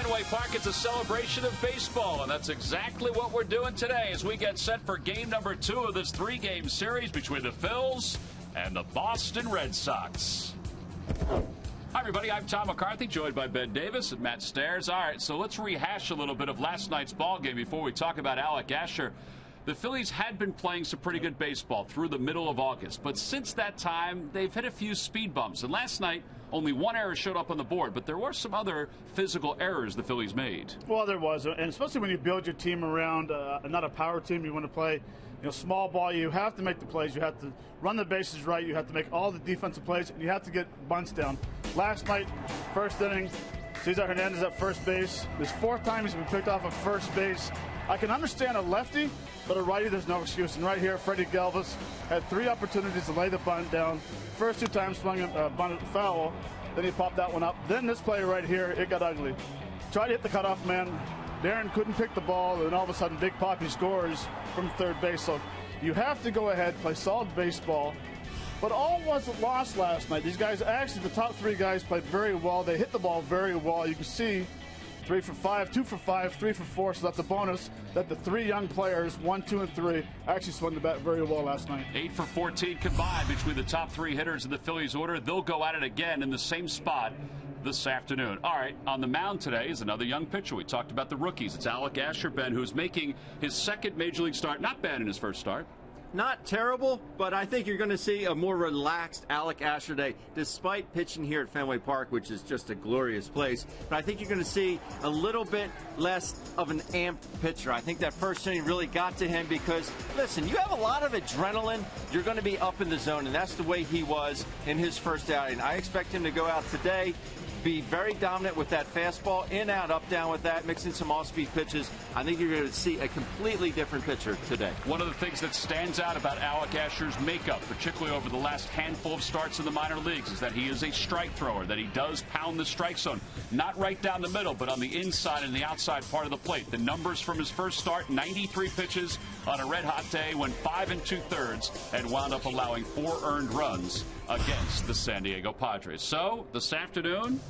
Fenway Park, it's a celebration of baseball, and that's exactly what we're doing today as we get set for game number 2 of this 3-game series between the Phils and the Boston Red Sox. Hi, everybody. I'm Tom McCarthy, joined by Ben Davis and Matt Stairs. All right, so let's rehash a little bit of last night's ball game before we talk about Alec Asher. The Phillies had been playing some pretty good baseball through the middle of August, but since that time, they've hit a few speed bumps. And last night, only one error showed up on the board, but there were some other physical errors the Phillies made. Well, there was, and especially when you build your team around not a power team, you want to play small ball. You have to make the plays. You have to run the bases right. You have to make all the defensive plays, and you have to get bunts down. Last night, first inning, Cesar Hernandez at first base. His 4th time he's been picked off at first base. I can understand a lefty, but a righty, there's no excuse. And right here, Freddie Galvis had 3 opportunities to lay the bunt down. First 2 times swung a bunt foul, then he popped that one up. Then this play right here, it got ugly. Tried to hit the cutoff man. Darren couldn't pick the ball, and all of a sudden, Big Papi scores from third base. So you have to go ahead, play solid baseball. But all wasn't lost last night. These guys, actually, the top 3 guys played very well. They hit the ball very well. You can see 3 for 5, 2 for 5, 3 for 4. So that's a bonus that the 3 young players, 1, 2, and 3, actually swung the bat very well last night. 8 for 14 combined between the top 3 hitters in the Phillies order. They'll go at it again in the same spot this afternoon. All right, on the mound today is another young pitcher. We talked about the rookies. It's Alec Asher, Ben, who's making his 2nd Major League start. Not bad in his first start. Not terrible, but I think you're going to see a more relaxed Alec Asher day, despite pitching here at Fenway Park, which is just a glorious place. But I think you're going to see a little bit less of an amped pitcher. I think that first inning really got to him because, listen, you have a lot of adrenaline. You're going to be up in the zone, and that's the way he was in his first outing. I expect him to go out today, be very dominant with that fastball, in, out, up, down with that, mixing some off-speed pitches. I think you're going to see a completely different pitcher today. One of the things that stands out about Alec Asher's makeup, particularly over the last handful of starts in the minor leagues, is that he is a strike thrower, that he does pound the strike zone. Not right down the middle, but on the inside and the outside part of the plate. The numbers from his first start, 93 pitches on a red-hot day, went 5 2/3, and wound up allowing 4 earned runs against the San Diego Padres. So, this afternoon,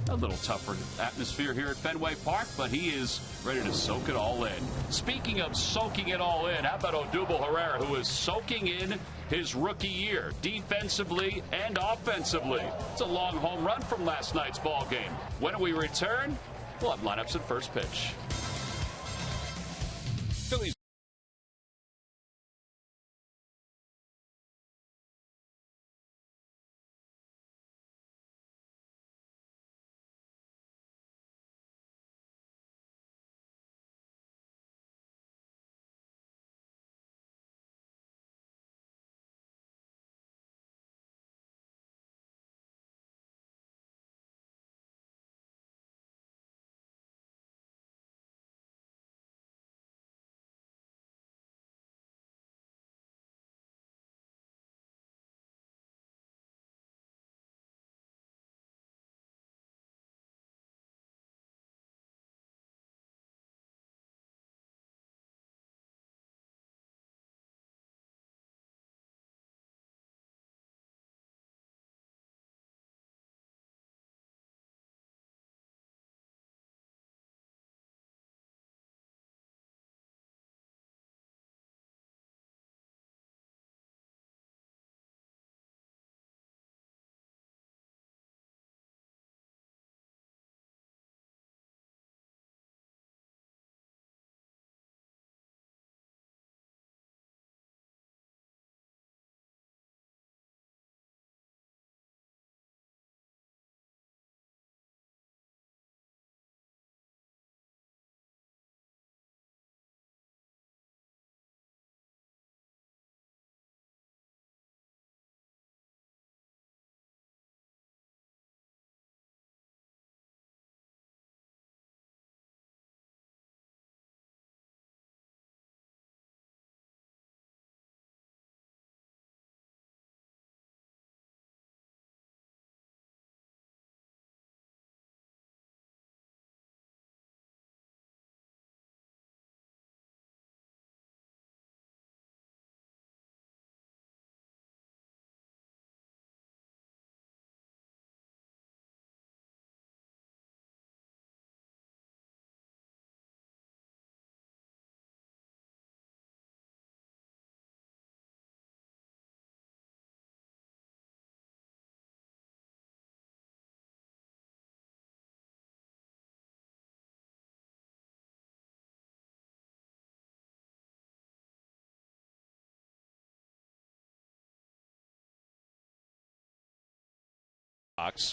a little tougher atmosphere here at Fenway Park, but he is ready to soak it all in. Speaking of soaking it all in, how about Odubel Herrera, who is soaking in his rookie year, defensively and offensively? It's a long home run from last night's ball game. When we return, we'll have lineups at first pitch. Phillies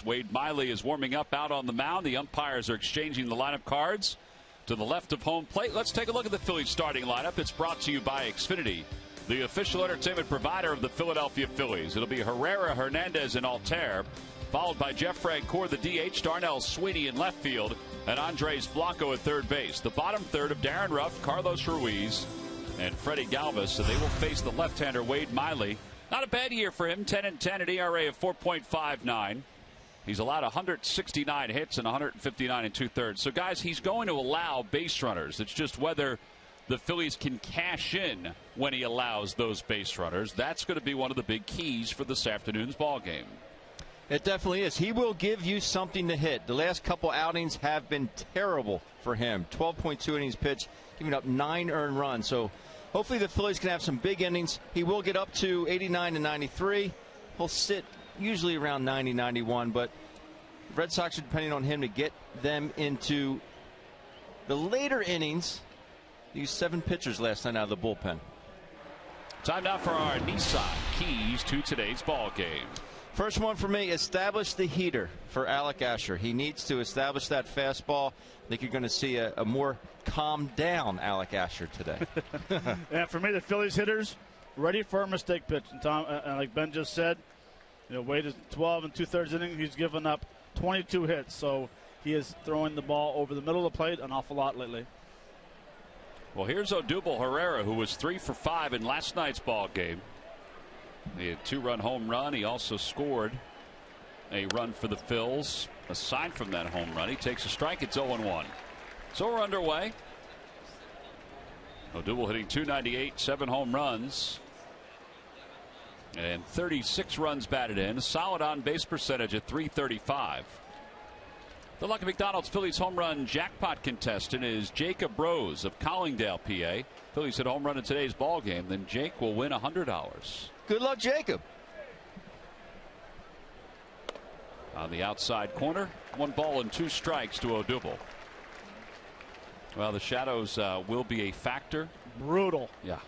Wade Miley is warming up out on the mound. The umpires are exchanging the lineup cards to the left of home plate. Let's take a look at the Phillies starting lineup. It's brought to you by Xfinity, the official entertainment provider of the Philadelphia Phillies. It'll be Herrera, Hernandez, and Altair, followed by Jeff Francoeur, the DH, Darnell Sweeney in left field, and Andres Blanco at third base. The bottom third of Darren Ruff, Carlos Ruiz, and Freddie Galvis. So they will face the left-hander Wade Miley. Not a bad year for him, 10-10, an ERA of 4.59. He's allowed 169 hits and 159 and two-thirds. So, guys, he's going to allow base runners. It's just whether the Phillies can cash in when he allows those base runners. That's going to be one of the big keys for this afternoon's ball game. It definitely is. He will give you something to hit. The last couple outings have been terrible for him. 12.2 innings pitched, giving up 9 earned runs. So hopefully the Phillies can have some big innings. He will get up to 89 to 93. He'll sit usually around 90, 91, but the Red Sox are depending on him to get them into the later innings. He used 7 pitchers last night out of the bullpen. Time now for our Nissan keys to today's ball game. First one for me, establish the heater for Alec Asher. He needs to establish that fastball. I think you're going to see a more calmed down Alec Asher today. And for me, the Phillies hitters ready for a mistake pitch. And Tom, like Ben just said, Wade is 12 and two-thirds inning. He's given up 22 hits, so he is throwing the ball over the middle of the plate an awful lot lately. Well, here's Odubel Herrera, who was 3 for 5 in last night's ball game. He had a 2-run home run. He also scored a run for the Phils. Aside from that home run, he takes a strike. It's 0-1. So we're underway. Odubel hitting .298, 7 home runs, and 36 runs batted in. A solid on-base percentage at .335. The Lucky McDonald's Phillies home run jackpot contestant is Jacob Rose of Collingdale, PA. Phillies hit a home run in today's ball game. Then Jake will win $100. Good luck, Jacob. On the outside corner, 1 ball and 2 strikes to Odubel. Well, the shadows will be a factor. Brutal. Yeah.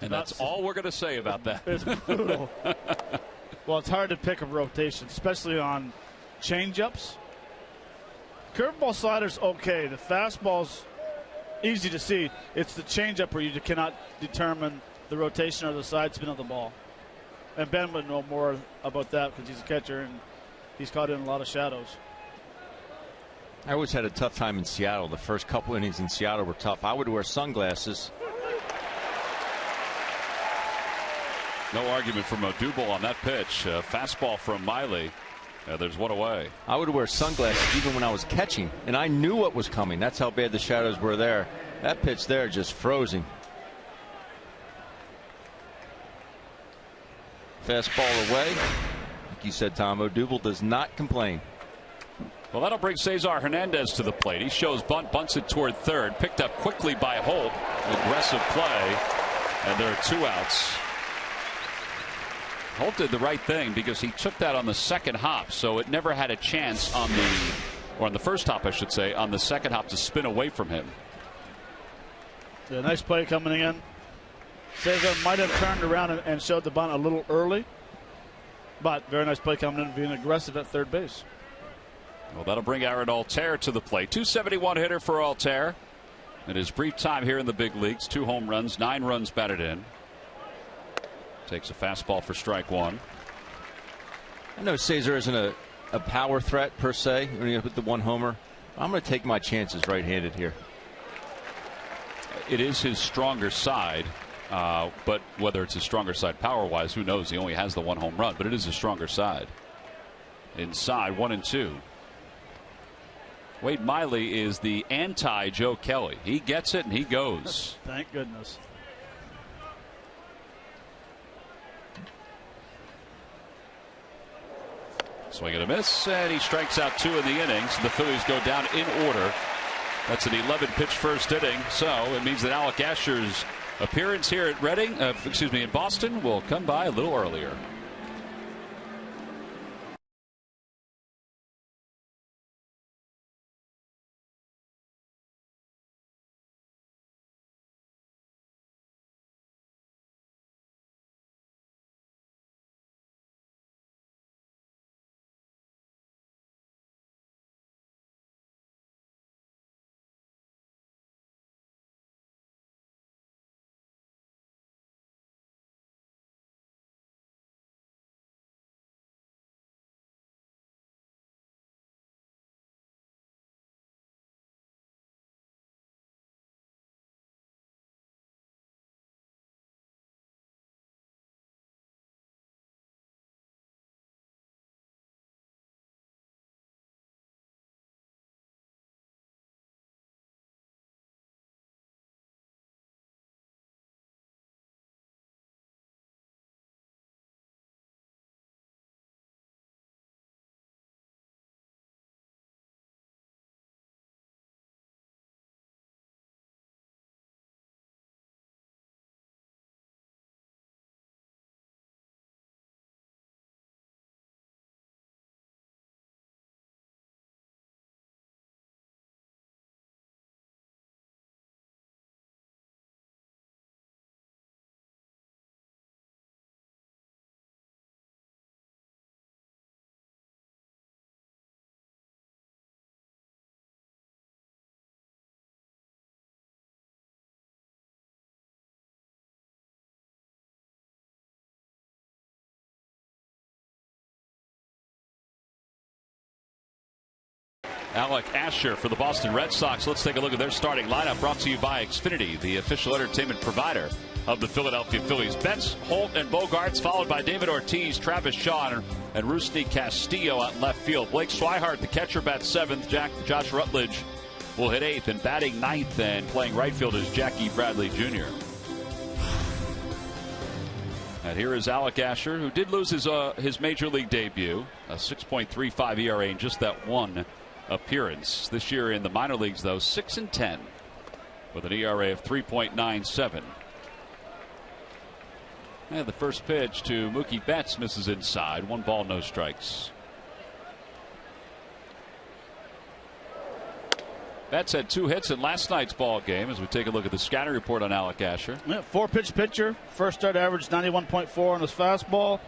And that's all we're going to say about that. It's brutal. Well, it's hard to pick a rotation, especially on changeups. Curveball slider's okay. The fastball's easy to see. It's the changeup where you cannot determine the rotation or the side spin of the ball. And Ben would know more about that because he's a catcher and he's caught in a lot of shadows. I always had a tough time in Seattle. The first couple innings in Seattle were tough. I would wear sunglasses. No argument from Odubel on that pitch. Fastball from Miley. There's one away. I would wear sunglasses even when I was catching, and I knew what was coming. That's how bad the shadows were there. That pitch there just frozen. Fastball away. Like you said, Tom, Odubel does not complain. Well, that'll bring Cesar Hernandez to the plate. He shows bunt, bunts it toward third. Picked up quickly by Holt. Aggressive play. And there are 2 outs. Holt did the right thing because he took that on the second hop, so it never had a chance on the first hop, I should say, on the second hop to spin away from him. Yeah, nice play coming in. Cesar might have turned around and showed the bunt a little early, but very nice play coming in, being aggressive at third base. Well, that'll bring Aaron Altair to the plate. .271 hitter for Altair. In his brief time here in the big leagues, 2 home runs, 9 runs batted in. Takes a fastball for strike 1. I know Cesar isn't a power threat per se when you put the 1 homer. I'm going to take my chances right-handed here. It is his stronger side, but whether it's his stronger side power-wise, who knows? He only has the 1 home run, but it is his stronger side. Inside, 1-2. Wade Miley is the anti-Joe Kelly. He gets it and he goes. Thank goodness. Swing and a miss, and he strikes out 2 in the innings. The Phillies go down in order. That's an 11-pitch first inning, so it means that Alec Asher's appearance here at in Boston will come by a little earlier. Alec Asher for the Boston Red Sox. Let's take a look at their starting lineup, brought to you by Xfinity, the official entertainment provider of the Philadelphia Phillies. Betts, Holt, and Bogaerts, followed by David Ortiz, Travis Shaw, and Rusney Castillo out in left field. Blake Swihart, the catcher, bats 7th. Josh Rutledge will hit 8th, and batting 9th and playing right field is Jackie Bradley Jr. And here is Alec Asher, who did lose his major league debut, a 6.35 ERA in just that one appearance. This year in the minor leagues, though, 6-10 with an ERA of 3.97. And the first pitch to Mookie Betts misses inside. 1 ball, no strikes. Betts had 2 hits in last night's ball game. As we take a look at the scouting report on Alec Asher. Yeah, 4-pitch pitcher. First start averaged 91.4 on his fastball.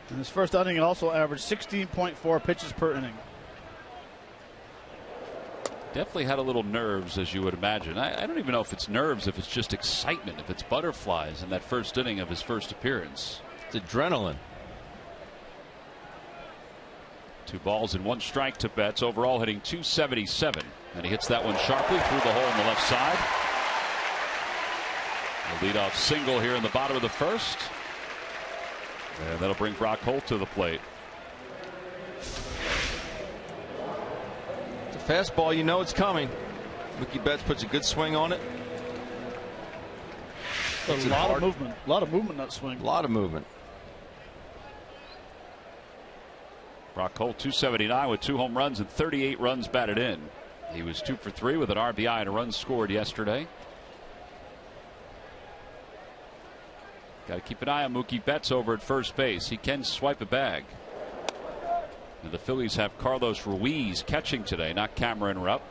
In his first outing, he also averaged 16.4 pitches per inning. Definitely had a little nerves, as you would imagine. I don't even know if it's nerves, if it's just excitement, if it's butterflies in that first inning of his first appearance. It's adrenaline. 2 balls and 1 strike to Betts. Overall hitting .277. And he hits that one sharply through the hole on the left side. A leadoff single here in the bottom of the first. And that'll bring Brock Holt to the plate. It's a fastball, you know it's coming. Mookie Betts puts a good swing on it. A lot of movement. A lot of movement in that swing. A lot of movement. Brock Holt, .279 with 2 home runs and 38 runs batted in. He was 2 for 3 with an RBI and a run scored yesterday. Got to keep an eye on Mookie Betts over at first base. He can swipe a bag. And the Phillies have Carlos Ruiz catching today, not Cameron Rupp.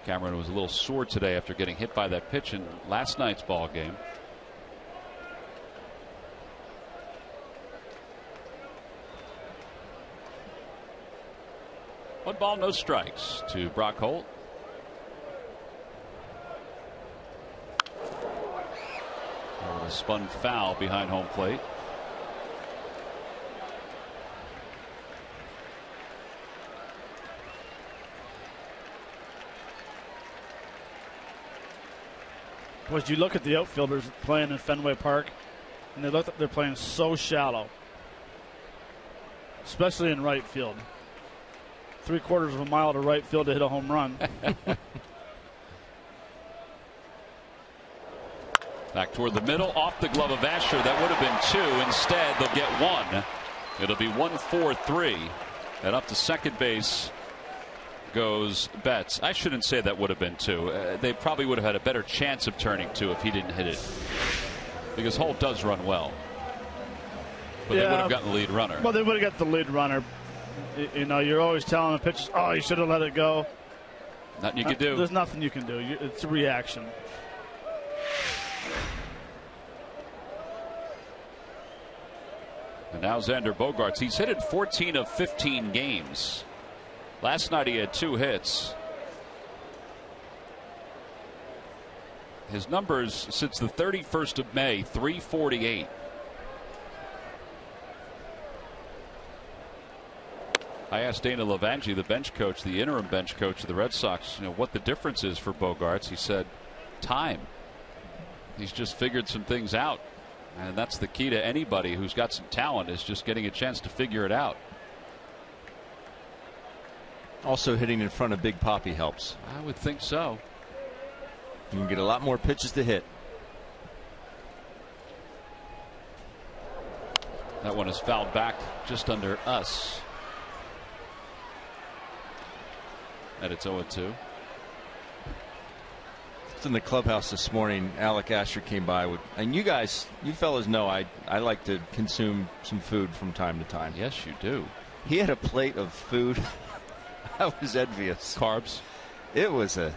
Cameron was a little sore today after getting hit by that pitch in last night's ball game. One ball, no strikes to Brock Holt. A spun foul behind home plate. As you look at the outfielders playing in Fenway Park, and they look like they're playing so shallow, especially in right field. 3/4 of a mile to right field to hit a home run. Back toward the middle, off the glove of Asher. That would have been 2. Instead, they'll get 1. It'll be 1-4-3. And up to second base goes Betts. I shouldn't say that would have been 2. They probably would have had a better chance of turning 2 if he didn't hit it. Because Holt does run well. But they would have gotten the lead runner. Well, they would have got the lead runner. You know, you're always telling the pitchers, oh, you should have let it go. Nothing you can do. There's nothing you can do. It's a reaction. And now Xander Bogaerts. He's hit in 14 of 15 games. Last night he had 2 hits. His numbers since the 31st of May, .348. I asked Dana Lavangi, the bench coach, the interim bench coach of the Red Sox, what the difference is for Bogaerts. He said, time. He's just figured some things out. And that's the key to anybody who's got some talent, is just getting a chance to figure it out. Also, hitting in front of Big Papi helps. I would think so. You can get a lot more pitches to hit. That one is fouled back just under us. And it's 0-2. It's in the clubhouse this morning. Alec Asher came by and you fellas know I like to consume some food from time to time. Yes, you do. He had a plate of food. I was envious. Carbs. It was a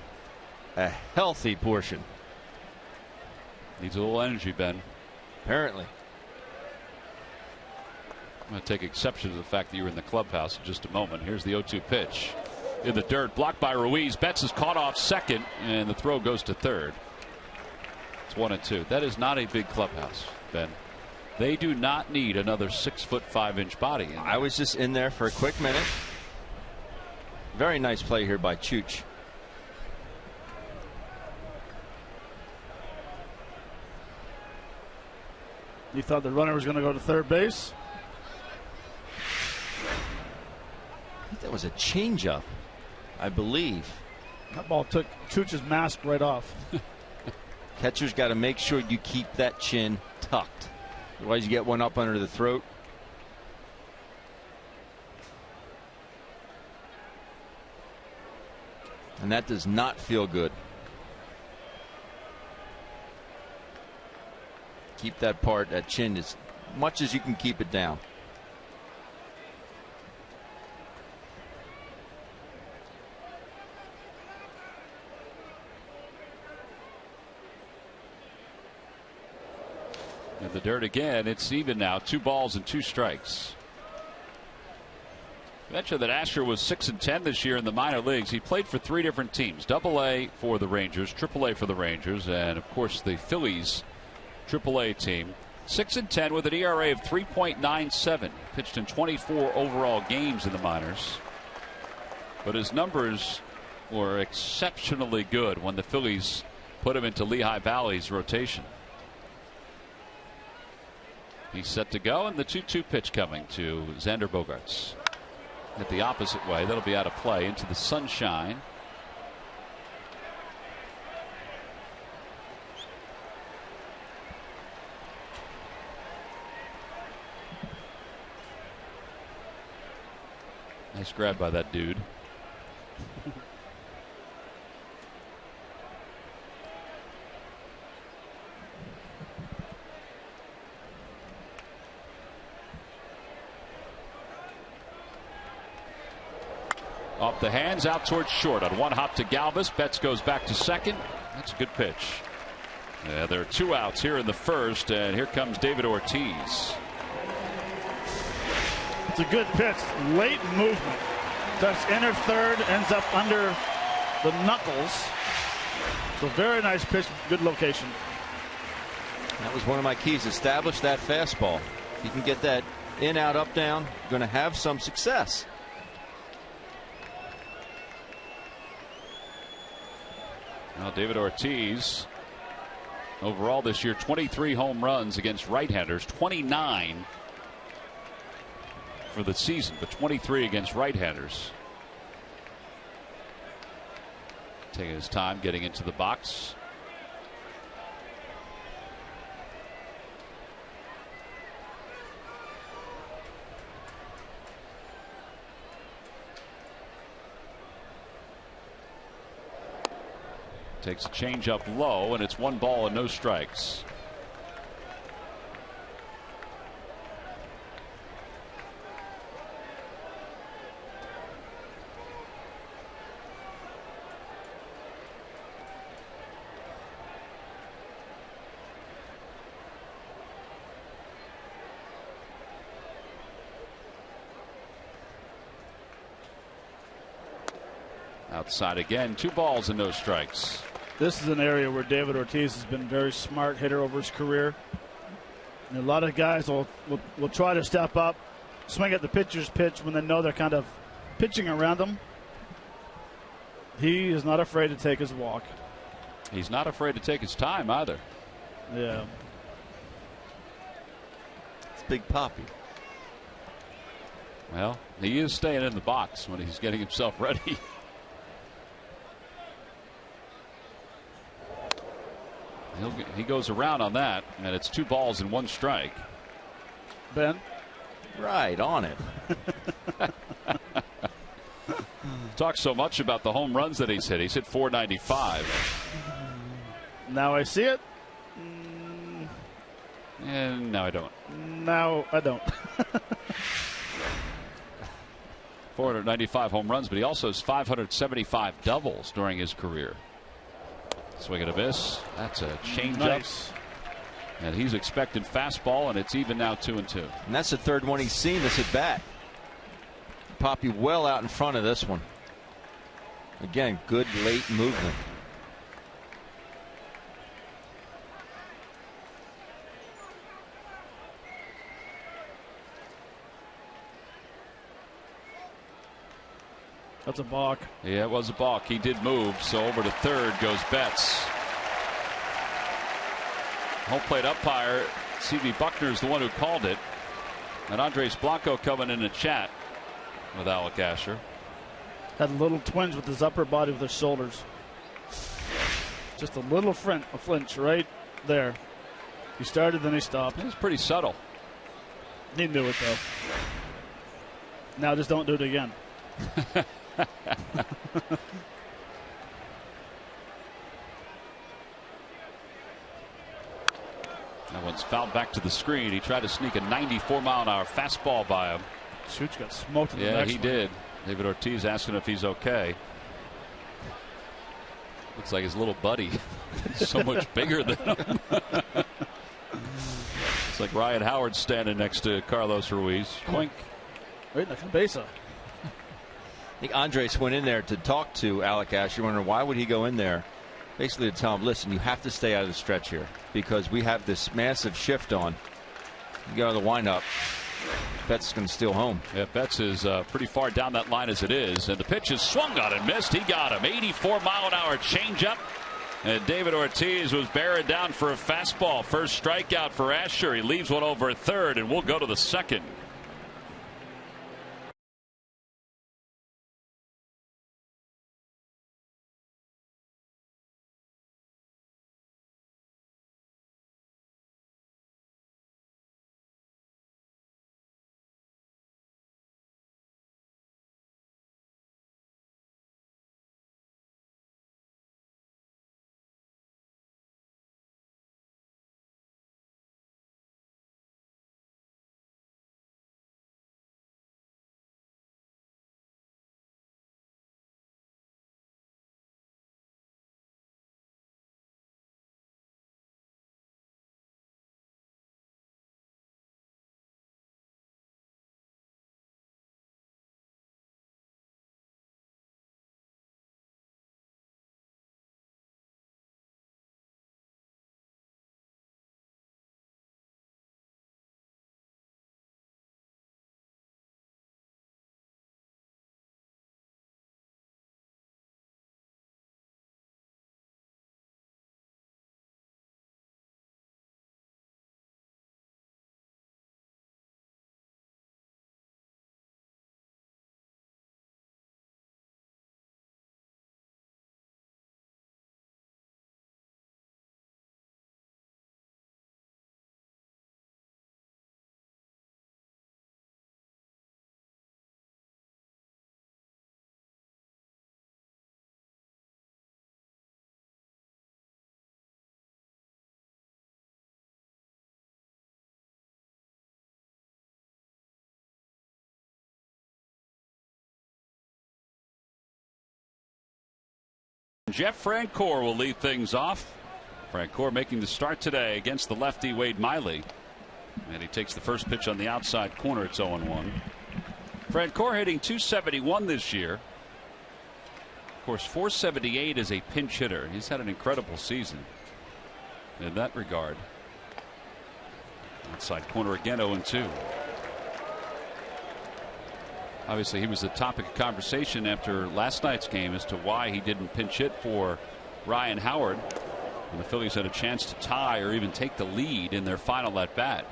healthy portion. Needs a little energy, Ben. Apparently. I'm going to take exception to the fact that you were in the clubhouse in just a moment. Here's the 0-2 pitch. In the dirt, blocked by Ruiz. Betts is caught off second, and the throw goes to third. It's 1-2. That is not a big clubhouse, Ben. They do not need another 6'5" body. I was just in there for a quick minute. Very nice play here by Chooch. You thought the runner was going to go to third base? I think that was a changeup, I believe. That ball took Chooch's mask right off. Catcher's got to make sure you keep that chin tucked. Otherwise, you get one up under the throat. And that does not feel good. Keep that chin as much as you can keep it down. In the dirt again. It's even now. 2 balls and 2 strikes. I mentioned that Asher was 6-10 this year in the minor leagues. He played for 3 different teams: AA for the Rangers, AAA for the Rangers, and of course the Phillies AAA team. 6-10 with an ERA of 3.97. Pitched in 24 overall games in the minors. But his numbers were exceptionally good when the Phillies put him into Lehigh Valley's rotation. He's set to go, and the 2-2 pitch coming to Xander Bogaerts. Hit the opposite way. That'll be out of play into the sunshine. Nice grab by that dude. Off the hands, out towards short on 1 hop to Galvis. Betts goes back to second. That's a good pitch. Yeah, there are 2 outs here in the first, and here comes David Ortiz. It's a good pitch. Late movement. Touch inner third, ends up under the knuckles. So very nice pitch, good location. That was one of my keys. Establish that fastball. If you can get that in, out, up, down, you're going to have some success. Well, David Ortiz, overall this year, 23 home runs against right-handers, 29 for the season, but 23 against right-handers. Taking his time getting into the box. Takes a change up low, and it's 1 ball and no strikes. Outside again, 2 balls and no strikes. This is an area where David Ortiz has been a very smart hitter over his career. And a lot of guys will try to step up, swing at the pitcher's pitch when they know they're kind of pitching around them. He is not afraid to take his walk. He's not afraid to take his time either. Yeah. It's Big Poppy. Well, he is staying in the box when he's getting himself ready. He goes around on that, and it's 2 balls and 1 strike. Ben? Right on it. Talk so much about the home runs that he's hit. He's hit 495. Now I see it. And now I don't. Now I don't. 495 home runs, but he also has 575 doubles during his career. Swing and a miss. That's a changeup. Nice. And he's expecting fastball, and it's even now 2-2. And that's the 3rd one he's seen this at bat. Poppy well out in front of this one. Again, good late movement. That's a balk. Yeah, it was a balk. He did move, so over to third goes Betts. Home plate umpire C.B. Buckner is the one who called it. And Andres Blanco coming in to chat with Alec Asher. Had a little twinge with his upper body with his shoulders. Just a little flinch right there. He started, then he stopped. It was pretty subtle. He knew it, though. Now just don't do it again. That one's fouled back to the screen. He tried to sneak a 94-mile-an-hour fastball by him. Shoots got smoked in the next one. Yeah, he did. David Ortiz asking if he's okay. Looks like his little buddy. He's so much bigger than him. It's like Ryan Howard standing next to Carlos Ruiz. Quink. Right in the cabeza. I think Andres went in there to talk to Alec Asher. You're wondering why would he go in there? Basically to tell him, listen, you have to stay out of the stretch here because we have this massive shift on. You go to the windup. Betts is going to steal home. Yeah, Betts is pretty far down that line as it is. And the pitch is swung on and missed. He got him. 84-mile-an-hour changeup. And David Ortiz was bearing down for a fastball. First strikeout for Asher. He leaves one over third, and we'll go to the second. Jeff Francoeur will lead things off. Francoeur making the start today against the lefty Wade Miley. And he takes the first pitch on the outside corner. It's 0-1. Francoeur hitting .271 this year. Of course, .478 as a pinch hitter. He's had an incredible season in that regard. Outside corner again, 0-2. Obviously, he was the topic of conversation after last night's game as to why he didn't pinch hit for Ryan Howard when the Phillies had a chance to tie or even take the lead in their final at bat.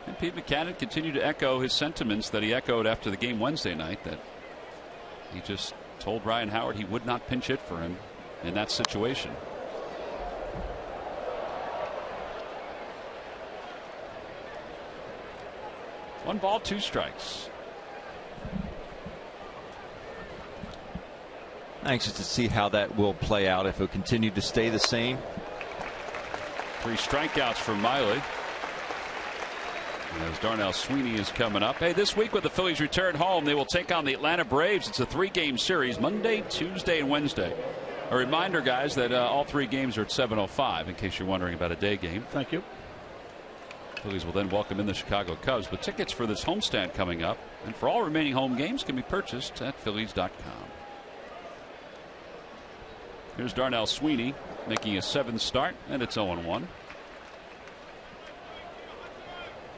And Pete Buchanan continued to echo his sentiments that he echoed after the game Wednesday night, that he just told Ryan Howard he would not pinch hit for him in that situation. One ball, two strikes. Anxious to see how that will play out, if it will continue to stay the same. 3 strikeouts for Miley. As Darnell Sweeney is coming up. Hey, this week when the Phillies return home, they will take on the Atlanta Braves. It's a 3-game series, Monday, Tuesday, and Wednesday. A reminder, guys, that all 3 games are at 7:05, in case you're wondering about a day game. Thank you. Phillies will then welcome in the Chicago Cubs. But tickets for this homestand coming up and for all remaining home games can be purchased at Phillies.com. Here's Darnell Sweeney making a 7th start, and it's 0-1.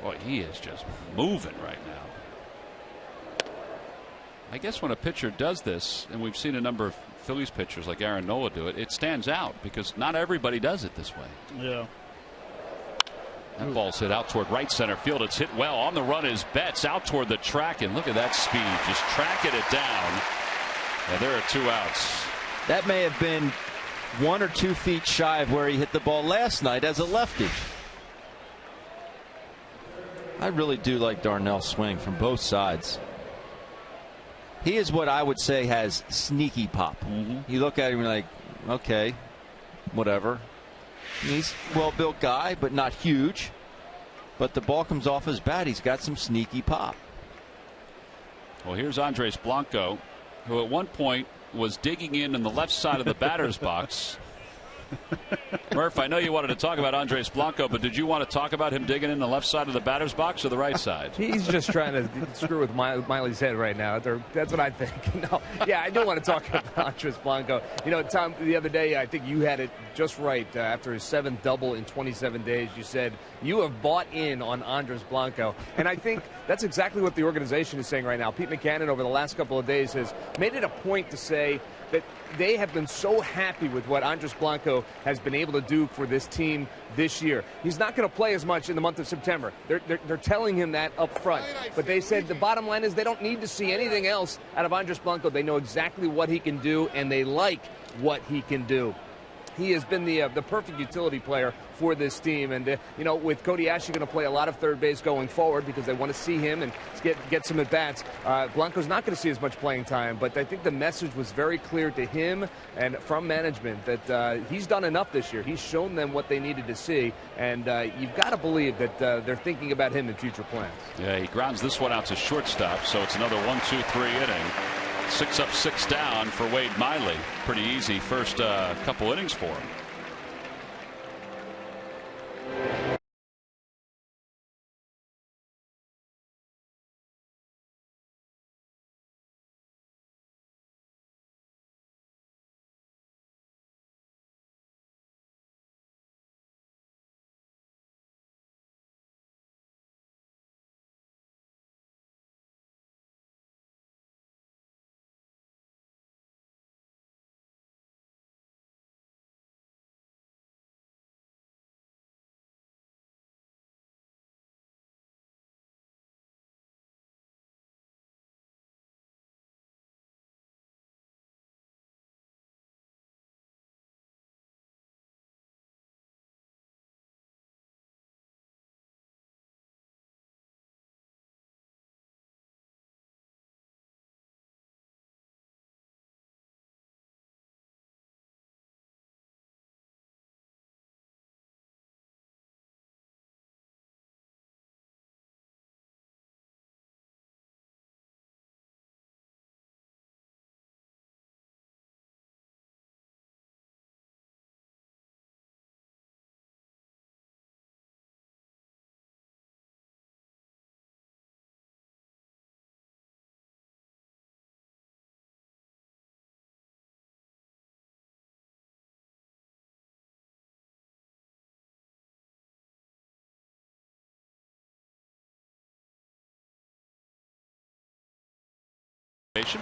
Boy, he is just moving right now. I guess when a pitcher does this, and we've seen a number of Phillies pitchers like Aaron Nola do it, it stands out because not everybody does it this way. Yeah. That ball's hit out toward right center field. It's hit well. On the run is Betts out toward the track, and look at that speed, just tracking it down. And there are 2 outs. That may have been 1 or 2 feet shy of where he hit the ball last night as a lefty. I really do like Darnell's swing from both sides. He is what I would say has sneaky pop. You look at him and you're like, okay, whatever. He's a well-built guy, but not huge. But the ball comes off his bat. He's got some sneaky pop. Well, here's Andres Blanco, who at one point was digging in the left side of the batter's box. Murph, I know you wanted to talk about Andres Blanco, but did you want to talk about him digging in the left side of the batter's box or the right side? He's just trying to screw with Miley's head right now. That's what I think. No, yeah, I do want to talk about Andres Blanco. You know, Tom, the other day, I think you had it just right. After his 7th double in 27 days, you said you have bought in on Andres Blanco. And I think that's exactly what the organization is saying right now. Pete Mackanin, over the last couple of days, has made it a point to say that they have been so happy with what Andres Blanco has been able to do for this team this year. He's not going to play as much in the month of September. They're telling him that up front. But they said the bottom line is they don't need to see anything else out of Andres Blanco. They know exactly what he can do, and they like what he can do. He has been the perfect utility player for this team, and you know, with Cody Ashley going to play a lot of third base going forward because they want to see him and get some at bats. Blanco's not going to see as much playing time, but I think the message was very clear to him and from management that he's done enough this year. He's shown them what they needed to see, and you've got to believe that they're thinking about him in future plans. Yeah, he grounds this one out to shortstop, so it's another 1-2-3 inning. 6 up, 6 down for Wade Miley. Pretty easy first couple innings for him.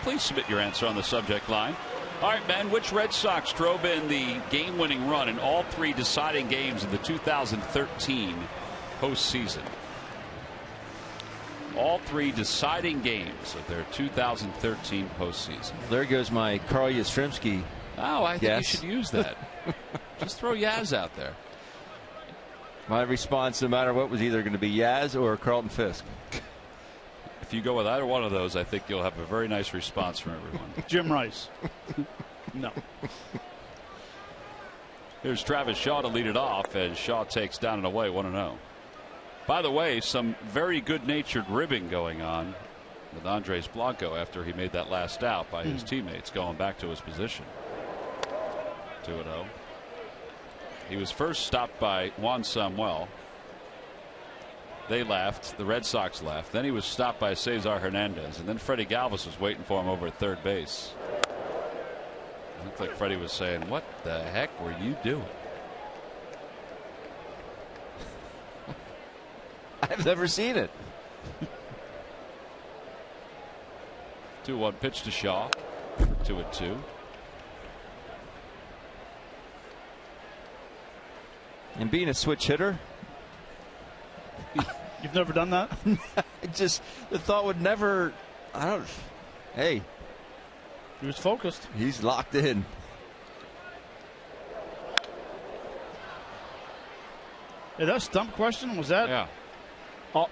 Please submit your answer on the subject line. All right, Ben, which Red Sox drove in the game-winning run in all 3 deciding games of the 2013 postseason? All 3 deciding games of their 2013 postseason. There goes my Carl Yastrzemski. Oh, I think you should use that. Just throw Yaz out there. My response, no matter what, was either going to be Yaz or Carlton Fisk. If you go with either one of those, I think you'll have a very nice response from everyone. Jim Rice. No. Here's Travis Shaw to lead it off as Shaw takes down and away 1-0. By the way, some very good-natured ribbing going on with Andres Blanco after he made that last out by his teammates going back to his position. 2-0. He was first stopped by Juan Samuel. They laughed. The Red Sox laughed. Then he was stopped by Cesar Hernandez. And then Freddie Galvis was waiting for him over at third base. It looked like Freddie was saying, "What the heck were you doing?" I've never seen it. 2-1 pitch to Shaw. 2-2. And being a switch hitter, You've never done that? just the thought would never. Hey, He was focused. he's locked in. Hey, that stump question, was that Yeah.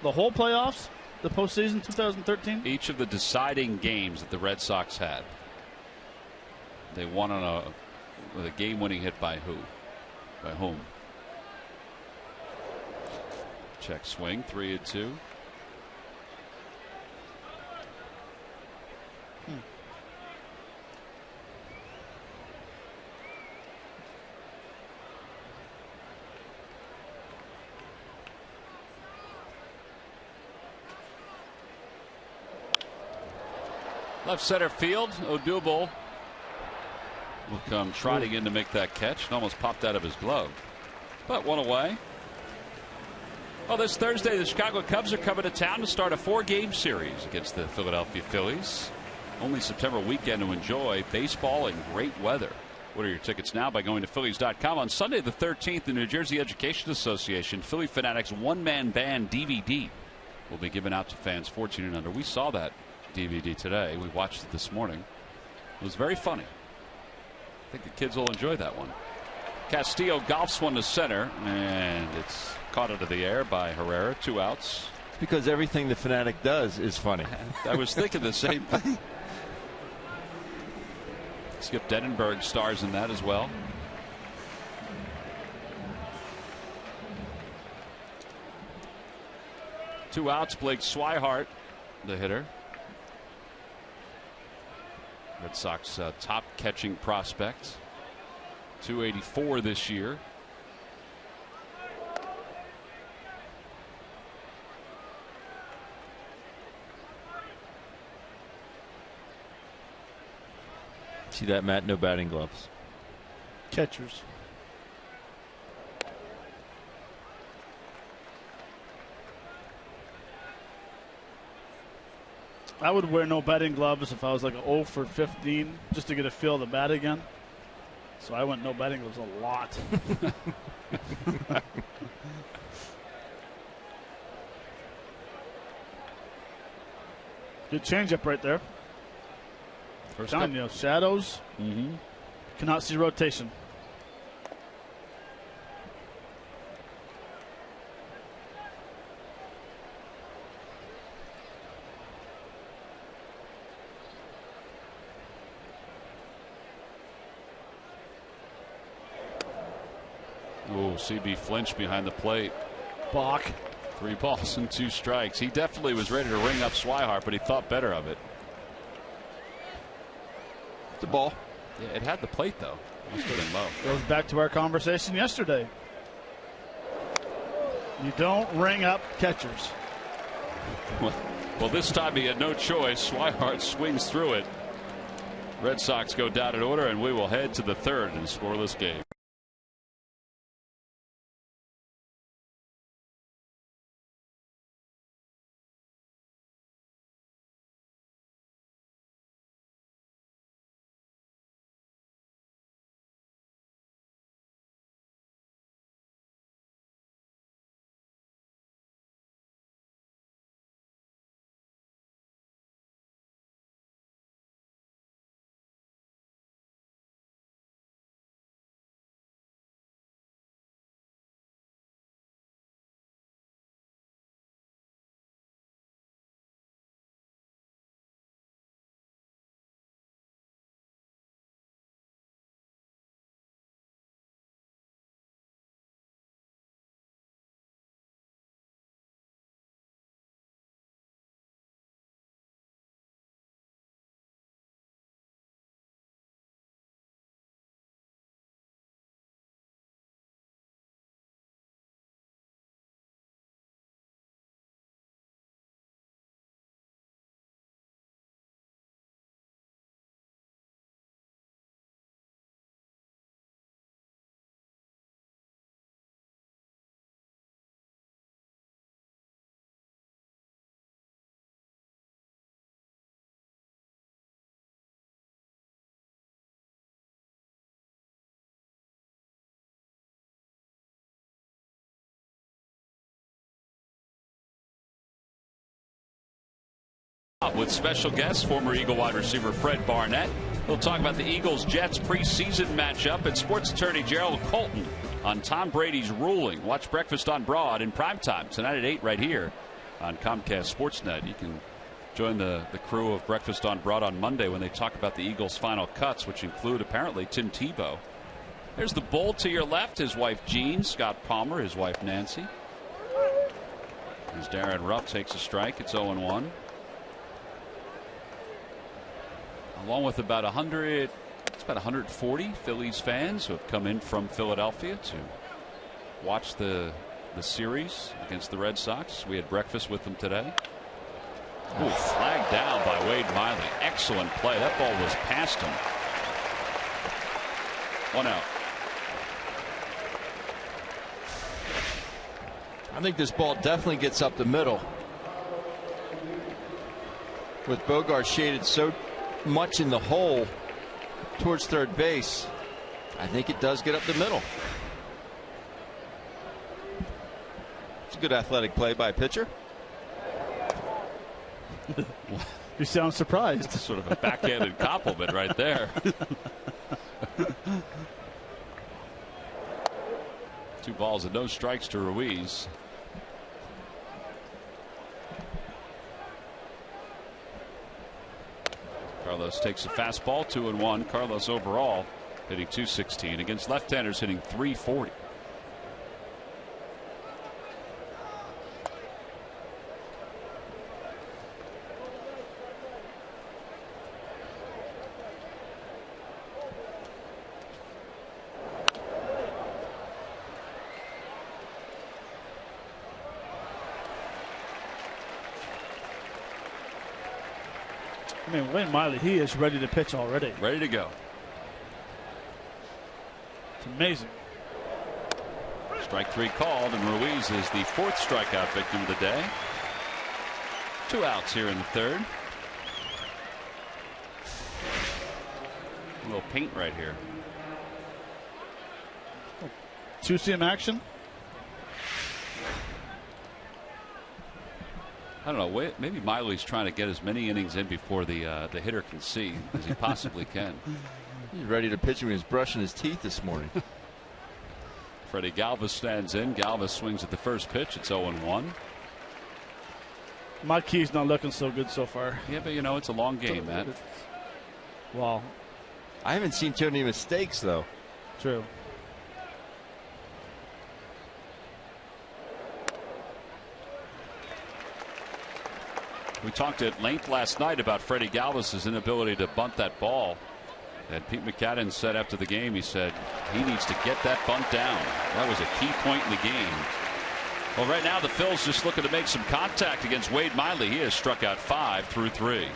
the whole playoffs? The postseason 2013? Each of the deciding games that the Red Sox had, they won with a game-winning hit by who? By whom? Check swing, 3-2. Left center field, Odubel will come trotting in to make that catch and almost popped out of his glove, but one away. Well, this Thursday, the Chicago Cubs are coming to town to start a 4-game series against the Philadelphia Phillies. Only September weekend to enjoy baseball and great weather. Order your tickets now by going to Phillies.com. On Sunday the 13th, the New Jersey Education Association Philly Fanatics one-man band DVD will be given out to fans 14 and under. We saw that DVD today. We watched it this morning. It was very funny. I think the kids will enjoy that one. Castillo golfs one to center, and it's caught into the air by Herrera. 2 outs. It's because everything the Fanatic does is funny. I was thinking the same thing. Skip Denenberg stars in that as well. Two outs. Blake Swihart, the hitter. Red Sox top catching prospect. 284 this year. See that, Matt? No batting gloves. Catchers. I would wear no batting gloves if I was like 0 for 15 just to get a feel of the bat again. So I went no batting gloves a lot. Good changeup right there. First Telling you, shadows. Cannot see rotation. Oh, CB flinched behind the plate. Balk. 3 balls and 2 strikes. He definitely was ready to ring up Swihart, but he thought better of it. It's a ball. Yeah, it had the plate though. Must have been low. Goes back to our conversation yesterday. You don't ring up catchers. Well, this time he had no choice. Swihart swings through it. Red Sox go down in order, and we will head to the 3rd in a scoreless game. with special guest, former Eagle wide receiver Fred Barnett. We'll talk about the Eagles-Jets preseason matchup and sports attorney Gerald Colton on Tom Brady's ruling. Watch Breakfast on Broad in primetime tonight at 8 right here on Comcast Sportsnet. You can join the crew of Breakfast on Broad on Monday when they talk about the Eagles' final cuts, which include apparently Tim Tebow. There's the bull to your left, his wife Jean, Scott Palmer, his wife Nancy. As Darren Ruff takes a strike, it's 0-1. Along with about 140 Phillies fans who have come in from Philadelphia to watch the series against the Red Sox. We had breakfast with them today. Ooh, flagged down by Wade Miley. Excellent play. That ball was past him. 1 out. I think this ball definitely gets up the middle. With Bogart shaded so much in the hole towards third base, I think it does get up the middle. It's a good athletic play by a pitcher. You sound surprised. Sort of a backhanded compliment right there. 2 balls and no strikes to Ruiz. Carlos takes a fastball, 2-1. Carlos overall hitting .216 against left-handers, hitting .340. I mean, Wayne Miley, he is ready to pitch already. Ready to go. It's amazing. Strike 3 called, and Ruiz is the 4th strikeout victim of the day. 2 outs here in the 3rd. A little paint right here. 2-seam action. I don't know. Maybe Miley's trying to get as many innings in before the hitter can see as he possibly can. He's ready to pitch when he was brushing his teeth this morning. Freddie Galvis stands in. Galvis swings at the first pitch. It's 0-1. My key's not looking so good so far. Yeah, but you know, it's a long game, Matt. Wow. I haven't seen too many mistakes, though. True. We talked at length last night about Freddie Galvis's inability to bunt that ball. And Pete McCadden said after the game, he said he needs to get that bunt down. That was a key point in the game. Well, right now the Phils just looking to make some contact against Wade Miley. He has struck out 5 through 3.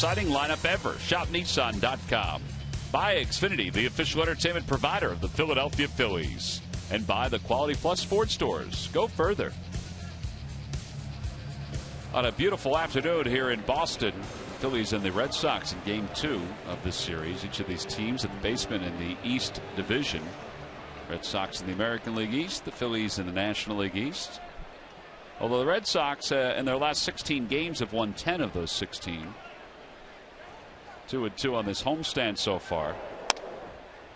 Exciting lineup ever. ShopNissan.com. by Xfinity, the official entertainment provider of the Philadelphia Phillies, and by the Quality Plus Sports Stores. Go further. On a beautiful afternoon here in Boston, Phillies and the Red Sox in Game 2 of this series. Each of these teams at the basement in the East Division. Red Sox in the American League East, the Phillies in the National League East. Although the Red Sox in their last 16 games have won 10 of those 16. 2-2 on this homestand so far.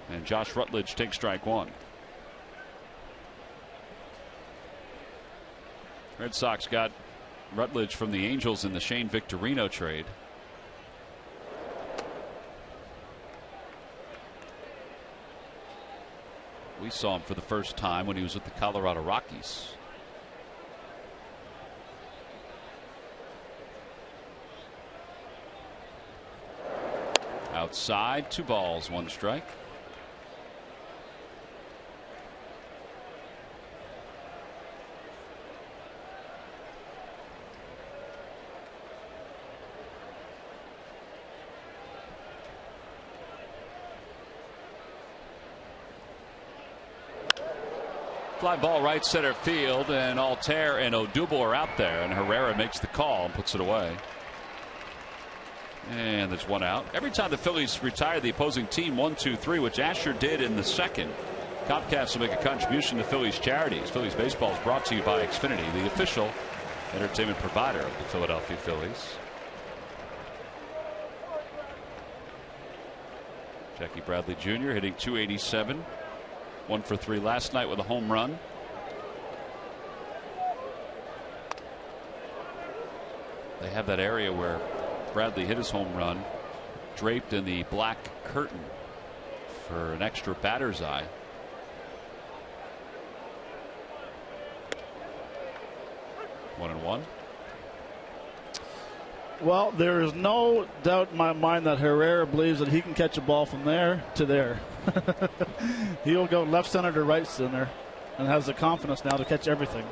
And Josh Rutledge takes strike one. Red Sox got Rutledge from the Angels in the Shane Victorino trade. We saw him for the first time when he was with the Colorado Rockies. Outside, 2 balls, 1 strike. Fly ball right center field, and Altair and Odubel are out there, and Herrera makes the call and puts it away. And there's 1 out. Every time the Phillies retire the opposing team 1-2-3, which Asher did in the second, Comcast will make a contribution to Phillies charities. Phillies baseball is brought to you by Xfinity, the official entertainment provider of the Philadelphia Phillies. Jackie Bradley Jr. hitting .287. 1 for 3 last night with a home run. They have that area where Bradley hit his home run draped in the black curtain for an extra batter's eye. One and one. Well, there is no doubt in my mind that Herrera believes that he can catch a ball from there to there. He'll go left center to right center and has the confidence now to catch everything.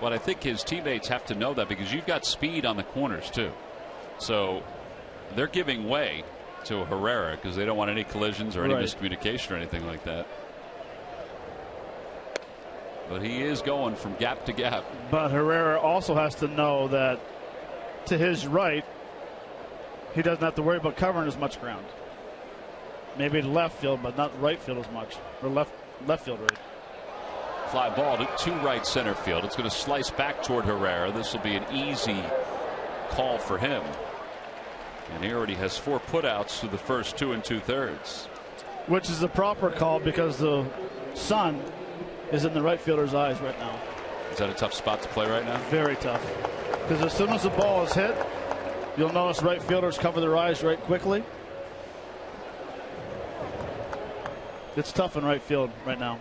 Well, I think his teammates have to know that, because you've got speed on the corners too. So they're giving way to Herrera because they don't want any collisions or any miscommunication or anything like that. But he is going from gap to gap. But Herrera also has to know that to his right, he doesn't have to worry about covering as much ground. Maybe left field, but not right field as much. Or left field right. Fly ball to right center field. It's going to slice back toward Herrera. This will be an easy call for him. And he already has 4 putouts through the first 2 2/3. Which is the proper call because the sun is in the right fielder's eyes right now. Is that a tough spot to play right now? Very tough. Because as soon as the ball is hit, you'll notice right fielders cover their eyes right quickly. It's tough in right field right now.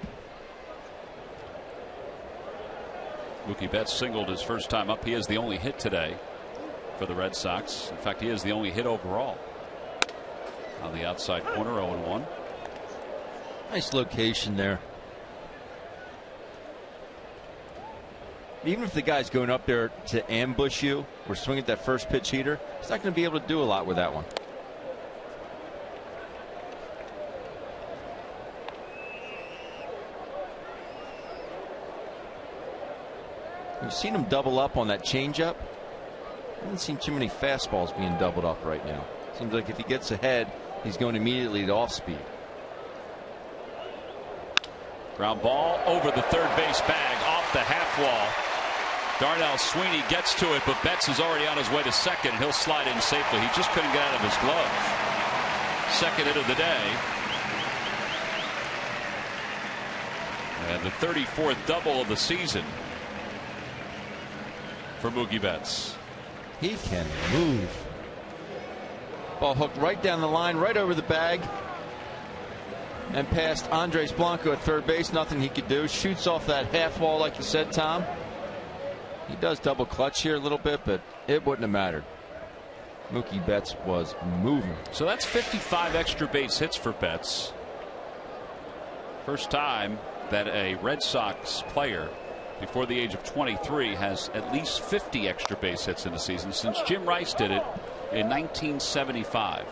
Mookie Betts singled his first time up. He is the only hit today for the Red Sox. In fact, he is the only hit overall. On the outside corner, 0-1. Nice location there. Even if the guy's going up there to ambush you or swing at that first pitch heater, he's not going to be able to do a lot with that one. We've seen him double up on that changeup. I haven't seen too many fastballs being doubled up right now. Seems like if he gets ahead, he's going immediately to off speed. Ground ball over the third base bag, off the half wall. Darnell Sweeney gets to it, but Betts is already on his way to second. He'll slide in safely. He just couldn't get out of his glove. Second hit of the day. And the 34th double of the season for Mookie Betts. He can move. Ball hooked right down the line, right over the bag, and past Andres Blanco at third base. Nothing he could do. Shoots off that half wall, like you said, Tom. He does double clutch here a little bit, but it wouldn't have mattered. Mookie Betts was moving. So that's 55 extra base hits for Betts. First time that a Red Sox player before the age of 23 has at least 50 extra base hits in a season. Since Jim Rice did it in 1975.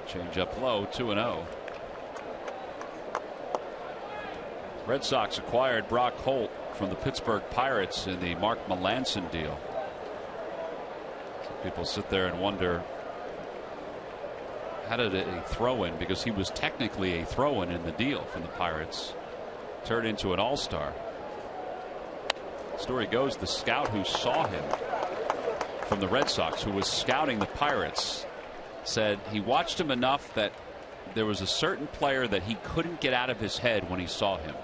Change up low, 2-0. Red Sox acquired Brock Holt from the Pittsburgh Pirates in the Mark Melancon deal. Some people sit there and wonder, how did a throw-in, because he was technically a throw-in in the deal from the Pirates, turn into an all-star? Story goes, the scout who saw him from the Red Sox, who was scouting the Pirates, said he watched him enough that there was a certain player that he couldn't get out of his head when he saw him.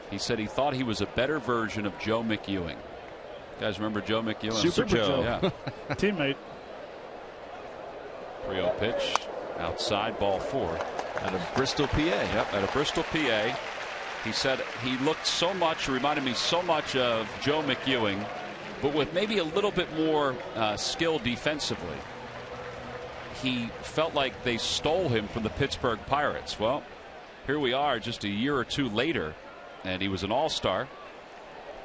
He said he thought he was a better version of Joe McEwing. You guys remember Joe McEwing? Super Joe. Yeah. Teammate. 3-0 pitch. Outside, ball 4. Out of Bristol, PA. Yep, out of Bristol, PA. He said he looked so much, reminded me so much of Joe McEwing, but with maybe a little bit more skill defensively. He felt like they stole him from the Pittsburgh Pirates. Well, here we are just a year or two later, and he was an all-star,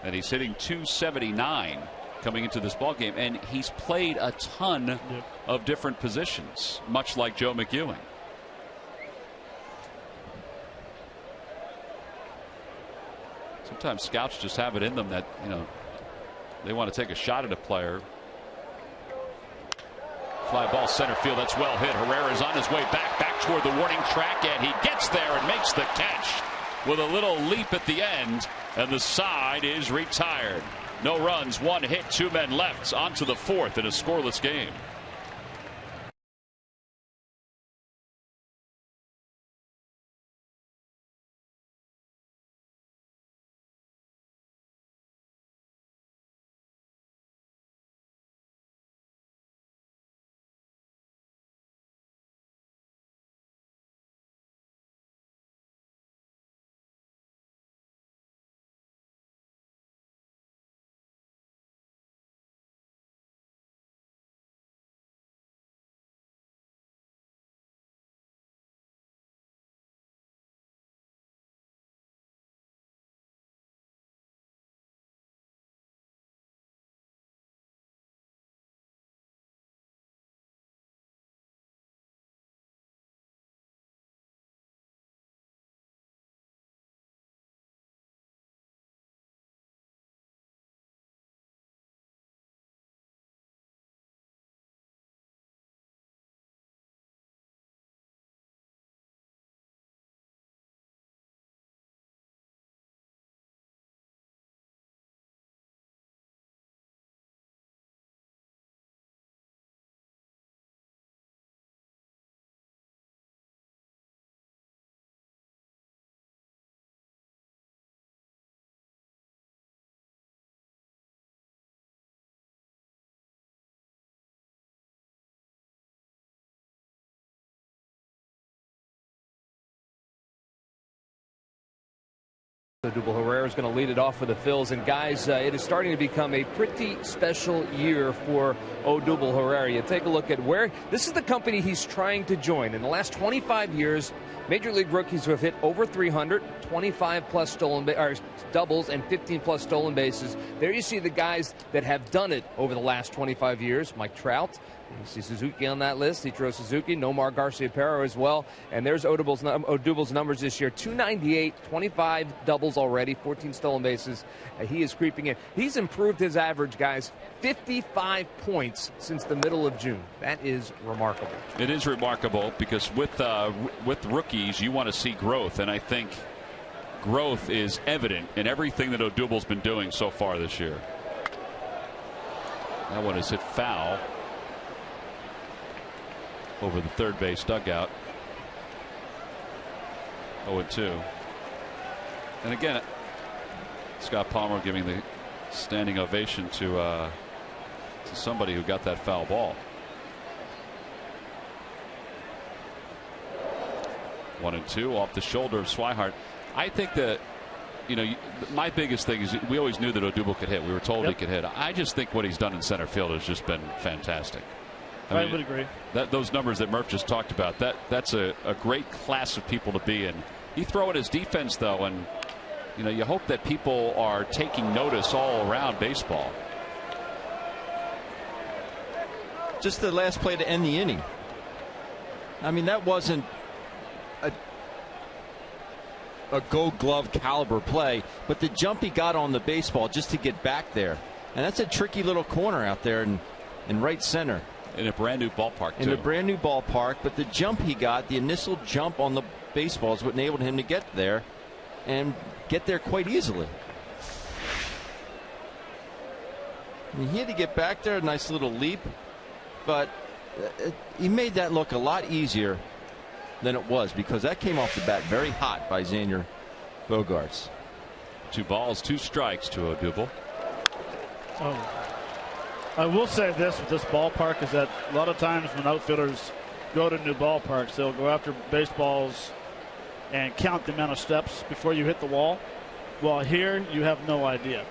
and he's hitting .279 coming into this ball game, and he's played a ton of different positions, much like Joe McEwing. Sometimes scouts just have it in them that, you know, they want to take a shot at a player. Fly ball center field. That's well hit. Herrera's on his way back toward the warning track, and he gets there and makes the catch with a little leap at the end, and the side is retired. No runs, 1 hit, 2 men left. On to the 4th in a scoreless game. Odubel Herrera is going to lead it off for the Phils. And guys, it is starting to become a pretty special year for Odubel Herrera. You take a look at where this is the company he's trying to join. In the last 25 years, Major League rookies who have hit over 300, 25 plus stolen doubles, and 15 plus stolen bases. There you see the guys that have done it over the last 25 years. Mike Trout. You see Suzuki on that list. Ichiro Suzuki, Nomar Garciaparra as well. And there's Odubel's numbers this year. 298, 25 doubles already, 14 stolen bases. He is creeping in. He's improved his average, guys, 55 points since the middle of June. That is remarkable. It is remarkable because with rookies, you want to see growth. And I think growth is evident in everything that Odubel's been doing so far this year. That one is hit foul over the third base dugout. 0-2. And again, Scott Palmer giving the standing ovation to somebody who got that foul ball. 1-2 off the shoulder of Swihart. I think that my biggest thing is we always knew that Odubel could hit. We were told he could hit. I just think what he's done in center field has just been fantastic. I would agree. Those numbers that Murph just talked about, that's a great class of people to be in. You throw in his defense, though, and you hope that people are taking notice all around baseball. Just the last play to end the inning. I mean, that wasn't a Gold Glove caliber play, but the jump he got on the baseball just to get back there, and that's a tricky little corner out there in right center. In a brand new ballpark, too. In a brand new ballpark, but the jump he got, the initial jump on the baseball, is what enabled him to get there and get there quite easily. I mean, he had to get back there, a nice little leap, but he made that look a lot easier than it was, because that came off the bat very hot by Xander Bogaerts. 2 balls, 2 strikes to Odubel. I will say this with this ballpark is that a lot of times when outfielders go to new ballparks, they'll go after baseballs and count the amount of steps before you hit the wall. Well, here you have no idea,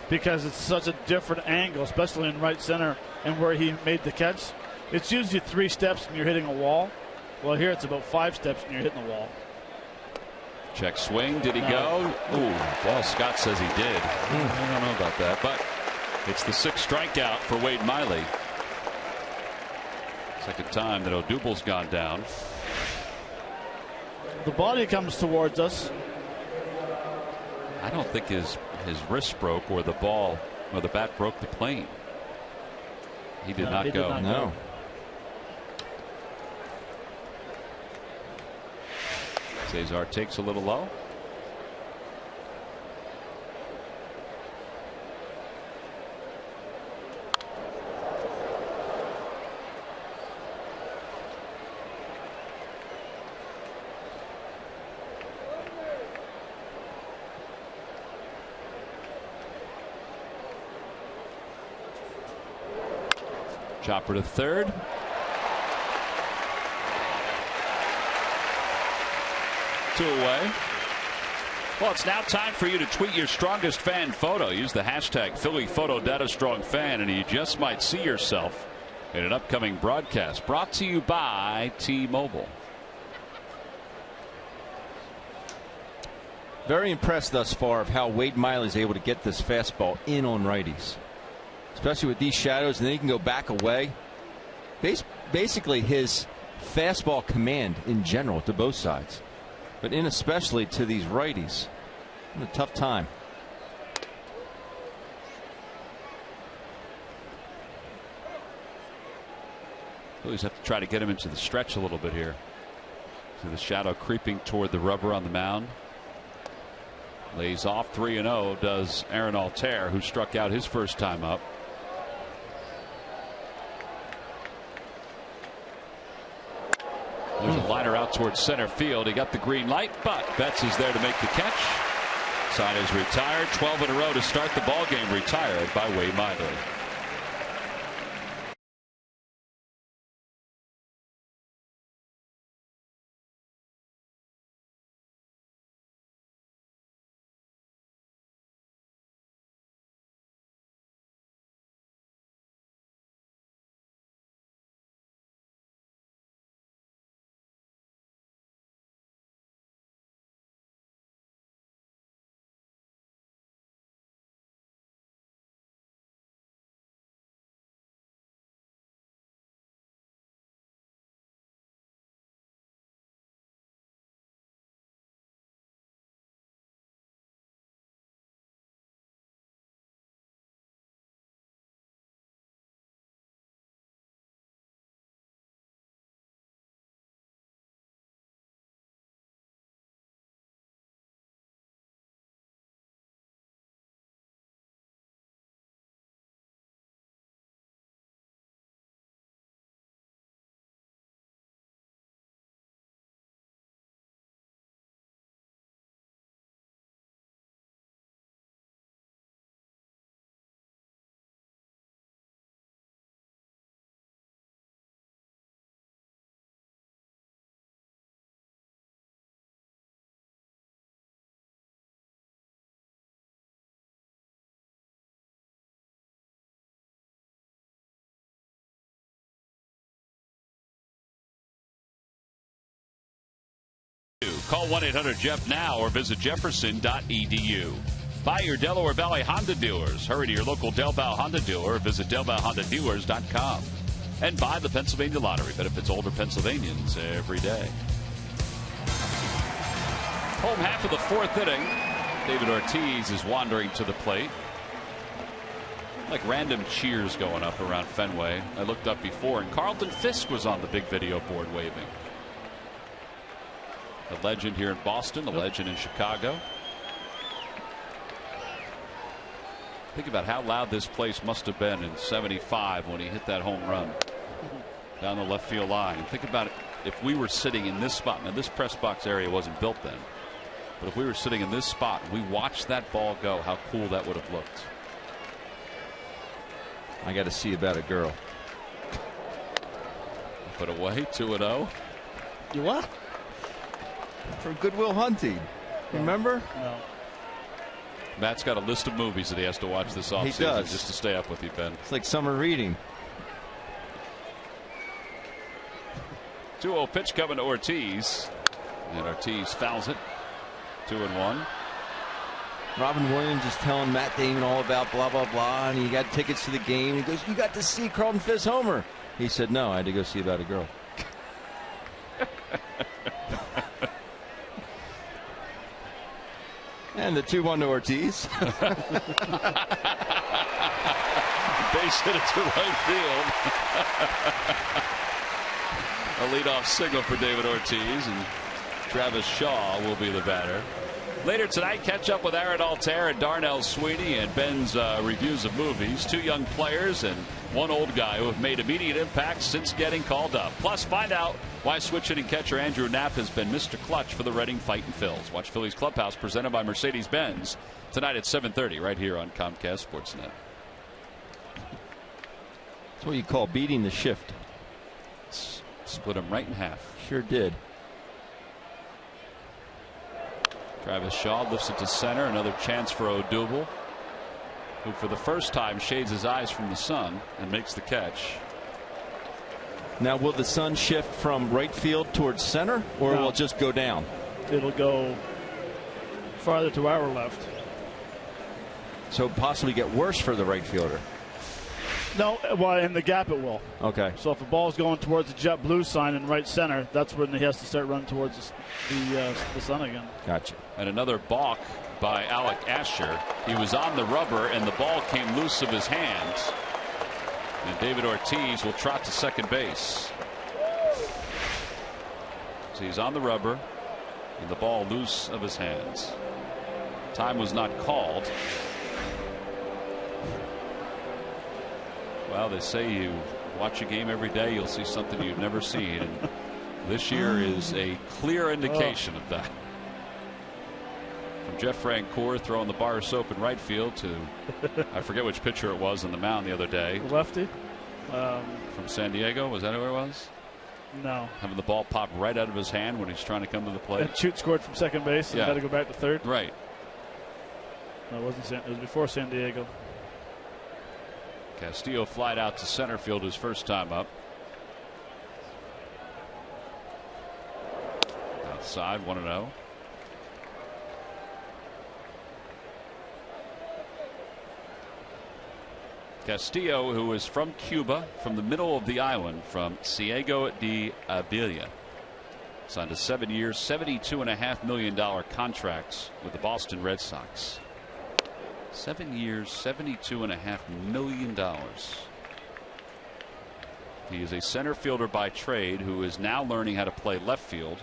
because it's such a different angle, especially in right center and where he made the catch. It's usually 3 steps and you're hitting a wall. Well, here it's about 5 steps and you're hitting the wall. Check swing. Did he go? Ooh, well, Scott says he did. I don't know about that, but it's the 6th strikeout for Wade Miley. Second time that Odubel's gone down. The body comes towards us. I don't think his wrist broke or the ball or the bat broke the plane. He did not go. No. Cesar takes a little low. Chopper to third. Two away. Well, it's now time for you to tweet your strongest fan photo. Use the hashtag #PhillyPhotoDataStrongFan, and you just might see yourself in an upcoming broadcast. Brought to you by T-Mobile. Very impressed thus far of how Wade Miley is able to get this fastball in on righties, especially with these shadows, and then he can go back away. Basically his fastball command in general to both sides, but in especially to these righties. A tough time. Phillies have to try to get him into the stretch a little bit here. See the shadow creeping toward the rubber on the mound. Lays off 3-0 does Aaron Altair, who struck out his first time up. There's a liner out towards center field. He got the green light, but Betts is there to make the catch. Side is retired. 12 in a row to start the ball game. Retired by Wade Miley. Call 1-800-JEFF now or visit jefferson.edu. Buy your Delaware Valley Honda dealers. Hurry to your local Del Val Honda dealer or visit delvalhondadealers.com. And buy the Pennsylvania Lottery. Benefits older Pennsylvanians every day. Home half of the fourth inning. David Ortiz is wandering to the plate. Like random cheers going up around Fenway. I looked up before, and Carlton Fisk was on the big video board waving. A legend here in Boston, a legend in Chicago. Think about how loud this place must have been in '75 when he hit that home run down the left field line. Think about it if we were sitting in this spot. Now, this press box area wasn't built then, but if we were sitting in this spot and we watched that ball go, how cool that would have looked. I got to see about a girl. Put away 2-0. You what? From Goodwill Hunting. Remember? No. Matt's got a list of movies that he has to watch this offseason just to stay up with you, Ben. It's like summer reading. 2-0 pitch coming to Ortiz. And Ortiz fouls it. 2-1. Robin Williams is telling Matt Damon all about blah, blah, blah, and he got tickets to the game. He goes, "You got to see Carlton Fisk homer." He said, "No, I had to go see about a girl." And the 2-1 to Ortiz. Base hit it to right field. A leadoff single for David Ortiz, and Travis Shaw will be the batter. Later tonight, catch up with Aaron Altair and Darnell Sweeney and Ben's reviews of movies. Two young players and one old guy who have made immediate impacts since getting called up. Plus, find out why switch-hitting catcher Andrew Knapp has been Mr. Clutch for the Reading Fightin' Phils. Watch Phillies Clubhouse presented by Mercedes-Benz tonight at 7:30 right here on Comcast Sportsnet. That's what you call beating the shift. Split them right in half. Sure did. Travis Shaw lifts it to center. Another chance for Odubel, who for the first time shades his eyes from the sun and makes the catch. Now, will the sun shift from right field towards center, or will it just go down? It'll go farther to our left. So possibly get worse for the right fielder. No, well, in the gap it will. Okay. So if the ball's going towards the jet blue sign in right center, that's when he has to start running towards the sun again. Gotcha. And another balk by Alec Asher. He was on the rubber, and the ball came loose of his hands. And David Ortiz will trot to second base. So he's on the rubber, and the ball loose of his hands. Time was not called. Well, they say you watch a game every day, you'll see something you've never seen. And this year is a clear indication of that. From Jeff Francoeur throwing the bar of soap in right field to, I forget which pitcher it was on the mound the other day. Lefty. From San Diego, was that who it was? No. Having the ball pop right out of his hand when he's trying to come to the plate. And Chute scored from second base and had to go back to third. Right. No, it wasn't. It was before San Diego. Castillo flied out to center field his first time up. Outside, 1-0. Castillo, who is from Cuba, from the middle of the island, from Ciego de Ávila, signed a 7-year, $72.5 million contract with the Boston Red Sox. 7 years, $72.5 million. He is a center fielder by trade who is now learning how to play left field.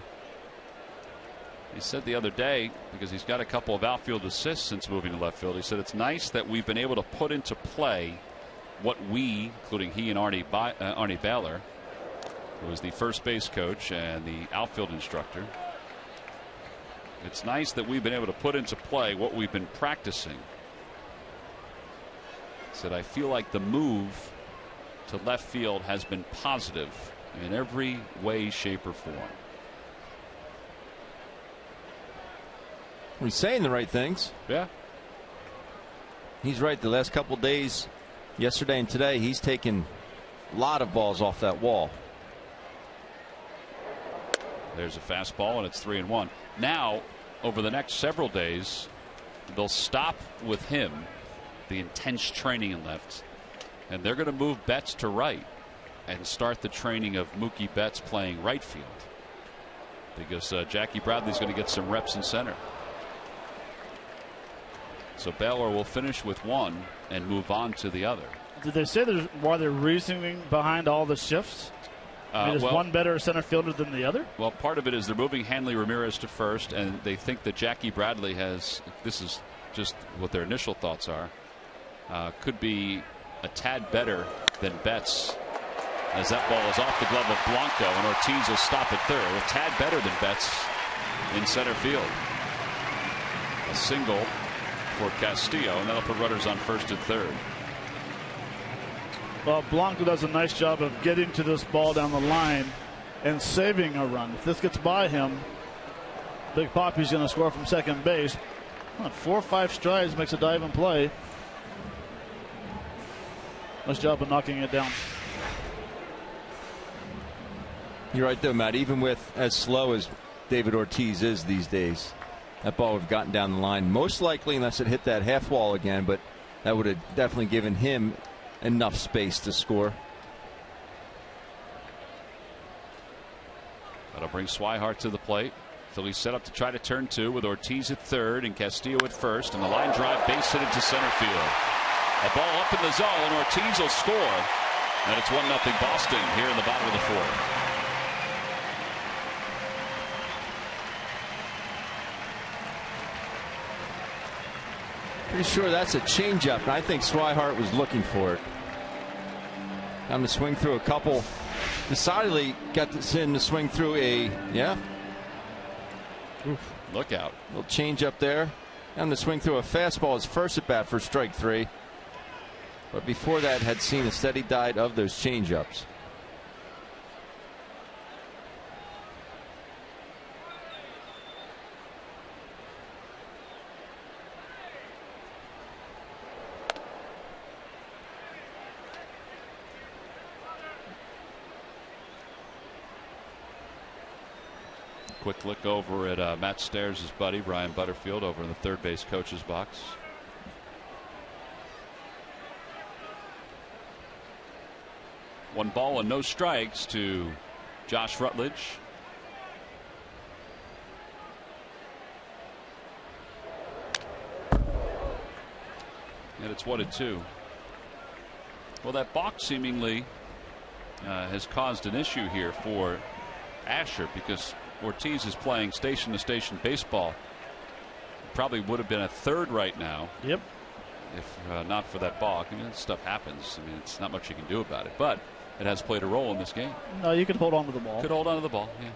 He said the other day, because he's got a couple of outfield assists since moving to left field, he said it's nice that we've been able to put into play what we, including he and Arnie Baylor, who is the first base coach and the outfield instructor. It's nice that we've been able to put into play what we've been practicing. He said, I feel like the move to left field has been positive in every way, shape, or form. He's saying the right things. Yeah. He's right. The last couple days, yesterday and today, he's taken a lot of balls off that wall. There's a fastball, and it's 3-1. now, over the next several days, they'll stop with him the intense training in left, and they're going to move Betts to right and start the training of Mookie Betts playing right field, because Jackie Bradley's going to get some reps in center. So Baylor will finish with one and move on to the other. Did they say why they're reasoning behind all the shifts? Is one better center fielder than the other? Well, part of it is they're moving Hanley Ramirez to first, and they think that Jackie Bradley has, this is just what their initial thoughts are, could be a tad better than Betts, as that ball is off the glove of Blanco, and Ortiz will stop at third. A tad better than Betts in center field. A single for Castillo, and that'll put runners on first and third. Well, Blanco does a nice job of getting to this ball down the line and saving a run. If this gets by him, Big Papi's going to score from second base. 4 or 5 strides, makes a dive and play. Nice job of knocking it down. You're right, though, Matt. Even with as slow as David Ortiz is these days, that ball would have gotten down the line. Most likely, unless it hit that half wall again, but that would have definitely given him enough space to score. That'll bring Swihart to the plate. Phillies set up to try to turn 2 with Ortiz at third and Castillo at first, and the line drive base hit into center field. A ball up in the zone. Ortiz will score, and it's 1-0 Boston here in the bottom of the fourth. Pretty sure that's a changeup, and I think Swihart was looking for it. Time to swing through a couple. Decidedly got this in to swing through a, Oof. Look out. Little change up there. Time to swing through a fastball. His first at bat for strike 3. But before that, had seen a steady diet of those changeups. Quick look over at Matt Stairs' buddy Brian Butterfield over in the third base coach's box. One ball and no strikes to Josh Rutledge. And it's 1-2. Well, that balk seemingly has caused an issue here for Asher, because Ortiz is playing station to station baseball. Probably would have been a third right now. Yep. If not for that balk. I mean, stuff happens. I mean, it's not much you can do about it, but it has played a role in this game. No, you can hold on to the ball. Could hold on to the ball, yeah.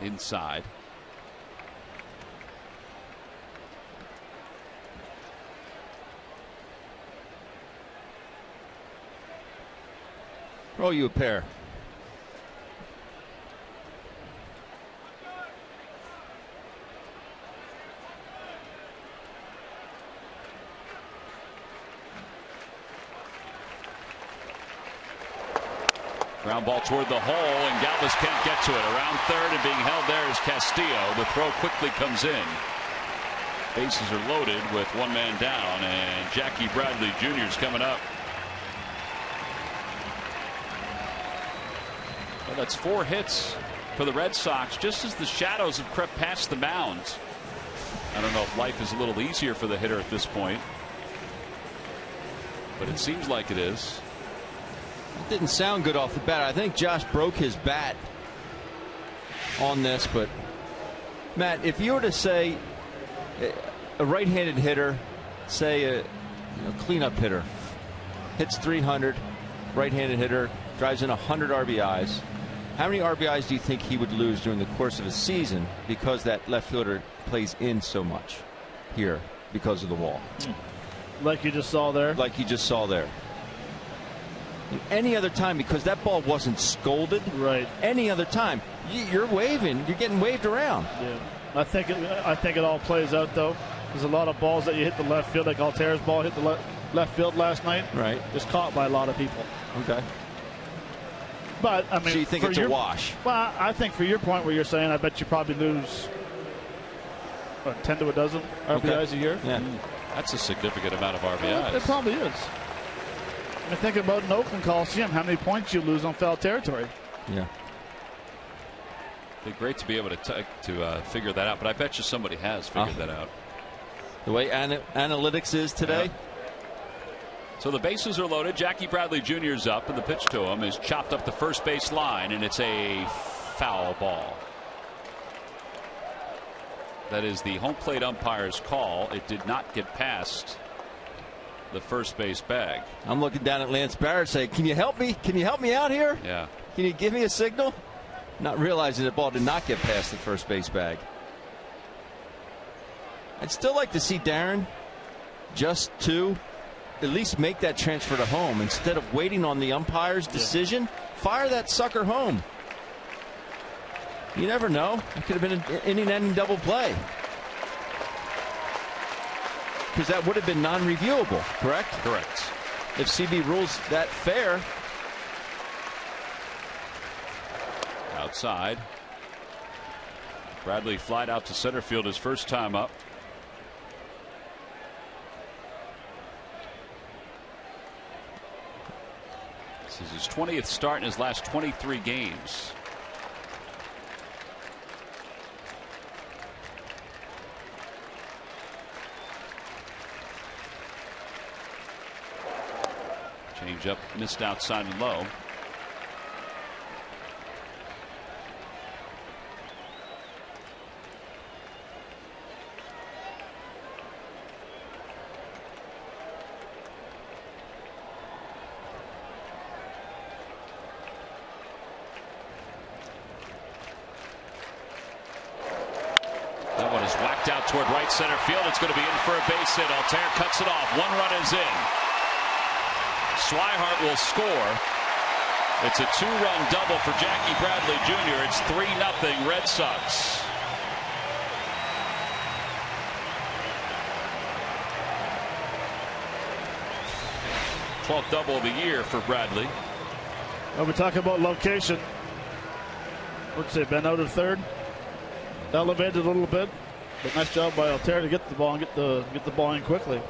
Inside. Throw you a pair. Ground ball toward the hole, and Galvis can't get to it. Around third, and being held there is Castillo. The throw quickly comes in. Bases are loaded with one man down, and Jackie Bradley Jr. is coming up. Well, that's 4 hits for the Red Sox just as the shadows have crept past the mound. I don't know if life is a little easier for the hitter at this point, but it seems like it is. It didn't sound good off the bat. I think Josh broke his bat on this, but Matt, if you were to say a right-handed hitter, say a cleanup hitter, hits 300, right-handed hitter, drives in 100 RBIs, how many RBIs do you think he would lose during the course of a season because that left fielder plays in so much here because of the wall? Like you just saw there? Like you just saw there. Any other time, because that ball wasn't scolded. Right. Any other time, you're waving. You're getting waved around. Yeah. I think it all plays out, though. There's a lot of balls that you hit the left field, like Altera's ball hit the left field last night. Right. Just caught by a lot of people. Okay. But I mean, so you think it's a wash? Well, I think for your point where you're saying, I bet you probably lose 10 to a dozen RBIs a year. Yeah, that's a significant amount of RBIs. It probably is. I mean, think about an Oakland Coliseum, how many points you lose on foul territory. Yeah. It'd be great to be able to figure that out, but I bet you somebody has figured that out. The way analytics is today. Yeah. So the bases are loaded. Jackie Bradley Jr. is up, and the pitch to him is chopped up the first base line, and it's a foul ball. That is the home plate umpire's call. It did not get past the first base bag. I'm looking down at Lance Barrett saying, can you help me? Can you help me out here? Yeah. Can you give me a signal? Not realizing the ball did not get past the first base bag. I'd still like to see Darren just to at least make that transfer to home instead of waiting on the umpire's decision. Fire that sucker home. You never know. It could have been an inning-ending double play. Because that would have been non-reviewable, correct? Correct. If CB rules that fair. Outside. Bradley flied out to center field his first time up. This is his 20th start in his last 23 games. Change up, missed outside and low. That one is whacked out toward right center field. It's going to be in for a base hit. Altair cuts it off. One run is in. Swihart will score. It's a two-run double for Jackie Bradley Jr. It's 3-0 Red Sox. #12th double of the year for Bradley. Well, we talk about location. What's it, been out of third? Elevated a little bit, but nice job by Altair to get the ball and get the ball in quickly.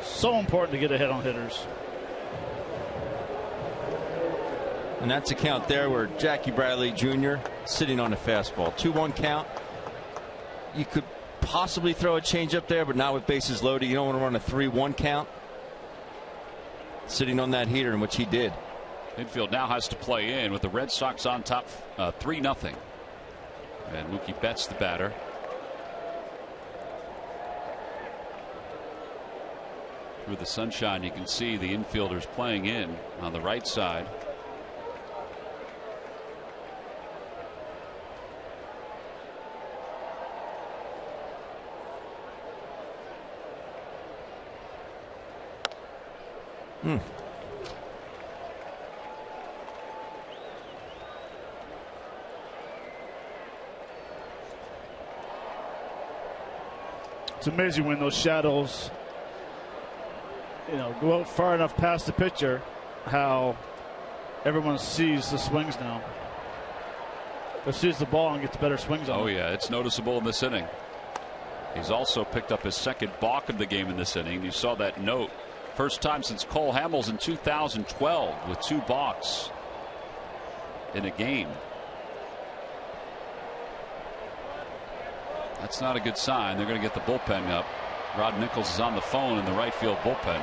So important to get ahead on hitters. And that's a count there where Jackie Bradley Jr. sitting on a fastball. 2-1 count. You could possibly throw a changeup there, but not with bases loaded. You don't want to run a 3-1 count. Sitting on that heater, in which he did. Infield now has to play in with the Red Sox on top 3-0. And Mookie Betts the batter. Through the sunshine, you can see the infielders playing in on the right side. It's amazing when those shadows, go out far enough past the pitcher, how everyone sees the swings now. Or sees the ball and gets better swings on it. Oh yeah, it's noticeable in this inning. He's also picked up his second balk of the game in this inning. You saw that note. First time since Cole Hamels in 2012 with 2 balks in a game. That's not a good sign. They're going to get the bullpen up. Rod Nichols is on the phone in the right field bullpen.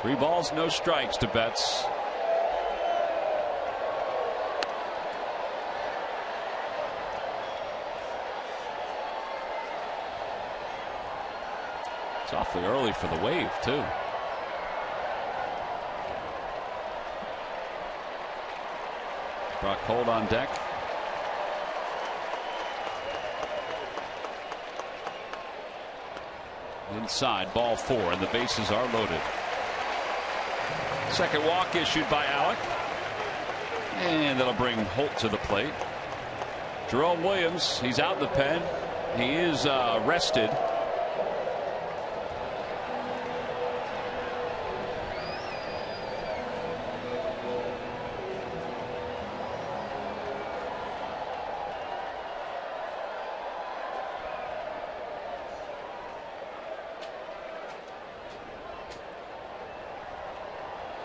Three balls, no strikes to Betts. It's awfully early for the wave, too. Brock Holt on deck. Inside, ball 4, and the bases are loaded. Second walk issued by Alec. And that'll bring Holt to the plate. Jerome Williams, he's out in the pen. He is rested.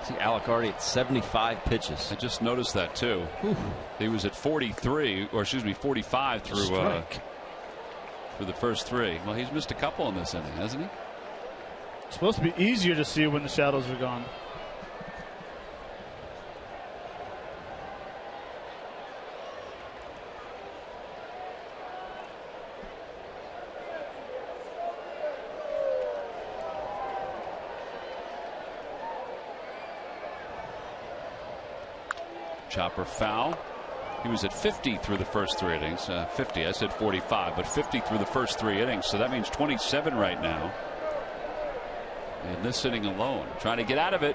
See Alec already at 75 pitches. I just noticed that too. Whew. He was at 43, or excuse me, 45 through the first 3. Well, he's missed a couple in this inning, hasn't he? It's supposed to be easier to see when the shadows are gone. Chopper foul. He was at 50 through the first 3 innings. 50, I said 45, but 50 through the first 3 innings. So that means 27 right now in this inning alone. Trying to get out of it,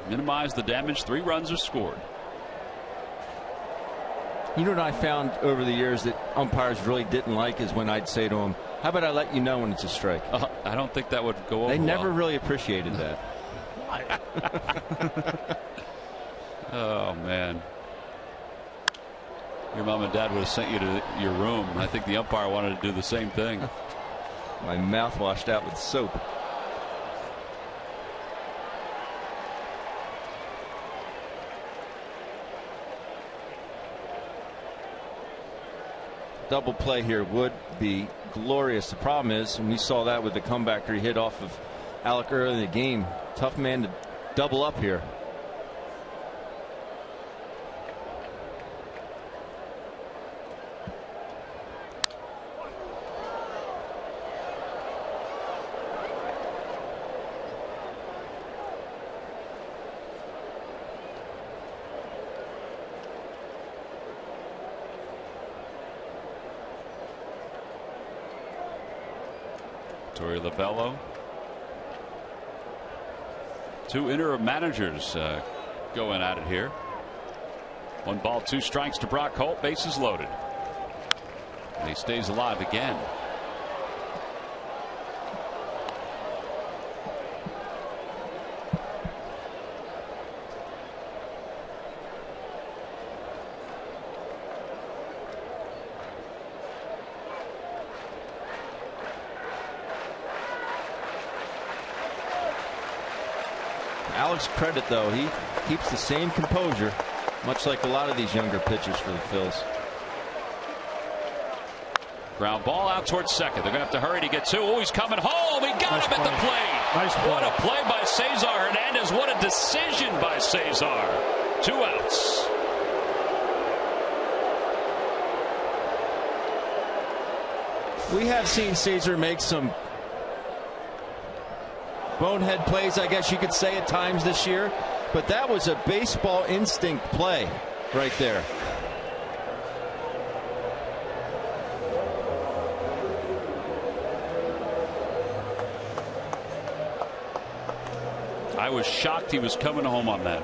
minimize the damage. 3 runs are scored. You know what I found over the years that umpires really didn't like is when I'd say to them, how about I let you know when it's a strike? I don't think that would go over They never well. really appreciated that. Oh, man. Your mom and dad would have sent you to your room. I think the umpire wanted to do the same thing. My mouth washed out with soap. Double play here would be glorious. The problem is, and we saw that with the comebacker he hit off of Alec early in the game, tough man to double up here. Torey Lovullo. 2 interim managers going at it here. 1 ball, 2 strikes to Brock Holt. Bases loaded. And he stays alive again. Alex credit though, he keeps the same composure, much like a lot of these younger pitchers for the Phils. Ground ball out towards second. They're going to have to hurry to get 2. Oh, he's coming home. He got him at the plate. Nice play. What a play by Cesar Hernandez. What a decision by Cesar. 2 outs. We have seen Cesar make some bonehead plays, I guess you could say, at times this year, but that was a baseball instinct play right there. I was shocked he was coming home on that,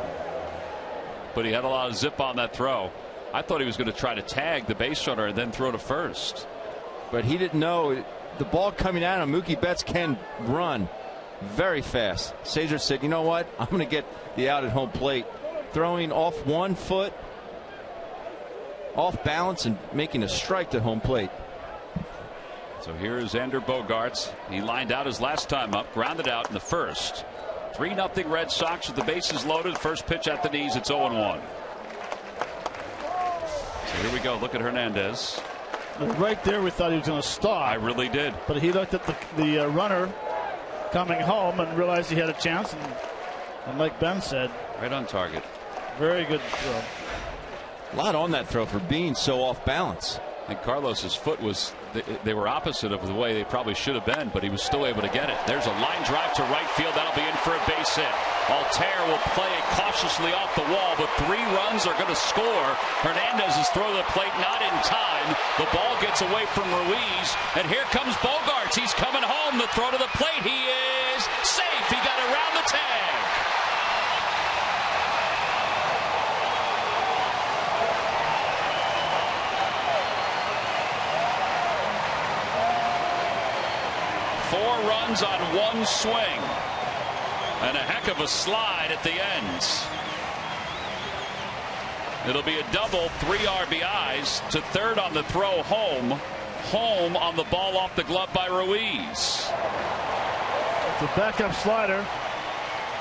but he had a lot of zip on that throw. I thought he was going to try to tag the base runner and then throw to first, but he didn't know the ball coming at him. Mookie Betts can run very fast. Cesar said, you know what, I'm going to get the out at home plate, throwing off 1 foot, off balance, and making a strike to home plate. So here is Xander Bogaerts. He lined out his last time up, grounded out in the first. 3-0 Red Sox with the bases loaded. First pitch at the knees. It's 0-1. So here we go. Look at Hernandez. Right there, we thought he was going to stop. I really did. But he looked at the runner coming home and realized he had a chance. And like Ben said, right on target. Very good throw. A lot on that throw for being so off balance. And Carlos's foot was, they were opposite of the way they probably should have been, but he was still able to get it. There's a line drive to right field. That'll be in for a base hit. Altair will play it cautiously off the wall, but 3 runs are going to score. Hernandez's throw to the plate not in time. The ball gets away from Ruiz, and here comes Bogaerts. He's coming home. The throw to the plate. He is safe. He got around the tag. Four runs on 1 swing. And a heck of a slide at the ends. It'll be a double, 3 RBIs to third on the throw home. Home on the ball off the glove by Ruiz. It's a backup slider.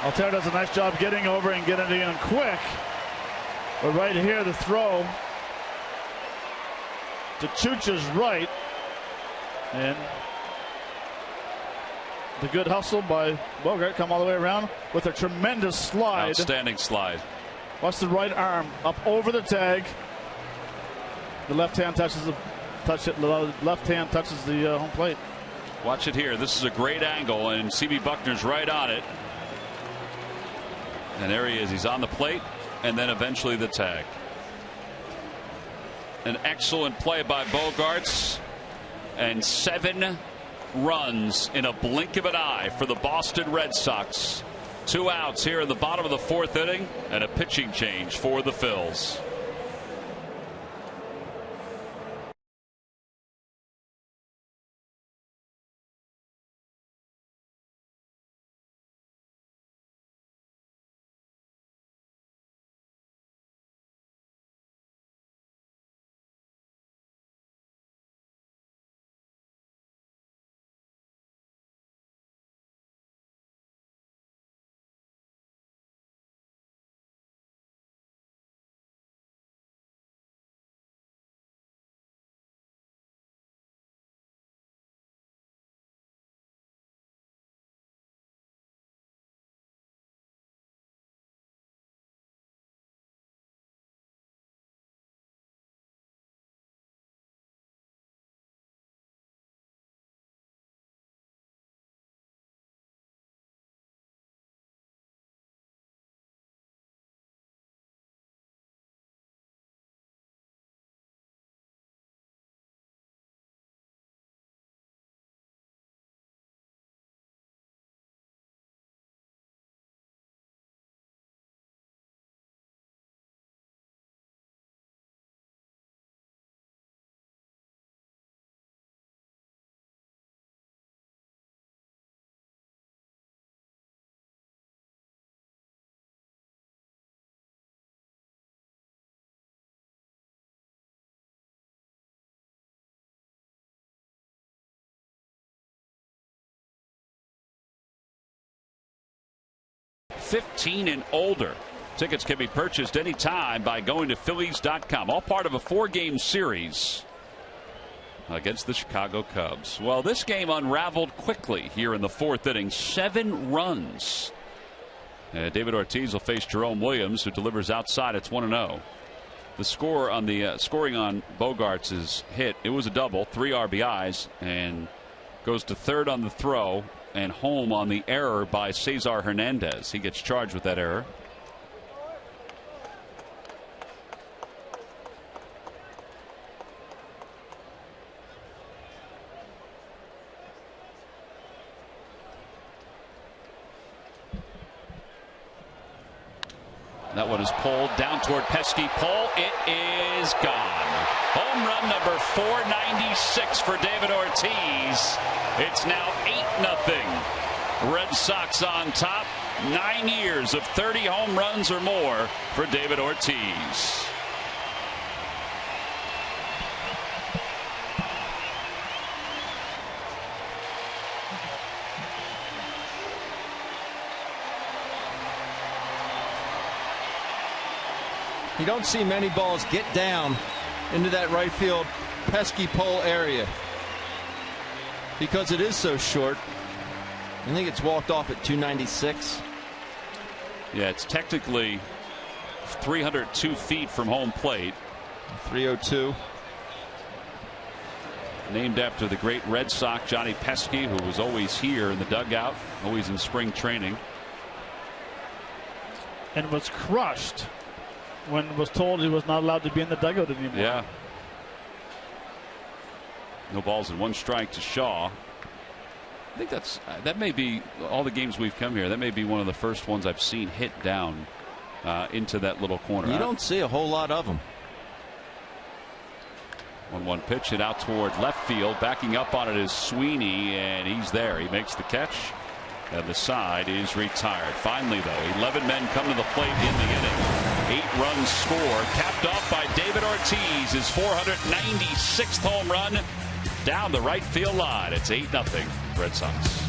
Altera does a nice job getting over and getting it in quick. But right here, the throw to Chucha's right. And the good hustle by Bogart come all the way around with a tremendous slide. Outstanding slide. Watch the right arm up over the tag. The left hand touches the home plate. Watch it here. This is a great angle, and C.B. Buckner's right on it. And there he is. He's on the plate, and then eventually the tag. An excellent play by Bogarts, and 7 runs in a blink of an eye for the Boston Red Sox. 2 outs here in the bottom of the 4th inning, and a pitching change for the Phils. '15 and older. Tickets can be purchased anytime by going to Phillies.com. All part of a 4-game series against the Chicago Cubs. Well, this game unraveled quickly here in the 4th inning. 7 runs. David Ortiz will face Jerome Williams, who delivers outside. It's 1-0. The score on the scoring on Bogarts' hit, it was a double, 3 RBIs, and goes to 3rd on the throw and home on the error by Cesar Hernandez. He gets charged with that error. That one is pulled down toward pesky pole. It is gone. Home run number 496 for David Ortiz. It's now 8-0. Red Sox on top. 9 years of 30 home runs or more for David Ortiz. You don't see many balls get down into that right field pesky pole area because it is so short. I think it's walked off at 296. Yeah, it's technically 302 feet from home plate. 302. Named after the great Red Sox Johnny Pesky, who was always here in the dugout, always in spring training. And was crushed when was told he was not allowed to be in the dugout anymore. Yeah. No balls and 1 strike to Shaw. I think that may be all the games we've come here. That may be one of the first ones I've seen hit down into that little corner. You don't see a whole lot of them. 1-1 pitch, hit out toward left field. Backing up on it is Sweeney, and he's there. He makes the catch, and the side is retired. Finally, though, 11 men come to the plate in the inning. 8-run score, capped off by David Ortiz, his 496th home run down the right field line. It's 8-0 Red Sox.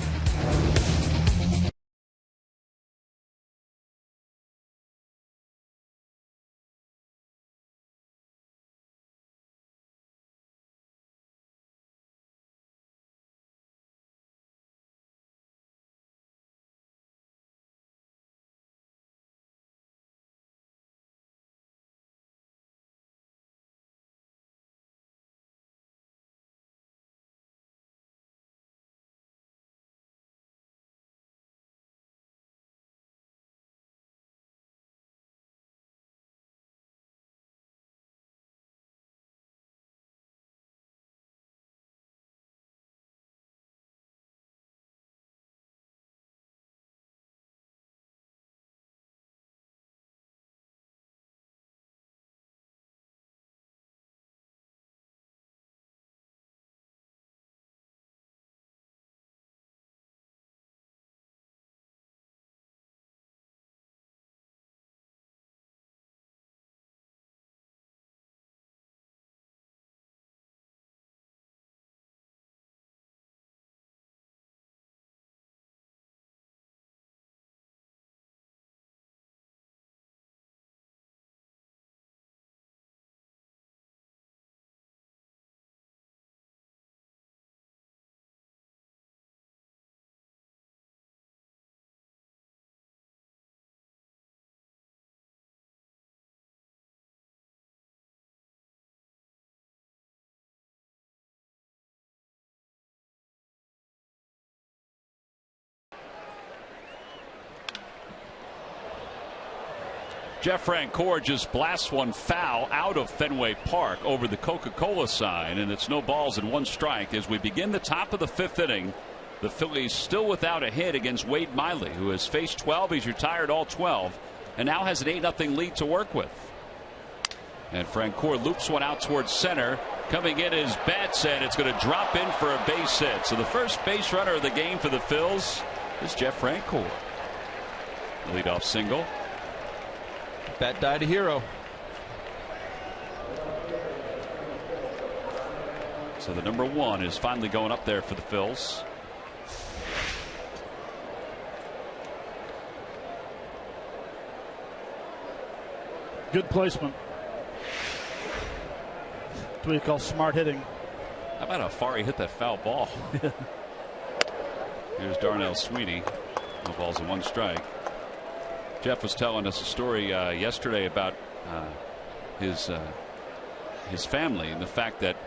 Jeff Francoeur just blasts one foul out of Fenway Park over the Coca-Cola sign, and it's no balls and 1 strike as we begin the top of the 5th inning. The Phillies still without a hit against Wade Miley, who has faced 12. He's retired all 12 and now has an 8-0 lead to work with. And Francoeur loops one out towards center. Coming in is Betts, and it's going to drop in for a base hit. So the first base runner of the game for the Phils is Jeff Francoeur. Leadoff single. Bet died a hero. So the number 1 is finally going up there for the Phils. Good placement. That's what you call smart hitting. How about how far he hit that foul ball? Here's Darnell Sweeney. No balls and 1 strike. Jeff was telling us a story yesterday about his family and the fact that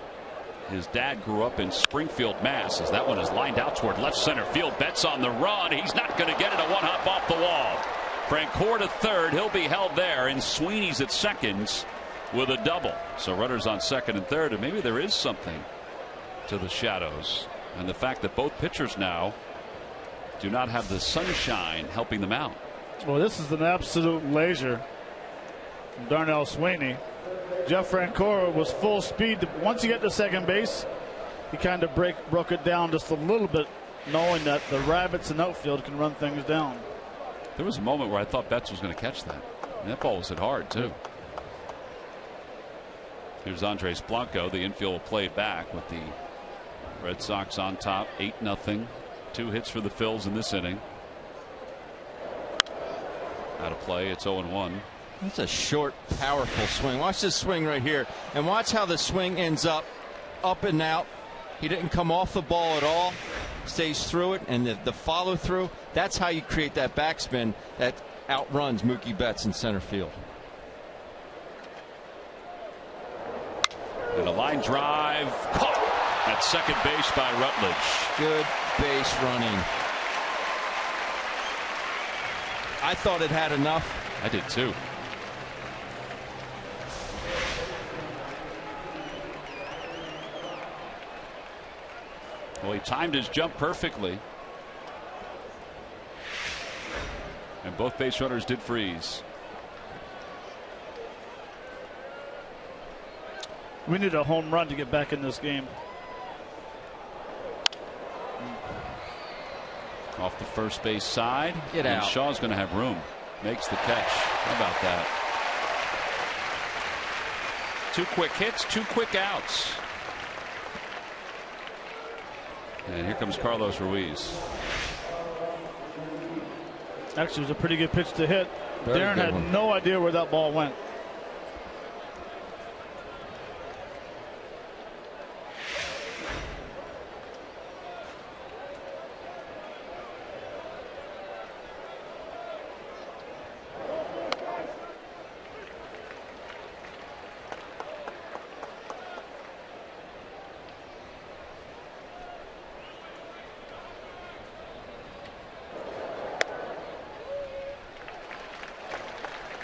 his dad grew up in Springfield, Mass. As that one is lined out toward left center field. Betts on the run. He's not going to get it. A 1-hop off the wall. Francoeur to third. He'll be held there, and Sweeney's at second with a double. So runners on second and third, and maybe there is something to the shadows and the fact that both pitchers now do not have the sunshine helping them out. Well, this is an absolute laser from Darnell Sweeney. Jeff Francoeur was full speed. Once you get to second base, he kind of broke it down just a little bit, knowing that the rabbits in outfield can run things down. There was a moment where I thought Betts was going to catch that. And that ball was hit hard, too. Here's Andres Blanco. The infield will play back with the Red Sox on top, 8-0. 2 hits for the Phils in this inning. Out of play. It's 0-1. That's a short, powerful swing. Watch this swing right here, and watch how the swing ends up and out. He didn't come off the ball at all. Stays through it, and the follow through. That's how you create that backspin that outruns Mookie Betts in center field. And a line drive caught at second base by Rutledge. Good base running. I thought it had enough. I did too. Well, he timed his jump perfectly. And both base runners did freeze. We need a home run to get back in this game. Off the first base side. Get and out. Shaw's going to have room. Makes the catch. How about that? 2 quick hits, 2 quick outs. And here comes Carlos Ruiz. Actually, it was a pretty good pitch to hit. Darren had no idea where that ball went.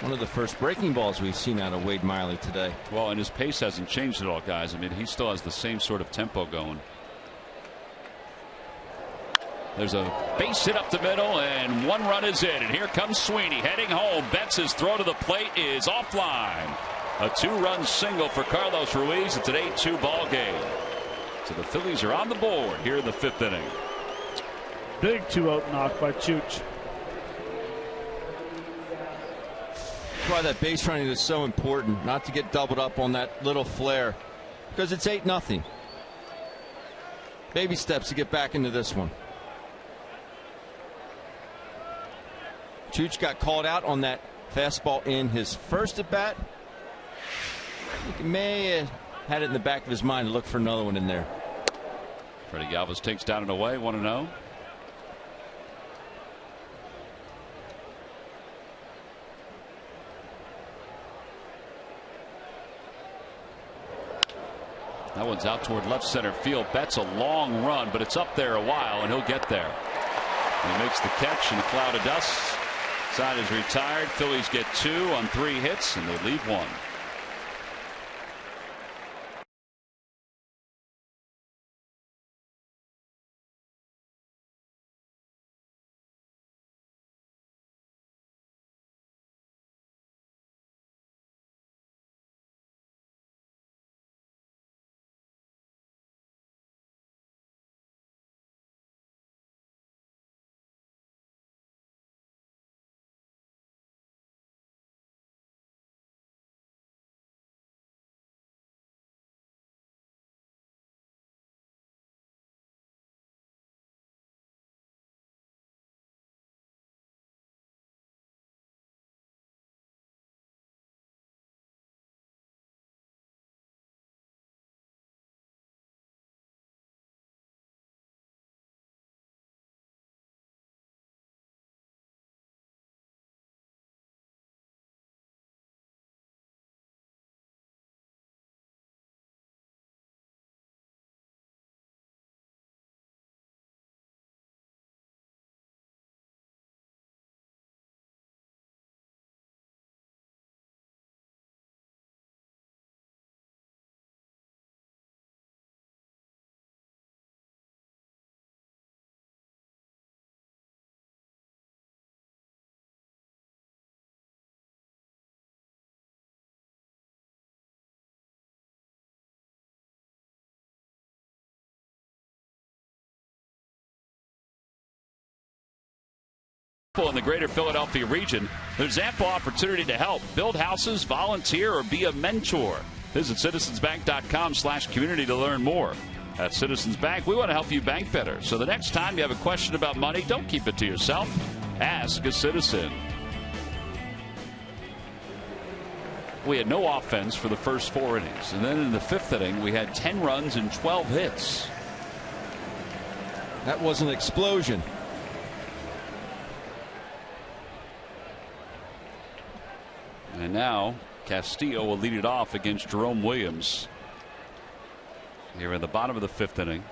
One of the first breaking balls we've seen out of Wade Miley today. Well, and his pace hasn't changed at all, guys. I mean, he still has the same sort of tempo going. There's a base hit up the middle, and 1 run is in. And here comes Sweeney heading home. Betts' throw to the plate is offline. A 2-run single for Carlos Ruiz. It's an 8-2 ball game. So the Phillies are on the board here in the 5th inning. Big 2-out knock by Chooch. That's why that base running is so important, not to get doubled up on that little flare, because it's 8-0. Baby steps to get back into this one. Chooch got called out on that fastball in his first at bat. He may have had it in the back of his mind to look for another one in there. Freddie Galvis takes down and away, 1-0. That one's out toward left center field. Betts a long run, but it's up there a while, and he'll get there. And he makes the catch in a cloud of dust. Side is retired. Phillies get 2 on 3 hits, and they leave 1. In the greater Philadelphia region, there's ample opportunity to help. Build houses, volunteer, or be a mentor. Visit citizensbank.com/community to learn more. At Citizens Bank, we want to help you bank better. So the next time you have a question about money, don't keep it to yourself. Ask a citizen. We had no offense for the first 4 innings. And then in the 5th inning, we had 10 runs and 12 hits. That was an explosion. And now Castillo will lead it off against Jerome Williams here in the bottom of the 5th inning.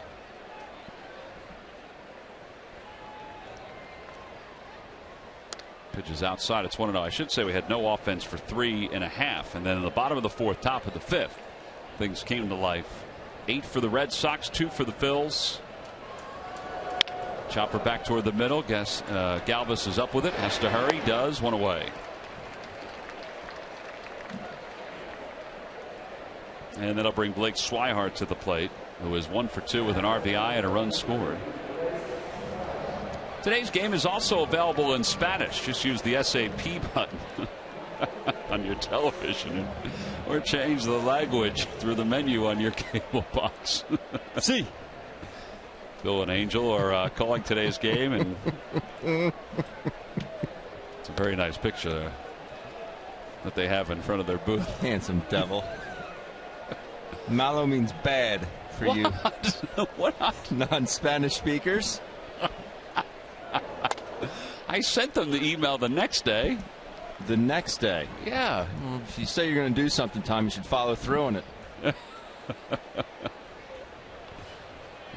Pitch is outside. It's 1-0. I should say we had no offense for 3.5. And then in the bottom of the 4th, top of the 5th, things came to life. 8 for the Red Sox, 2 for the Phils. Chopper back toward the middle. Galvis is up with it. Has to hurry. Does. 1 away. And that'll bring Blake Swihart to the plate, who is 1 for 2 with an RBI and a run scored. Today's game is also available in Spanish. Just use the SAP button on your television or change the language through the menu on your cable box. See. Bill and Angel are calling today's game, and it's a very nice picture that they have in front of their booth. Handsome devil. Malo means bad for you What? non-Spanish speakers. I sent them the email the next day. The next day? Yeah. Well, if you say you're going to do something, Tom, you should follow through on it.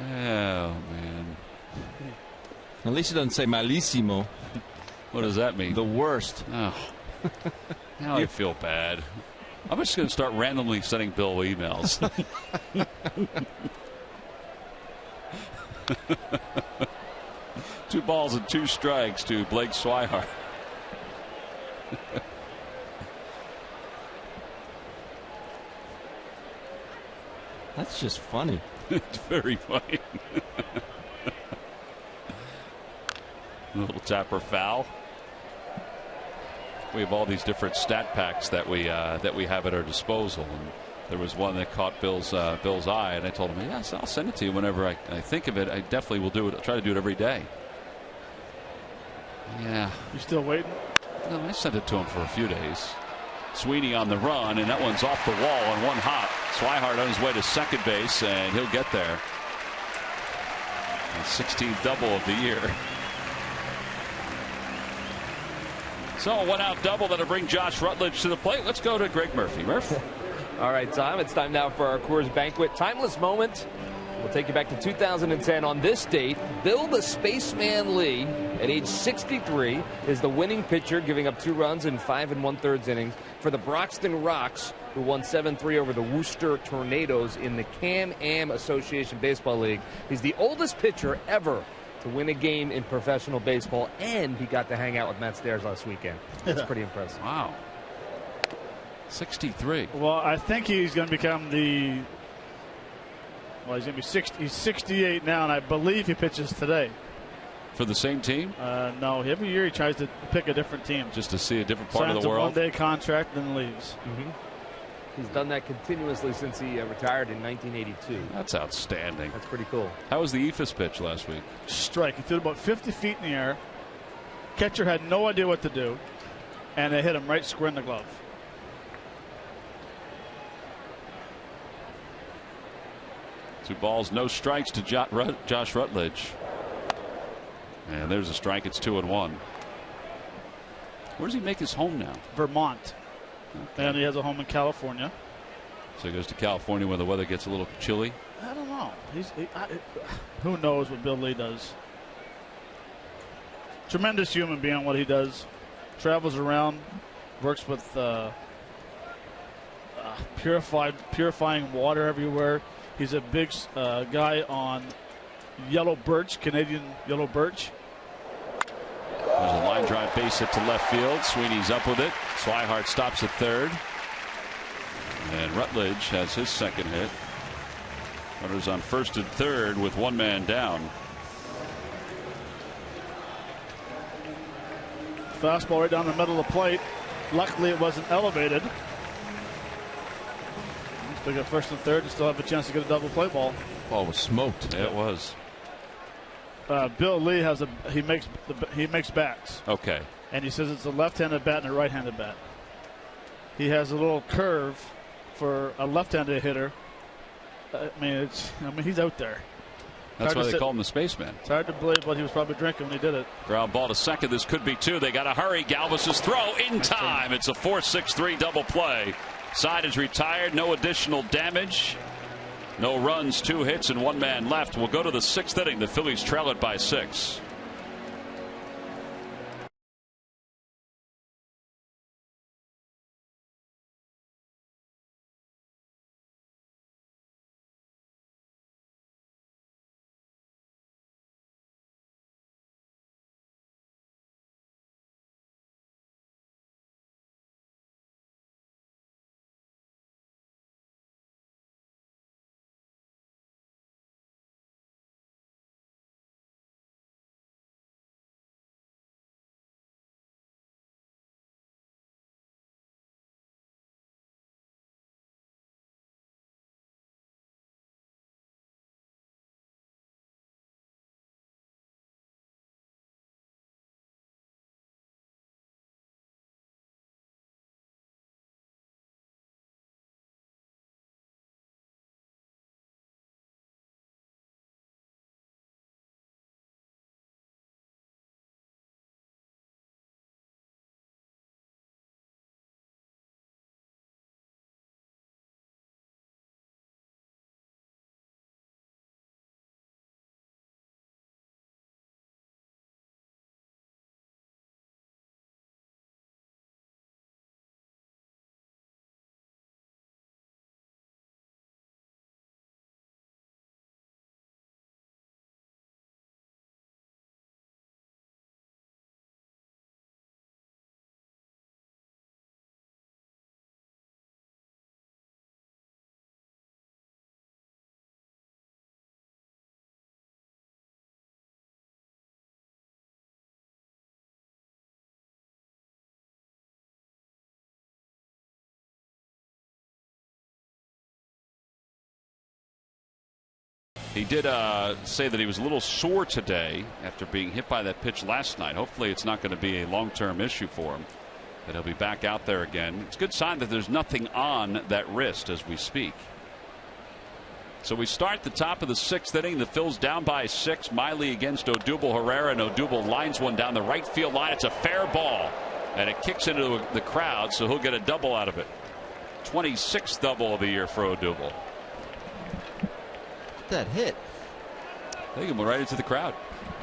Oh, man. At least it doesn't say malísimo. What does that mean? The worst. Oh. Now I feel bad. I'm just going to start randomly sending Bill emails. 2 balls and 2 strikes to Blake Swihart. That's just funny. It's very funny. A little tapper foul. We have all these different stat packs that we have at our disposal, and there was one that caught Bill's eye, and I told him, yes, I'll send it to you whenever I think of it. I definitely will do it. I'll try to do it every day. Yeah. You still waiting? No, I sent it to him for a few days. Sweeney on the run, and that one's off the wall on 1 hop. Swihart on his way to second base, and he'll get there. His 16th double of the year. So a 1-out double that'll bring Josh Rutledge to the plate. Let's go to Greg Murphy. Murph. All right, Tom, it's time now for our Coors Banquet Timeless Moment We'll take you back to 2010. On this date, Bill the Spaceman Lee, at age 63, is the winning pitcher, giving up 2 runs in 5 1/3 innings for the Broxton Rocks, who won 7-3 over the Worcester Tornadoes in the Can-Am Association Baseball League. He's the oldest pitcher ever to win a game in professional baseball, and he got to hang out with Matt Stairs last weekend. That's pretty impressive. Wow. 63. Well, I think he's going to become the. Well, he's going to be 60. He's 68 now, and I believe he pitches today. For the same team? No, every year he tries to pick a different team. Just to see a different part Signs of the world? Signs a one-day contract, then leaves. He's done that continuously since he retired in 1982. That's outstanding. That's pretty cool. How was the Ephus pitch last week? Strike. He threw it about 50 feet in the air. Catcher had no idea what to do, and they hit him right square in the glove. Two balls, no strikes to Josh Rutledge. And there's a strike. It's 2-1. Where does he make his home now? Vermont. Okay. And he has a home in California. So he goes to California where the weather gets a little chilly? I don't know. Who knows what Bill Lee does? Tremendous human being, what he does. Travels around, works with purifying water everywhere. He's a big guy on yellow birch, Canadian yellow birch. There's a line drive base hit to left field. Sweeney's up with it. Swihart stops at third. And Rutledge has his second hit. Runners on first and third with 1 man down. Fastball right down the middle of the plate. Luckily it wasn't elevated. Still got first and third and still have a chance to get a double play ball. Ball was smoked. Yeah, it was. Bill Lee he makes bats. Okay. And he says it's a left-handed bat and a right-handed bat. He has a little curve for a left-handed hitter. I mean, he's out there. That's why they call him the Spaceman. It's hard to believe what he was probably drinking when he did it. Ground ball to second. This could be 2. They got to hurry. Galvis's throw in time. It's a 4-6-3 double play. Side is retired. No additional damage. No runs, 2 hits, and 1 man left. We'll go to the 6th inning. The Phillies trail it by 6. He did say that he was a little sore today after being hit by that pitch last night. Hopefully it's not going to be a long-term issue for him, that he'll be back out there again. It's a good sign that there's nothing on that wrist as we speak. So we start the top of the 6th inning. The Phils down by 6. Miley against Odubel Herrera, and Odubel lines one down the right field line. It's a fair ball, and it kicks into the crowd, so he'll get a double out of it. 26th double of the year for Odubel. about that hit? I think it went right into the crowd.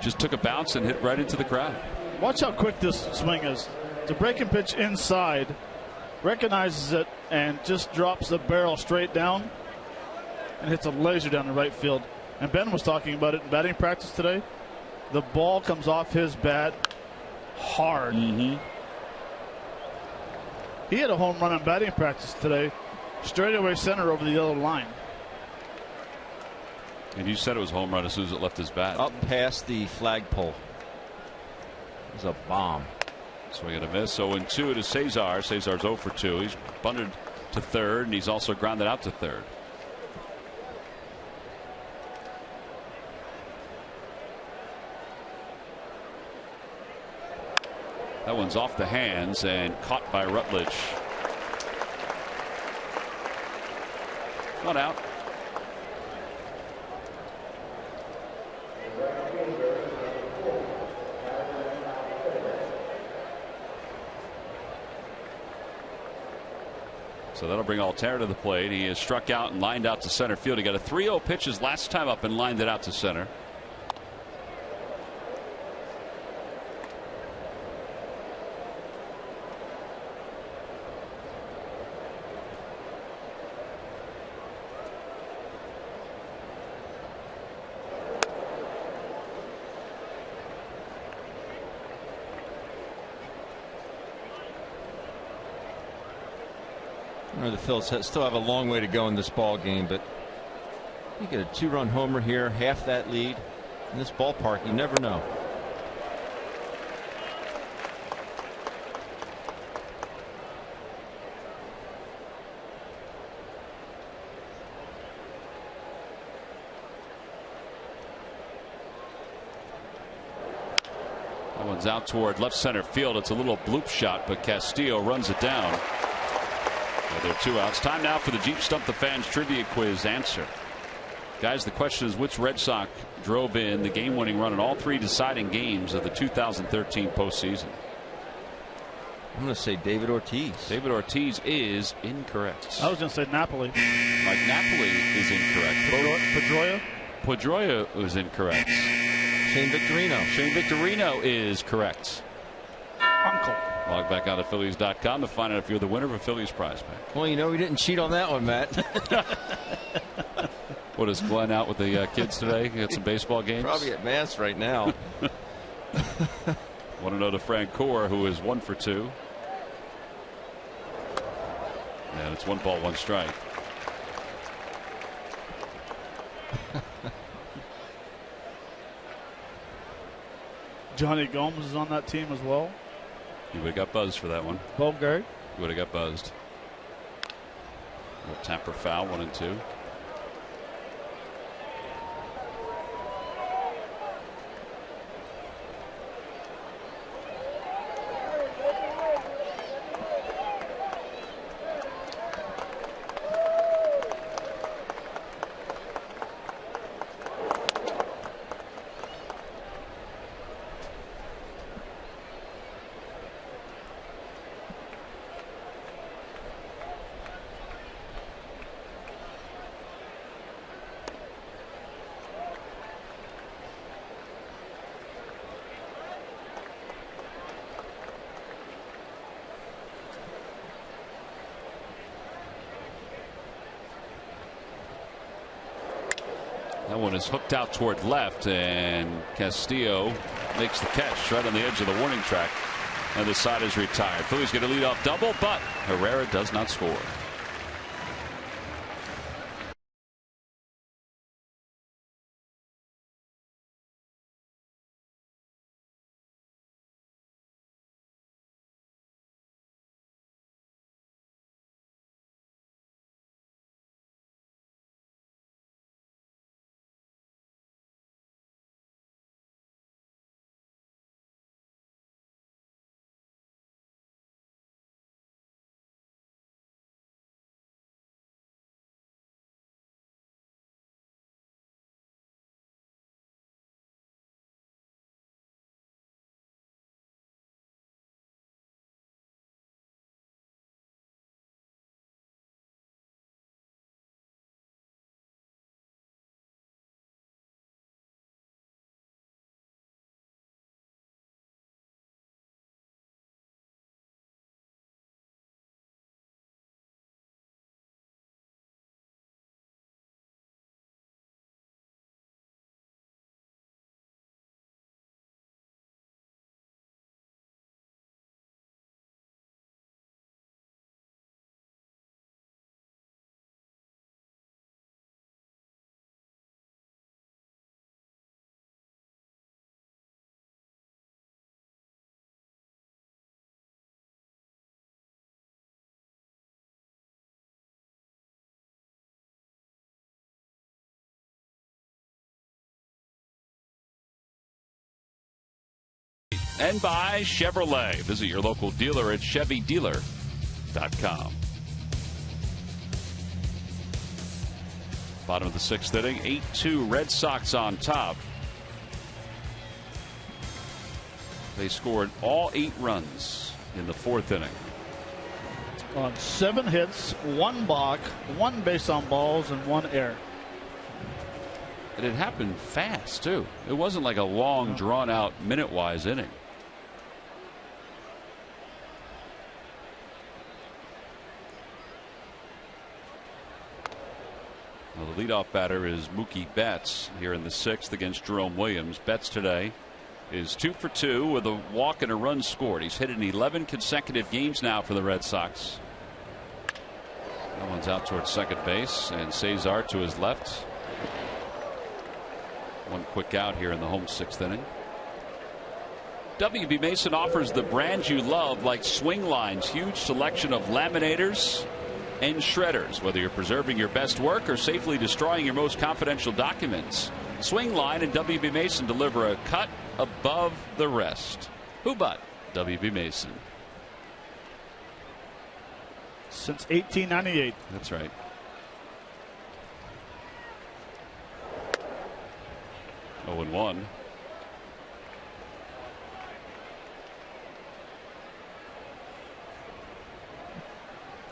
Just took a bounce and hit right into the crowd. Watch how quick this swing is. It's a breaking pitch inside, recognizes it, and just drops the barrel straight down and hits a laser down the right field. And Ben was talking about it in batting practice today. The ball comes off his bat hard. Mm-hmm. He had a home run in batting practice today, straightaway center over the yellow line. And you said it was a home run as soon as it left his bat. Up past the flagpole. It was a bomb. Swing and a miss. 0-2 to Cesar. Cesar's 0 for 2. He's bunted to third, and he's also grounded out to third. That one's off the hands and caught by Rutledge. One out. So that'll bring Altera to the plate. He is struck out and lined out to center field. He got a 3-0 pitch his last time up and lined it out to center. The Phillies still have a long way to go in this ball game, but you get a 2-run homer here, half that lead. In this ballpark, you never know. That one's out toward left center field. It's a little bloop shot, but Castillo runs it down. There are 2 outs. Time now for the Jeep Stump the Fans trivia quiz answer. Guys, the question is which Red Sox drove in the game-winning run in all 3 deciding games of the 2013 postseason? I'm going to say David Ortiz. David Ortiz is incorrect. I was going to say Napoli. Mike Napoli is incorrect. Pedroia? Pedroia is incorrect. Shane Victorino. Shane Victorino is correct. Uncle. Log back on to Phillies.com to find out if you're the winner of a Phillies prize pack. Well, you know we didn't cheat on that one, Matt. What is Glenn out with the kids today? Got some baseball games? Probably at Mass right now. Want to know to Francoeur, who is 1 for 2. And it's 1 ball, 1 strike. Johnny Gomes is on that team as well. You would have got buzzed for that one. Bogart. You would have got buzzed. Little Tampa foul, 1 and 2. That one is hooked out toward left, and Castillo makes the catch right on the edge of the warning track, and the side is retired. Phillies get a leadoff double, but Herrera does not score. And by Chevrolet. Visit your local dealer at ChevyDealer.com. Bottom of the 6th inning, 8-2 Red Sox on top. They scored all 8 runs in the 4th inning. On 7 hits, 1 balk, 1 base on balls, and 1 error. And it happened fast, too. It wasn't like a long, drawn-out, minute-wise inning. Well, the leadoff batter is Mookie Betts here in the 6th against Jerome Williams. Betts today is 2 for 2 with a walk and a run scored. He's hit in 11 consecutive games now for the Red Sox. That one's out towards second base, and Cesar to his left. One quick out here in the home 6th inning. WB Mason offers the brand you love, like Swing Line's huge selection of laminators and shredders. Whether you're preserving your best work or safely destroying your most confidential documents, Swing Line and WB Mason deliver a cut above the rest. Who but WB Mason? Since 1898. That's right. Oh, and 1.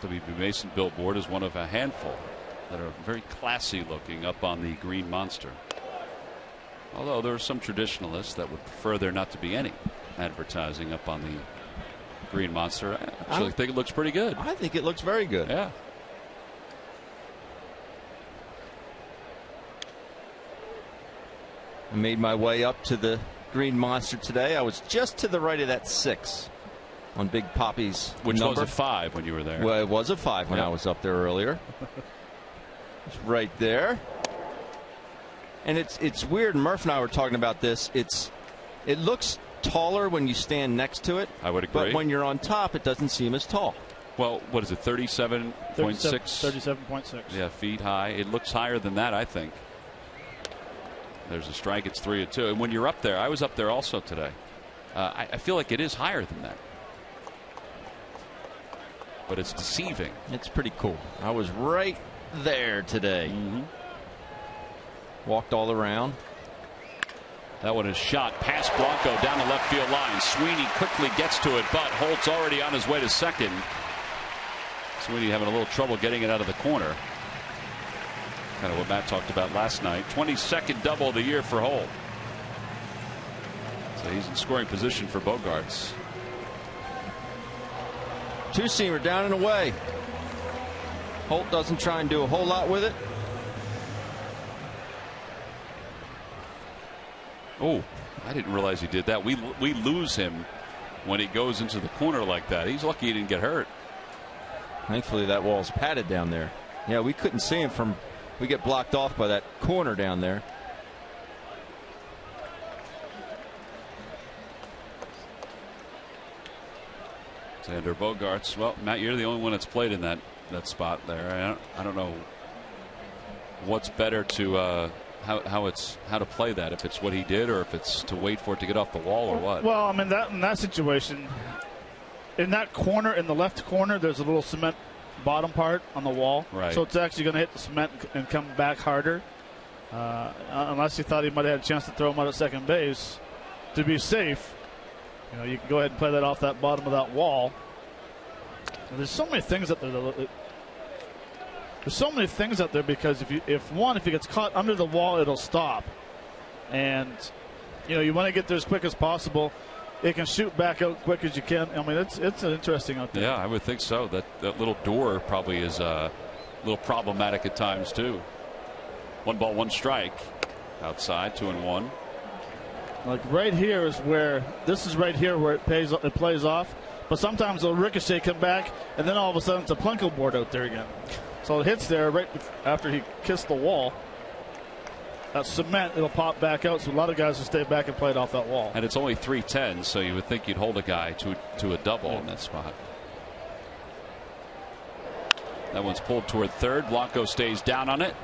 WB Mason billboard is one of a handful that are very classy looking up on the green monster. Although there are some traditionalists that would prefer there not to be any advertising up on the green monster. I actually think it looks pretty good. I think it looks very good. Yeah. I made my way up to the green monster today. I was just to the right of that 6 on Big Poppy's Which number. was a 5 when you were there. Well, it was a 5 when I was up there earlier. It's right there. And it's weird. Murph and I were talking about this. It looks taller when you stand next to it. I would agree. But when you're on top, it doesn't seem as tall. Well, what is it, 37.6? 37.6. Yeah, feet high. It looks higher than that, I think. There's a strike. It's 3-2. And when you're up there, I was up there also today. I feel like it is higher than that. But it's deceiving. It's pretty cool. I was right there today. Walked all around. That one is shot past Blanco down the left field line. Sweeney quickly gets to it, but Holt's already on his way to second. Sweeney having a little trouble getting it out of the corner. Kind of what Matt talked about last night. 22nd double of the year for Holt. So he's in scoring position for Bogaerts. Two-seamer down and away. Holt doesn't try and do a whole lot with it. Oh, I didn't realize he did that. We lose him when he goes into the corner like that. He's lucky he didn't get hurt. Thankfully, that wall's padded down there. Yeah, we couldn't see him from. We get blocked off by that corner down there. Xander Bogaerts. Well, Matt, you're the only one that's played in that spot there. I don't know what's better to how to play that. If it's what he did, or if it's to wait for it to get off the wall, or what. Well, I mean, in that situation, in that corner, in the left corner, there's a little cement bottom part on the wall. Right. So it's actually going to hit the cement and come back harder. Unless he thought he might have had a chance to throw him out at second base. To be safe, you can go ahead and play that off that bottom of that wall. And there's so many things up there. There's so many things out there because if he gets caught under the wall, it'll stop. And you want to get there as quick as possible. It can shoot back out quick as you can. I mean, it's interesting out there. Yeah, I would think so. That little door probably is a little problematic at times too. 1 ball, 1 strike. Outside, 2-1. Like right here is where it plays off. But sometimes it'll ricochet, come back, and then all of a sudden it's a Plinko board out there again. So it hits there right after he kissed the wall. That cement, it'll pop back out. So a lot of guys will stay back and play it off that wall. And it's only 3-10, so you would think you'd hold a guy to a double in that spot. That one's pulled toward third. Blanco stays down on it.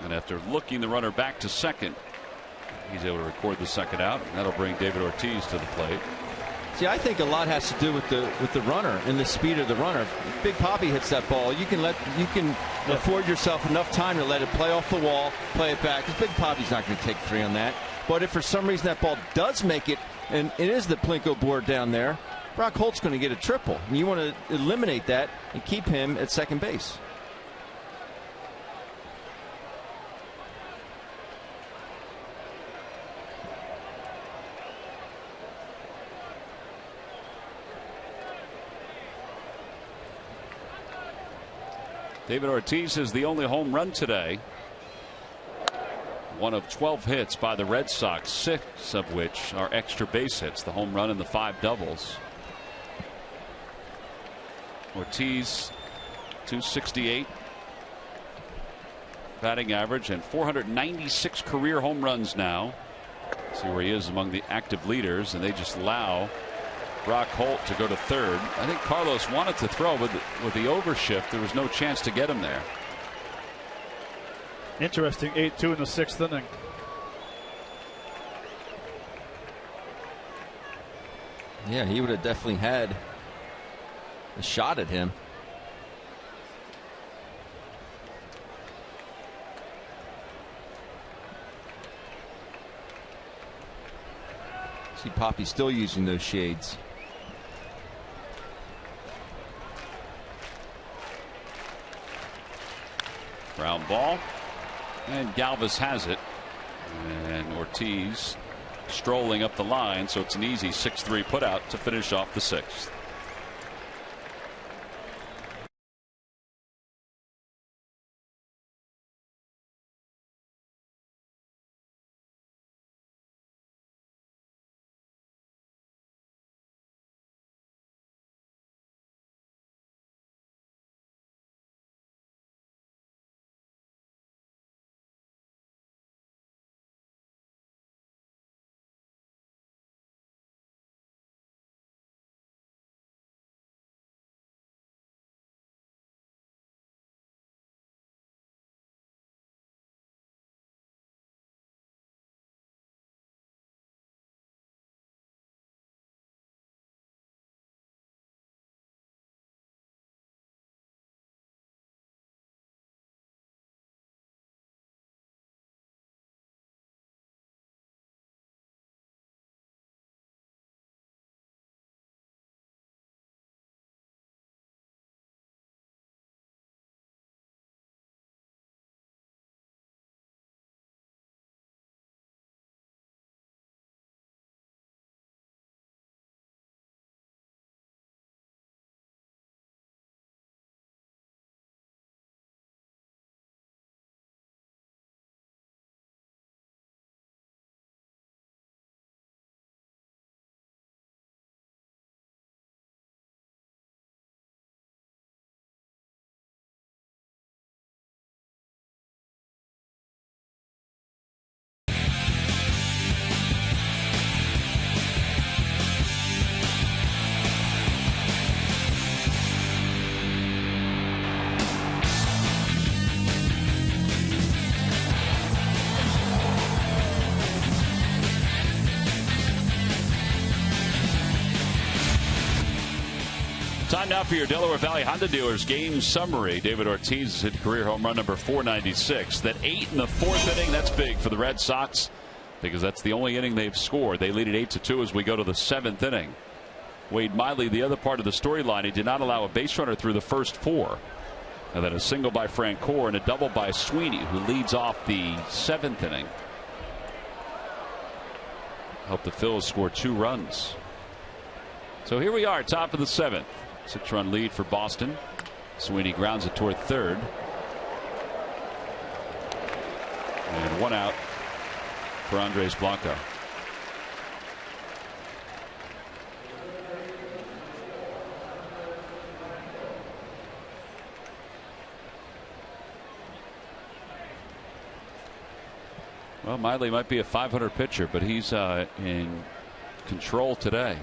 And after looking the runner back to second, He's able to record the second out, and that'll bring David Ortiz to the plate. See, I think a lot has to do with the runner and the speed of the runner. If Big Poppy hits that ball, you can afford yourself enough time to let it play off the wall, play it back. Because Big Poppy's not going to take 3 on that. But if for some reason that ball does make it, and it is the Plinko board down there, Brock Holt's going to get a triple. And you want to eliminate that and keep him at second base. David Ortiz is the only home run today. One of 12 hits by the Red Sox, 6 of which are extra base hits. The home run and the 5 doubles. Ortiz, .268 batting average and 496 career home runs now. See where he is among the active leaders, and they just allow Brock Holt to go to third. I think Carlos wanted to throw, but with the overshift, there was no chance to get him there. Interesting 8-2 in the 6th inning. Yeah, he would have definitely had a shot at him. See Poppy still using those shades. Ground ball, and Galvis has it, and Ortiz strolling up the line, so it's an easy 6-3 putout to finish off the 6th. Time now for your Delaware Valley Honda dealers game summary. David Ortiz hit career home run number 496. That 8 in the 4th inning, that's big for the Red Sox because that's the only inning they've scored. They lead it 8-2 as we go to the 7th inning. Wade Miley, the other part of the storyline, he did not allow a base runner through the first 4. And then a single by Francoeur and a double by Sweeney, who leads off the 7th inning. Helped the Phillies score 2 runs. So here we are, top of the 7th. 6-run lead for Boston. Sweeney grounds it toward third. And 1 out for Andres Blanco. Well, Miley might be a 500 pitcher, but he's in control today.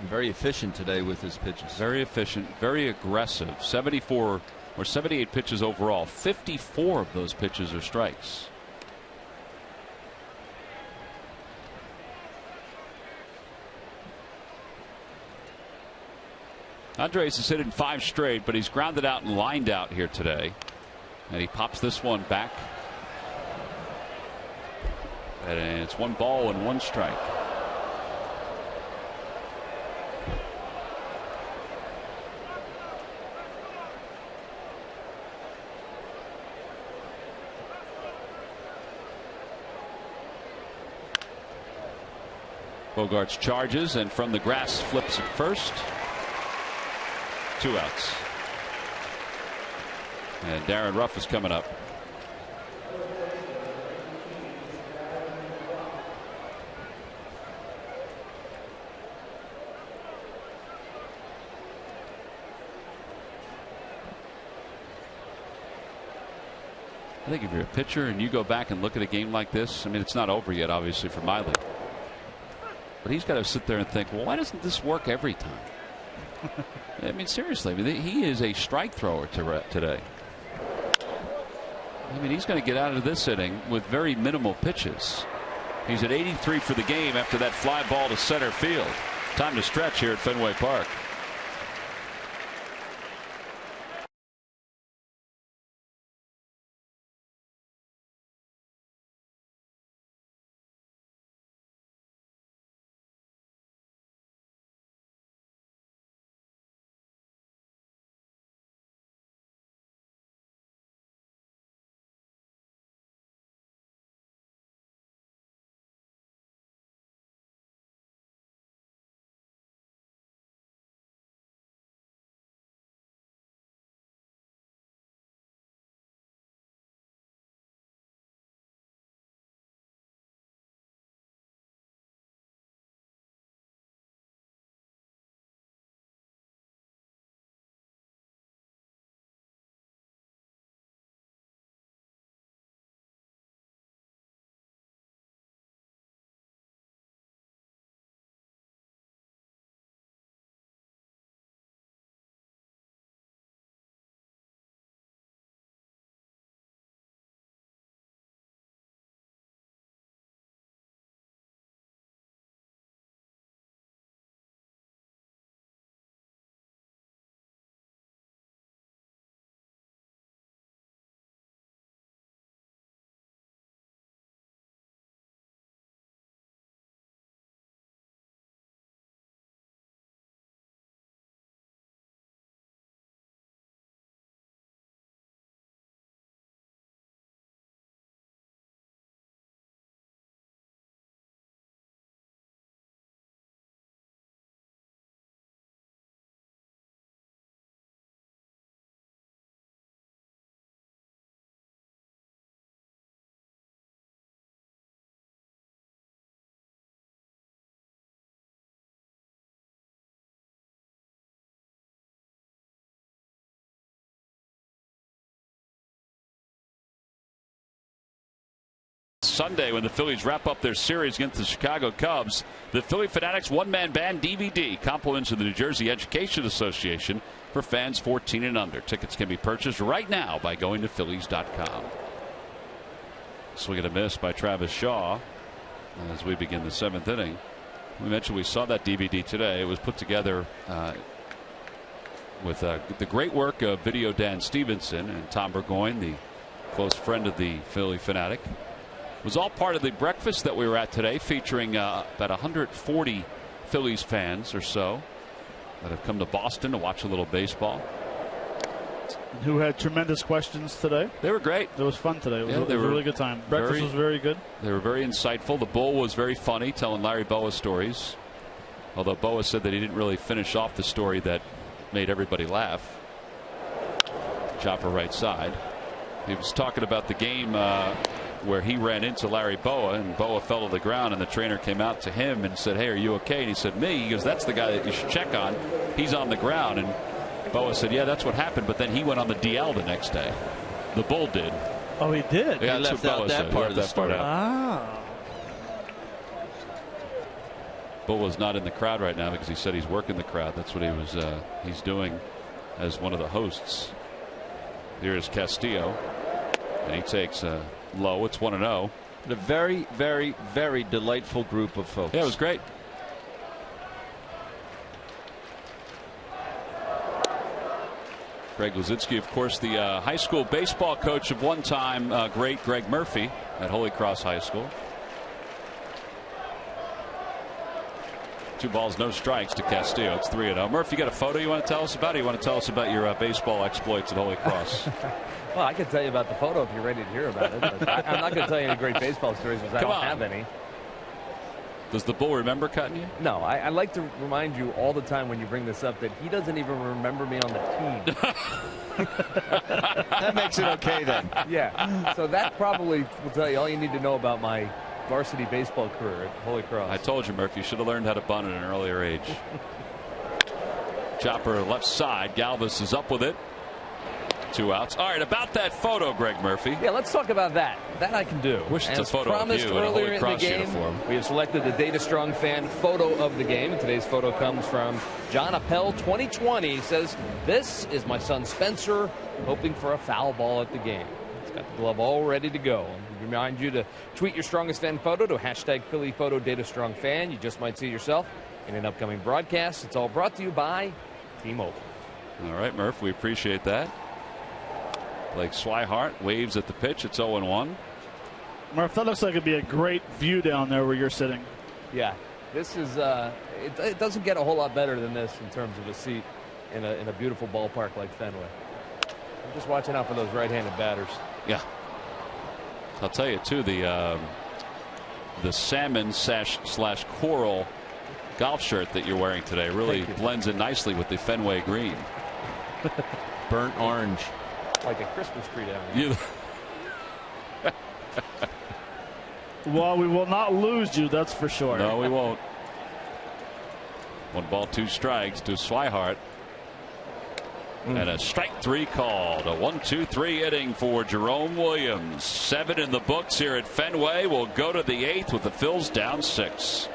Very efficient today with his pitches. Very efficient, very aggressive. 74 or 78 pitches overall. 54 of those pitches are strikes. Andres has hit in 5 straight, but he's grounded out and lined out here today. And he pops this one back. And it's 1 ball and 1 strike. Bogarts charges and from the grass flips it first. 2 outs. And Darren Ruff is coming up. I think if you're a pitcher and you go back and look at a game like this, I mean, it's not over yet, obviously, for Miley. But he's got to sit there and think, well, why doesn't this work every time? I mean, seriously, I mean, he is a strike thrower today. I mean, he's going to get out of this inning with very minimal pitches. He's at 83 for the game after that fly ball to center field. Time to stretch here at Fenway Park. Sunday when the Phillies wrap up their series against the Chicago Cubs. The Philly Fanatics one-man band DVD, compliments of the New Jersey Education Association for fans 14 and under. Tickets can be purchased right now by going to Phillies.com. Swing and a miss by Travis Shaw as we begin the 7th inning. We mentioned we saw that DVD today. It was put together with the great work of Video Dan Stevenson and Tom Burgoyne, the close friend of the Philly Fanatic. It was all part of the breakfast that we were at today, featuring about 140 Phillies fans or so that have come to Boston to watch a little baseball. Who had tremendous questions today. They were great. It was fun today. It was a really good time. Breakfast was very good. They were very insightful. The Bull was very funny, telling Larry Boa stories. Although Boa said that he didn't really finish off the story that made everybody laugh. Chopper right side. He was talking about the game where he ran into Larry Boa and Boa fell to the ground, and the trainer came out to him and said, "Hey, are you okay?" And he said, "Me?" He goes, "That's the guy that you should check on. He's on the ground." And Boa said, "Yeah, that's what happened." But then he went on the DL the next day. The Bull did. Oh, he did? Yeah, he left out that part of the story. Ah. Bull was not in the crowd right now because he said he's working the crowd. That's what he was. He's doing as one of the hosts. Here's Castillo, and he takes low. It's 1-0. A very, very, very delightful group of folks. Yeah, it was great. Greg Luzinski, of course, the high school baseball coach of one-time great Greg Murphy at Holy Cross High School. 2 balls, no strikes to Castillo. It's 3-0. Murphy, you got a photo you want to tell us about? Or you want to tell us about your baseball exploits at Holy Cross? Well, I can tell you about the photo if you're ready to hear about it. But I'm not going to tell you any great baseball stories because I don't have any. Does the Bull remember cutting you? No, I like to remind you all the time when you bring this up that he doesn't even remember me on the team. That makes it okay then. Yeah, so that probably will tell you all you need to know about my varsity baseball career at Holy Cross. I told you, Murphy, you should have learned how to bunt at an earlier age. Chopper left side. Galvis is up with it. 2 outs. All right, about that photo, Greg Murphy. Yeah, let's talk about that. That I can do. Wish it's a photo of you in a Holy Cross uniform. We have selected the Data Strong fan photo of the game. And today's photo comes from John Appel, 2020. He says, "This is my son Spencer, hoping for a foul ball at the game." He's got the glove all ready to go. We remind you to tweet your strongest fan photo to hashtag Philly Photo Data Strong Fan. You just might see yourself in an upcoming broadcast. It's all brought to you by T-Mobile. All right, Murph, we appreciate that. Blake Swihart waves at the pitch. It's 0-1. Murph, that looks like it'd be a great view down there where you're sitting. Yeah, this is it doesn't get a whole lot better than this in terms of a seat in a beautiful ballpark like Fenway. I'm just watching out for those right-handed batters. Yeah, I'll tell you too, the salmon slash coral golf shirt that you're wearing today really blends in nicely with the Fenway green. Burnt orange. Like a Christmas tree down here. Well, we will not lose you, that's for sure. No, we won't. 1 ball, 2 strikes to Swihart. And a strike 3 called. A 1-2-3 inning for Jerome Williams. 7 in the books here at Fenway. We'll go to the 8th with the Phils down 6.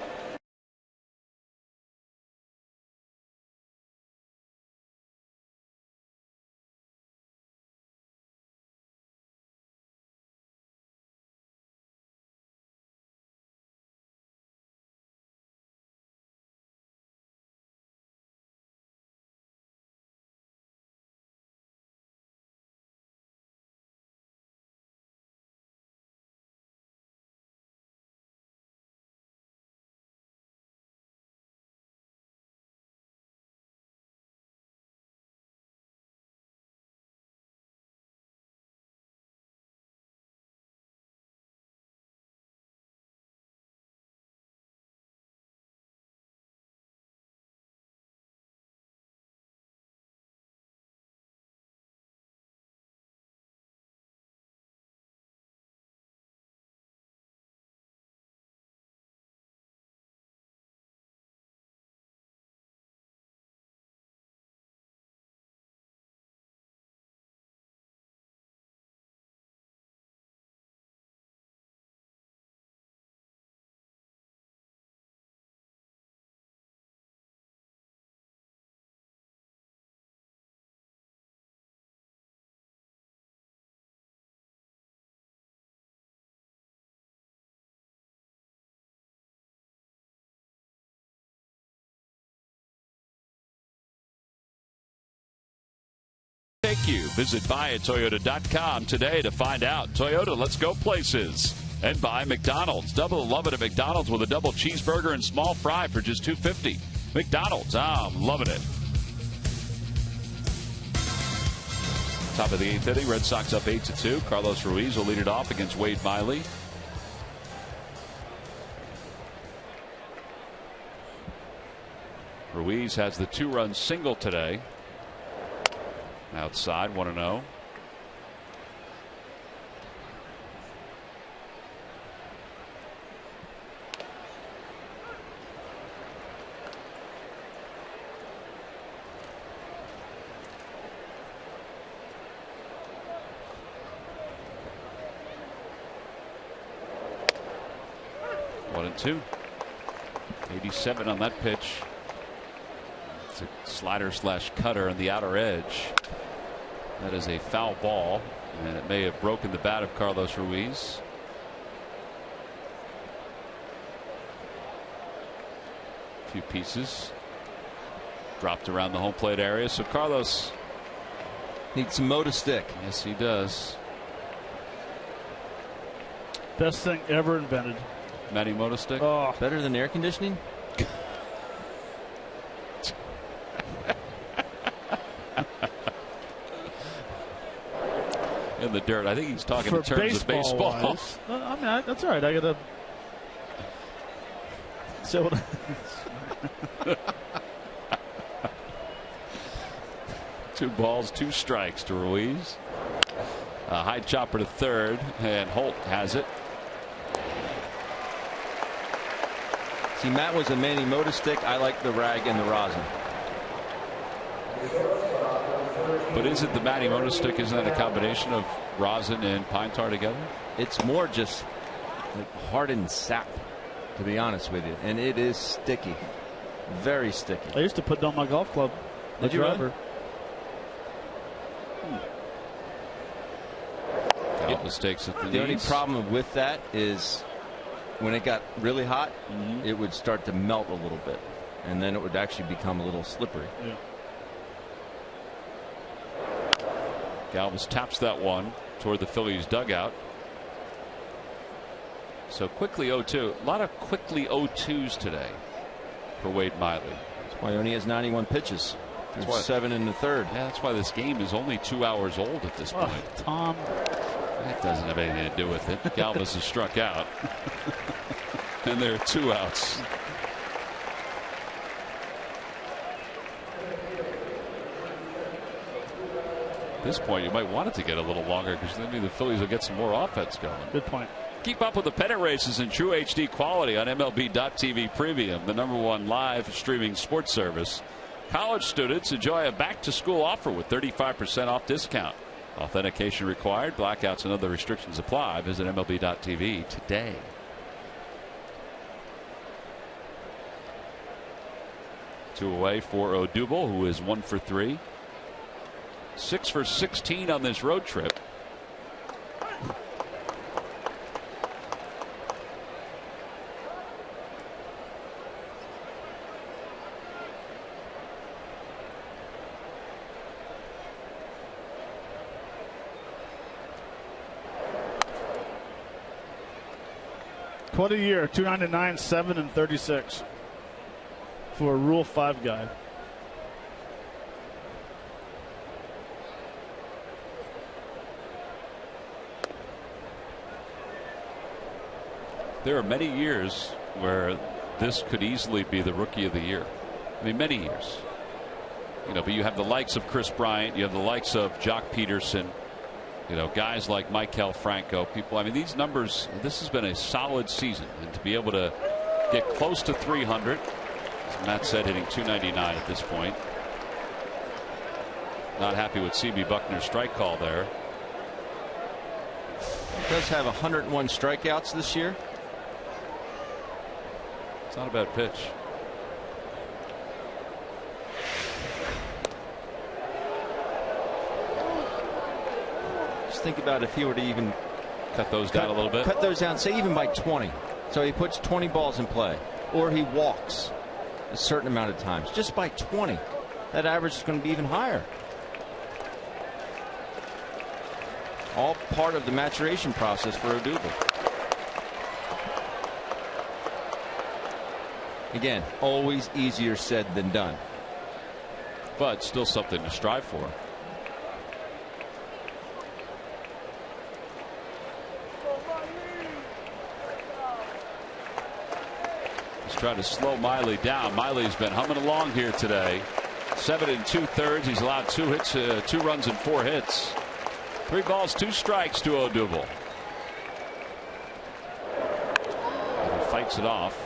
Take you. Visit buyatoyota.com today to find out. Toyota, let's go places. And by McDonald's. Double the love it at McDonald's with a double cheeseburger and small fry for just $2.50. McDonald's, I'm loving it. Top of the 8th inning, Red Sox up 8-2. Carlos Ruiz will lead it off against Wade Miley. Ruiz has the 2-run single today. Outside, 1-0. One and 2. 87 on that pitch. It's a slider slash cutter on the outer edge. That is a foul ball, and it may have broken the bat of Carlos Ruiz. A few pieces dropped around the home plate area. So Carlos Needs some motor stick. Yes, he does. Best thing ever invented. Matty Moto Stick. Oh, Better than air conditioning? In the dirt. I think he's talking for in terms of baseball. wise, I mean, that's all right. I got to. So. Two balls, 2 strikes to Ruiz. A high chopper to third, and Holt has it. See, Matt was a Manny Motor Stick. I like the rag and the rosin. But isn't the Matty Moto Stick, isn't that a combination of rosin and pine tar together? It's more just like hardened sap, to be honest with you. And it is sticky. Very sticky. I used to put down my golf club. Did you really? Mistakes at the only problem with that is when it got really hot, it would start to melt a little bit, and then it would actually become a little slippery. Yeah. Galvis taps that one toward the Phillies dugout. So quickly 0-2. A lot of quickly 0-2s today for Wade Miley. That's why he only has 91 pitches. There's 7 in the third. Yeah, that's why this game is only 2 hours old at this point. Tom. That doesn't have anything to do with it. Galvis is struck out. And there are 2 outs. At this point, you might want it to get a little longer because then the Phillies will get some more offense going. Good point. Keep up with the pennant races in true HD quality on MLB.TV Premium, the #1 live streaming sports service. College students enjoy a back-to-school offer with 35% off discount. Authentication required. Blackouts and other restrictions apply. Visit MLB.TV today. Two away for Odubel, who is 1 for 3. 6 for 16 on this road trip. What a year. 299, 7 and 36 for a Rule 5 guy. There are many years where this could easily be the Rookie of the Year. I mean, many years. You know, but you have the likes of Chris Bryant, you have the likes of Jock Peterson, you know, guys like Maikel Franco, people. I mean, these numbers, this has been a solid season, and to be able to get close to 300, as Matt said, hitting 299 at this point. Not happy with C.B. Buckner's strike call there. He does have 101 strikeouts this year. It's not a bad pitch. Just think about if he were to even cut those down a little bit. Cut those down, say even by 20. So he puts 20 balls in play, or he walks a certain amount of times. Just by 20, that average is going to be even higher. All part of the maturation process for Odubel. Again, always easier said than done. But still something to strive for. He's trying to slow Miley down. Miley's been humming along here today. 7 2/3. He's allowed 2 hits, 2 runs and 4 hits. 3 balls, 2 strikes to Odubel. And he fights it off.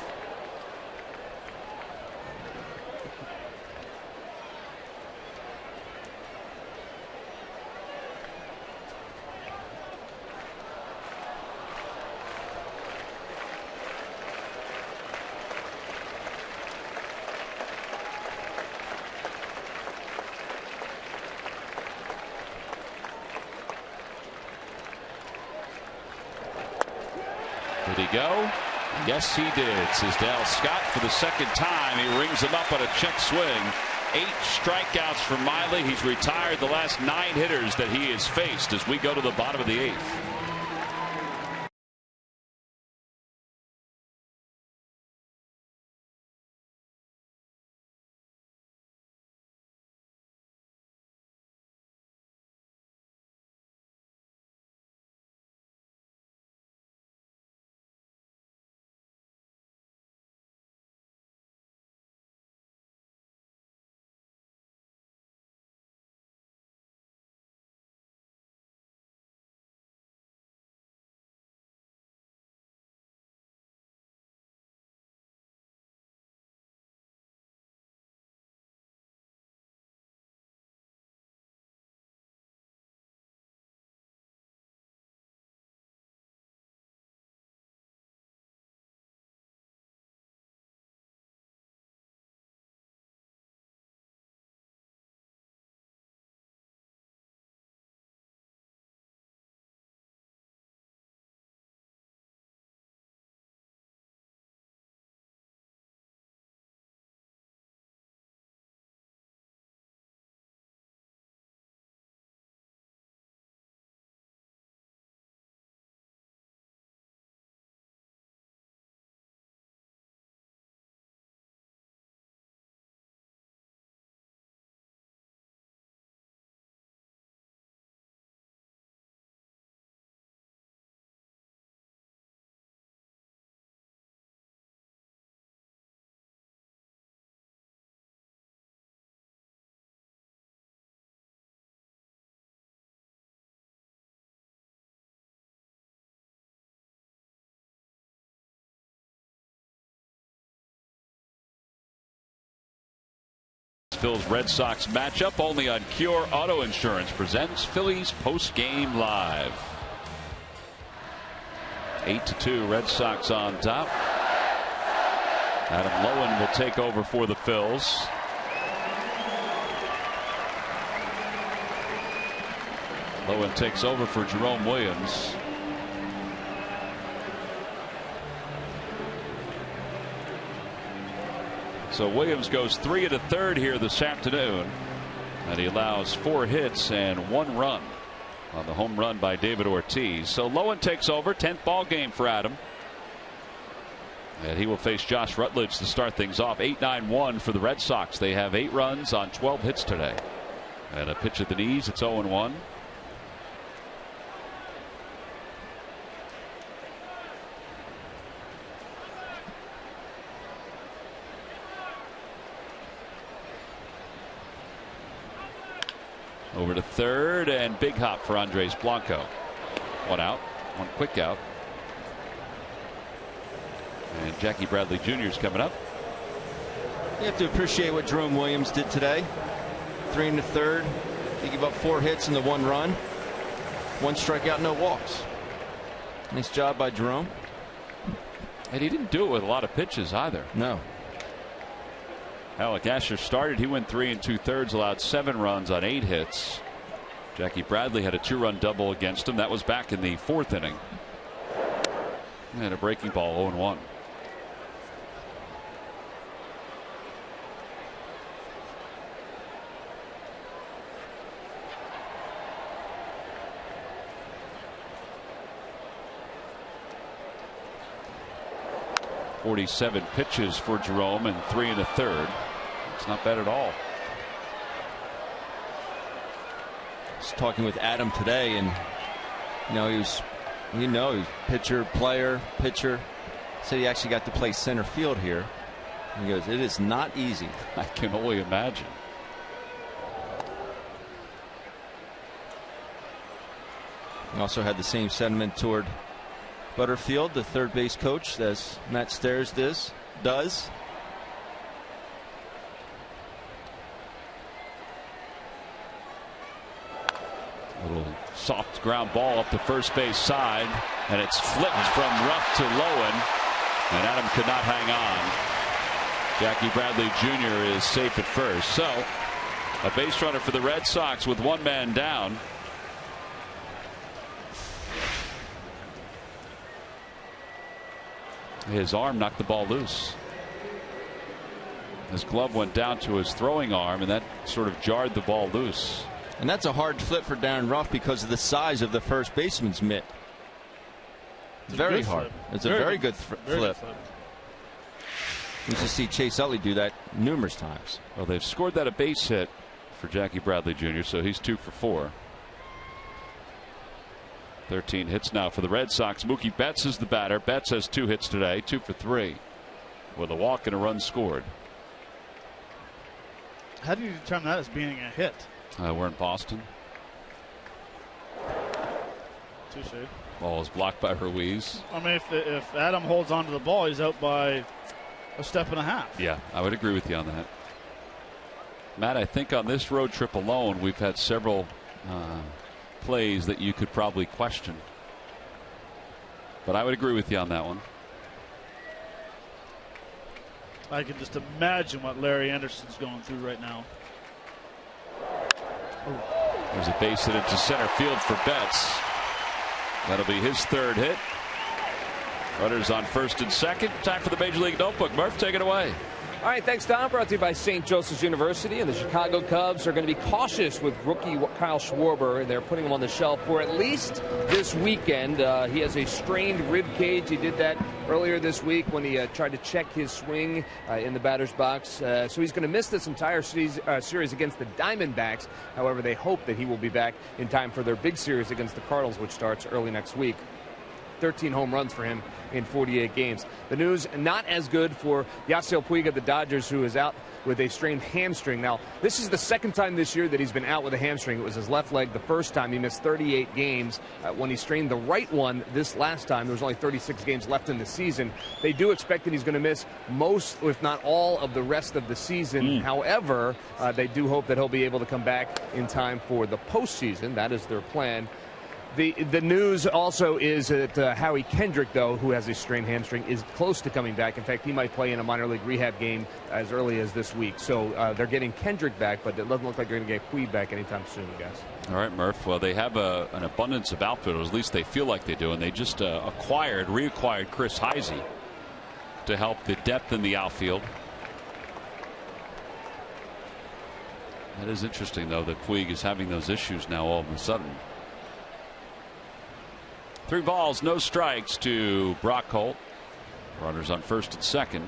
Did he go? Yes, he did. Says Dale Scott for the second time. He rings him up on a check swing. 8 strikeouts for Miley. He's retired the last 9 hitters that he has faced as we go to the bottom of the 8th. Phil's Red Sox matchup only on Cure Auto Insurance presents Phillies post-game live. 8-2 Red Sox on top. Adam Lowen will take over for the Phils. Lowen takes over for Jerome Williams. So Williams goes 3 1/3 here this afternoon, and he allows 4 hits and 1 run on the home run by David Ortiz. So Lowen takes over, 10th ball game for Adam, and he will face Josh Rutledge to start things off. 8-9-1 for the Red Sox. They have 8 runs on 12 hits today, and a pitch at the knees. It's 0-1. Over to third, and big hop for Andres Blanco. 1 out, 1 quick out. And Jackie Bradley Jr. is coming up. You have to appreciate what Jerome Williams did today. 3 1/3. He gave up 4 hits and the 1 run. 1 strikeout, no walks. Nice job by Jerome. And he didn't do it with a lot of pitches either. No. Alec Asher started. He went 3 2/3, allowed 7 runs on 8 hits. Jackie Bradley had a 2-run double against him. That was back in the 4th inning. And a breaking ball, 0-1. .47 pitches for Jerome and 3 1/3. It's not bad at all. I was talking with Adam today, and he was pitcher, player, pitcher. Said he actually got to play center field here. He goes, it is not easy. I can only imagine. He also had the same sentiment toward Butterfield, the third base coach, as Matt Stairs does. A little soft ground ball up the first base side, and it's flipped from Ruff to Lowen, and Adam could not hang on. Jackie Bradley Jr. is safe at first. So a base runner for the Red Sox with 1 man down. His arm knocked the ball loose. His glove went down to his throwing arm, and that sort of jarred the ball loose. And that's a hard flip for Darren Ruff because of the size of the first baseman's mitt. It's very hard. It's a very good flip. We used to see Chase Utley do that numerous times. Well, they've scored that a base hit for Jackie Bradley Jr., so he's 2 for 4. 13 hits now for the Red Sox. Mookie Betts is the batter. Betts has 2 hits today, 2 for 3, with a walk and a run scored. How do you determine that as being a hit? We're in Boston. Touche. Ball is blocked by Ruiz. I mean, if Adam holds onto the ball, he's out by a step and a half. Yeah, I would agree with you on that. Matt, I think on this road trip alone, we've had several plays that you could probably question. But I would agree with you on that one. I can just imagine what Larry Anderson's going through right now. There's a base hit into center field for Betts. That'll be his 3rd hit. Runners on 1st and 2nd. Time for the Major League Notebook. Murph, take it away. All right, thanks, Tom. Brought to you by St. Joseph's University. And the Chicago Cubs are going to be cautious with rookie Kyle Schwarber. They're putting him on the shelf for at least this weekend. He has a strained rib cage. He did that earlier this week when he tried to check his swing in the batter's box. So he's going to miss this entire series against the Diamondbacks. However, they hope that he will be back in time for their big series against the Cardinals, which starts early next week. 13 home runs for him in 48 games. The news not as good for Yasiel Puig of the Dodgers, who is out with a strained hamstring. Now, this is the 2nd time this year that he's been out with a hamstring. It was his left leg the first time. He missed 38 games. When he strained the right one this last time, there was only 36 games left in the season. They do expect that he's going to miss most, if not all, of the rest of the season. However, they do hope that he'll be able to come back in time for the postseason. That is their plan. The news also is that Howie Kendrick, though, who has a strained hamstring, is close to coming back. In fact, he might play in a minor league rehab game as early as this week. So they're getting Kendrick back, but it doesn't look like they're going to get Puig back anytime soon, guys. All right, Murph. Well, they have an abundance of outfielders, at least they feel like they do, and they just reacquired Chris Heisey to help the depth in the outfield. That is interesting, though, that Puig is having those issues now all of a sudden. 3 balls, no strikes to Brock Holt. Runners on 1st and 2nd.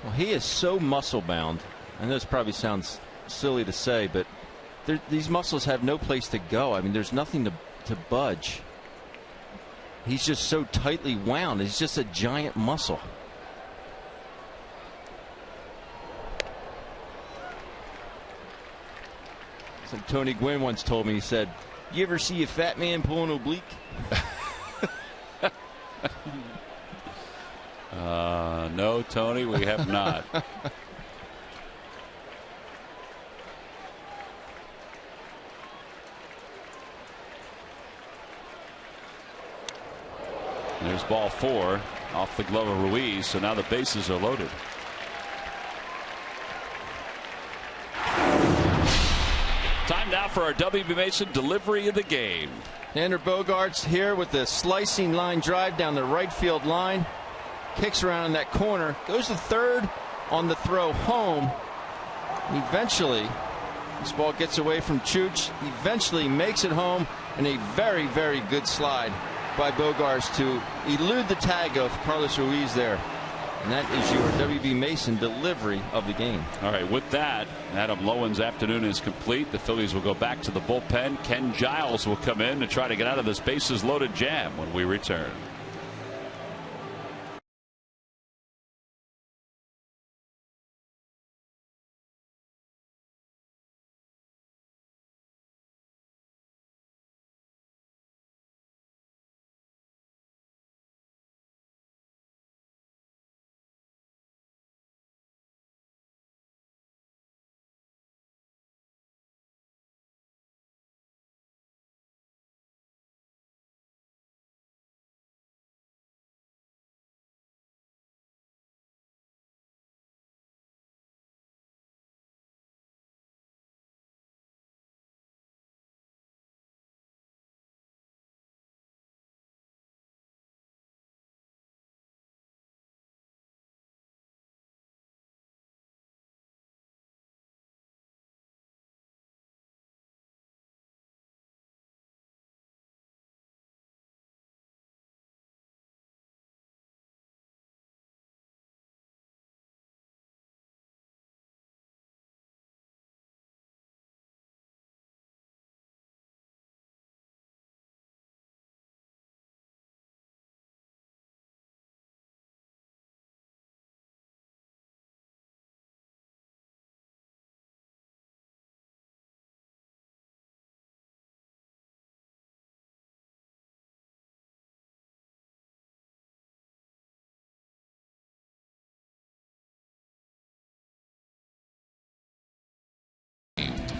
Well, he is so muscle bound. I know this probably sounds silly to say, but these muscles have no place to go. I mean, there's nothing to budge. He's just so tightly wound. He's just a giant muscle. It's like Tony Gwynn once told me. He said, "You ever see a fat man pull an oblique?" No, Tony, we have not. There's ball 4 off the glove of Ruiz, so now the bases are loaded. Time now for our W.B. Mason delivery of the game. Xander Bogaerts here with the slicing line drive down the right field line. Kicks around in that corner. Goes to 3rd on the throw home. Eventually, this ball gets away from Chooch. Eventually makes it home. And a very, very good slide by Bogaerts to elude the tag of Carlos Ruiz there. And that is your W.B. Mason delivery of the game. All right, with that, Adam Lowen's afternoon is complete. The Phillies will go back to the bullpen. Ken Giles will come in to try to get out of this bases loaded jam when we return.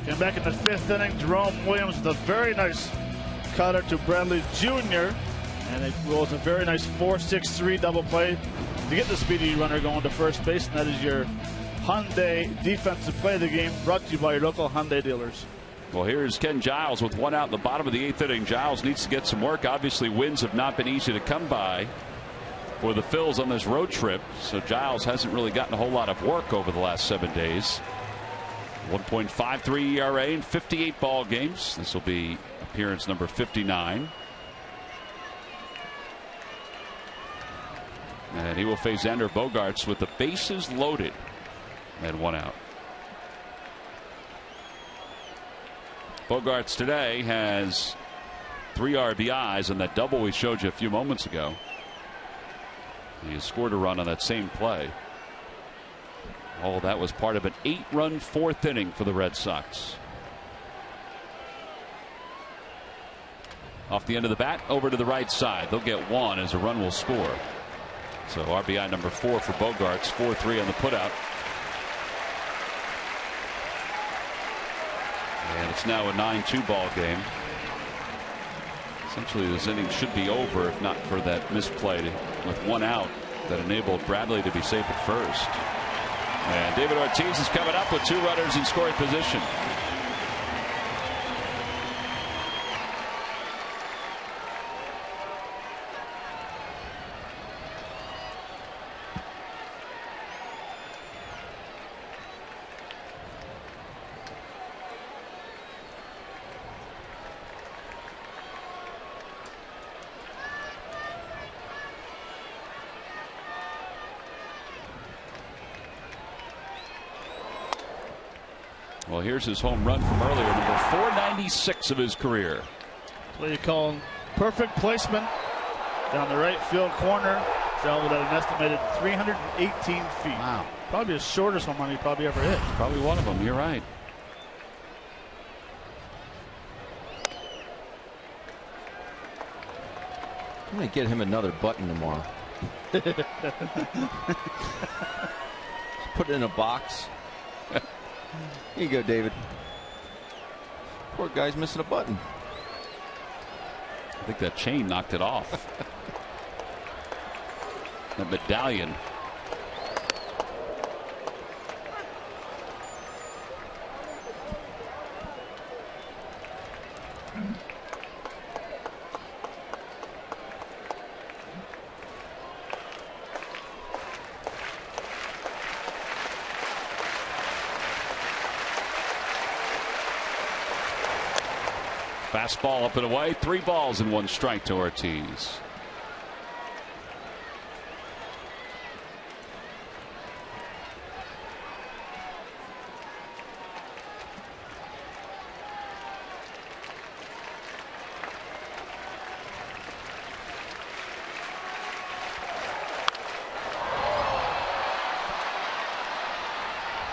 Came back in the 5th inning. Jerome Williams with a very nice cutter to Bradley Jr. And it was a very nice 4-6-3 double play to get the speedy runner going to first base. And that is your Hyundai defensive play of the game, brought to you by your local Hyundai dealers. Well, here's Ken Giles with one out in the bottom of the 8th inning. Giles needs to get some work. Obviously, wins have not been easy to come by for the Phils on this road trip. So Giles hasn't really gotten a whole lot of work over the last 7 days. 1.53 ERA in 58 ball games. This will be appearance number 59. And he will face Xander Bogaerts with the bases loaded and one out. Bogaerts today has 3 RBIs and that double we showed you a few moments ago. He has scored a run on that same play. All that was part of an 8-run 4th inning for the Red Sox. Off the end of the bat, over to the right side. They'll get one as a run will score. So RBI number 4 for Bogaerts, 4-3 on the putout. And it's now a 9-2 ball game. Essentially, this inning should be over if not for that misplay with one out that enabled Bradley to be safe at first. And David Ortiz is coming up with 2 runners in scoring position. Well, here's his home run from earlier, number 496 of his career. That's what you call perfect placement down the right field corner. Traveled at an estimated 318 feet. Wow. Probably the shortest home run he probably ever hit. Probably one of them. You're right. I'm going to get him another button tomorrow. Put it in a box. Here you go, David. Poor guy's missing a button. I think that chain knocked it off. That medallion. Fastball up and away. 3 balls and 1 strike to Ortiz.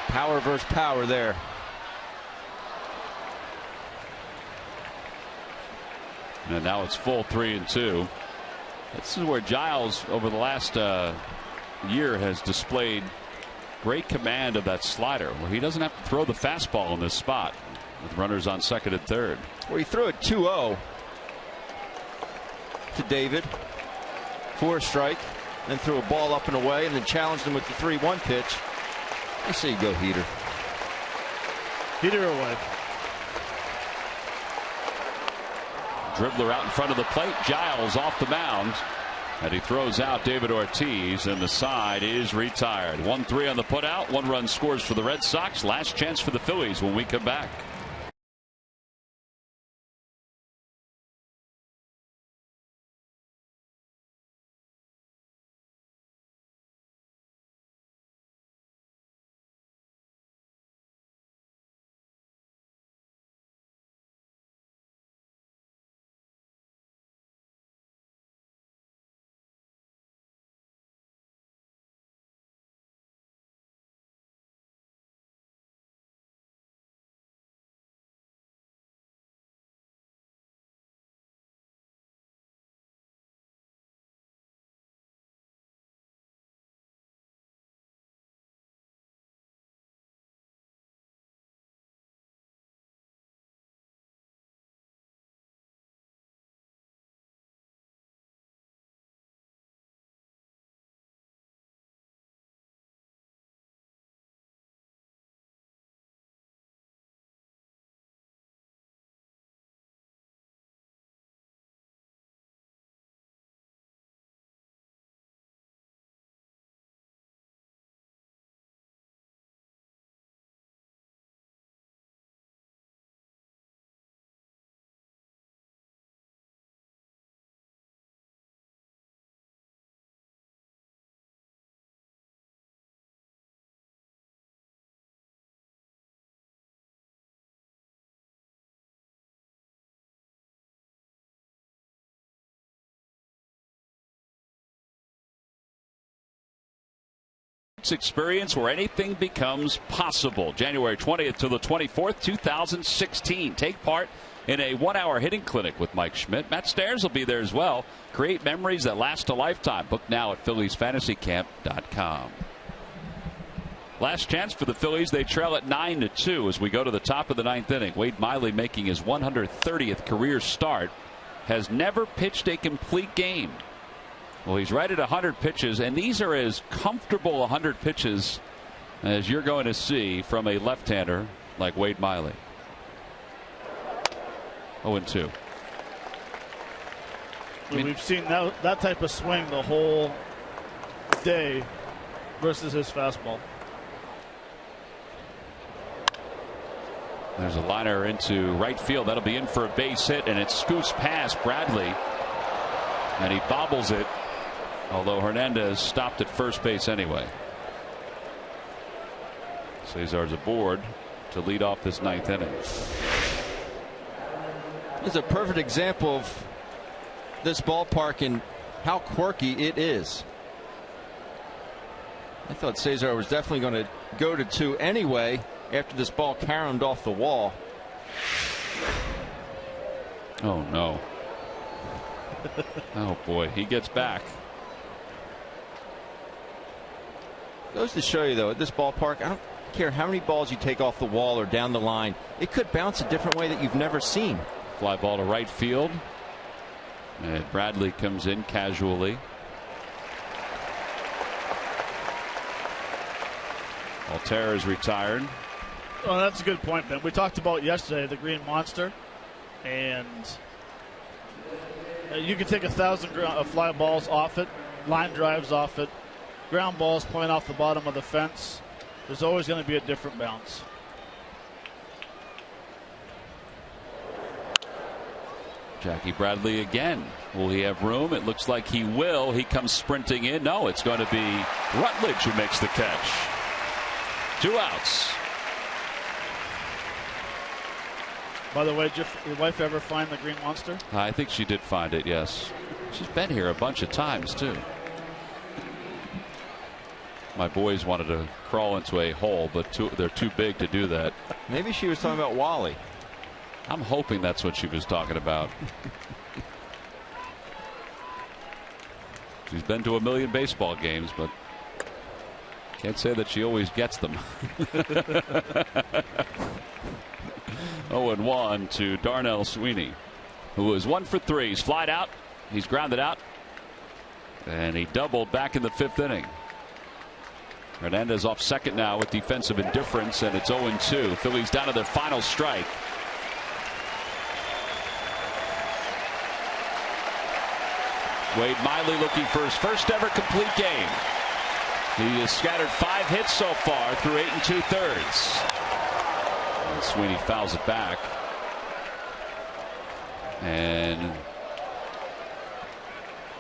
Power versus power there. And now it's full 3-2. This is where Giles over the last year has displayed great command of that slider, where he doesn't have to throw the fastball in this spot with runners on second and third. Well, he threw it 2-0 to David for a strike, then threw a ball up and away, and then challenged him with the 3-1 pitch. I say you go heater. Heater away. Dribbler out in front of the plate. Giles off the mound. And he throws out David Ortiz, and the side is retired. 1-3 on the putout. 1 run scores for the Red Sox. Last chance for the Phillies when we come back. experience where anything becomes possible. January 20th to the 24th, 2016. Take part in a 1-hour hitting clinic with Mike Schmidt. Matt Stairs will be there as well. Create memories that last a lifetime. Book now at PhilliesFantasyCamp.com. Last chance for the Phillies. They trail at 9-2 as we go to the top of the 9th inning. Wade Miley, making his 130th career start, has never pitched a complete game. Well, he's right at 100 pitches, and these are as comfortable 100 pitches as you're going to see from a left-hander like Wade Miley. 0-2. We've seen that type of swing the whole day versus his fastball. There's a liner into right field. That'll be in for a base hit, and it scoots past Bradley, and he bobbles it, although Hernandez stopped at first base anyway. Cesar's aboard to lead off this 9th inning. It's a perfect example of this ballpark and how quirky it is. I thought Cesar was definitely going to go to 2 anyway after this ball caromed off the wall. Oh, no. Oh, boy. He gets back. Goes to show you, though, at this ballpark, I don't care how many balls you take off the wall or down the line, it could bounce a different way that you've never seen. Fly ball to right field. And Bradley comes in casually. Altair is retired. Well, that's a good point, Ben. We talked about yesterday the Green Monster, and you can take 1,000 fly balls off it, line drives off it, ground balls playing off the bottom of the fence. There's always going to be a different bounce. Jackie Bradley again. Will he have room? It looks like he will. He comes sprinting in. No, it's going to be Rutledge who makes the catch. 2 outs. By the way, did your wife ever find the Green Monster? I think she did find it, yes. She's been here a bunch of times, too. My boys wanted to crawl into a hole, but they're too big to do that. Maybe she was talking about Wally. I'm hoping that's what she was talking about. She's been to a million baseball games, but can't say that she always gets them. 0-1 to Darnell Sweeney, who is 1 for 3. He's flied out. He's grounded out. And he doubled back in the 5th inning. Hernandez off second now with defensive indifference, and it's 0-2. Phillies down to their final strike. Wade Miley looking for his first ever complete game. He has scattered 5 hits so far through 8 2/3. And Sweeney fouls it back. And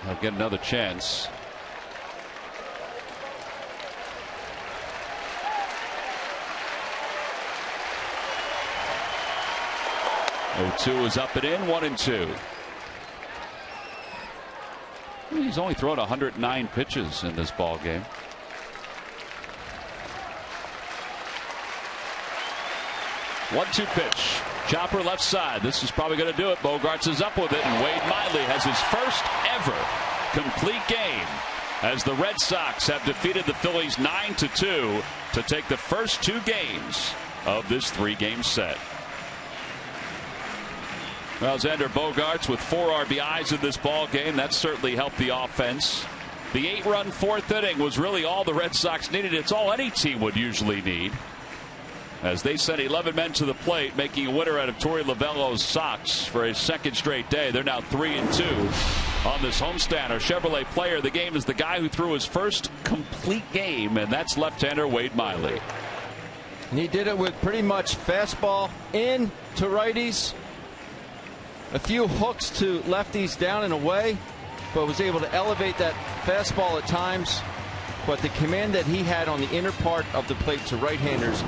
he'll get another chance. Oh, 2 is up and in. 1-2. He's only thrown 109 pitches in this ball game. One-two pitch. Chopper left side. This is probably going to do it. Bogarts is up with it, and Wade Miley has his first ever complete game as the Red Sox have defeated the Phillies 9-2 to take the first 2 games of this 3-game set. Well, Xander Bogaerts with 4 RBIs in this ball game. That certainly helped the offense. The 8-run 4th inning was really all the Red Sox needed. It's all any team would usually need, as they sent 11 men to the plate, making a winner out of Torey Lovullo's Sox for his 2nd straight day. They're now 3-2 on this homestand. Our Chevrolet player of the game is the guy who threw his first complete game, and that's left-hander Wade Miley. And he did it with pretty much fastball in to righties, a few hooks to lefties down and away, but was able to elevate that fastball at times. But the command that he had on the inner part of the plate to right-handers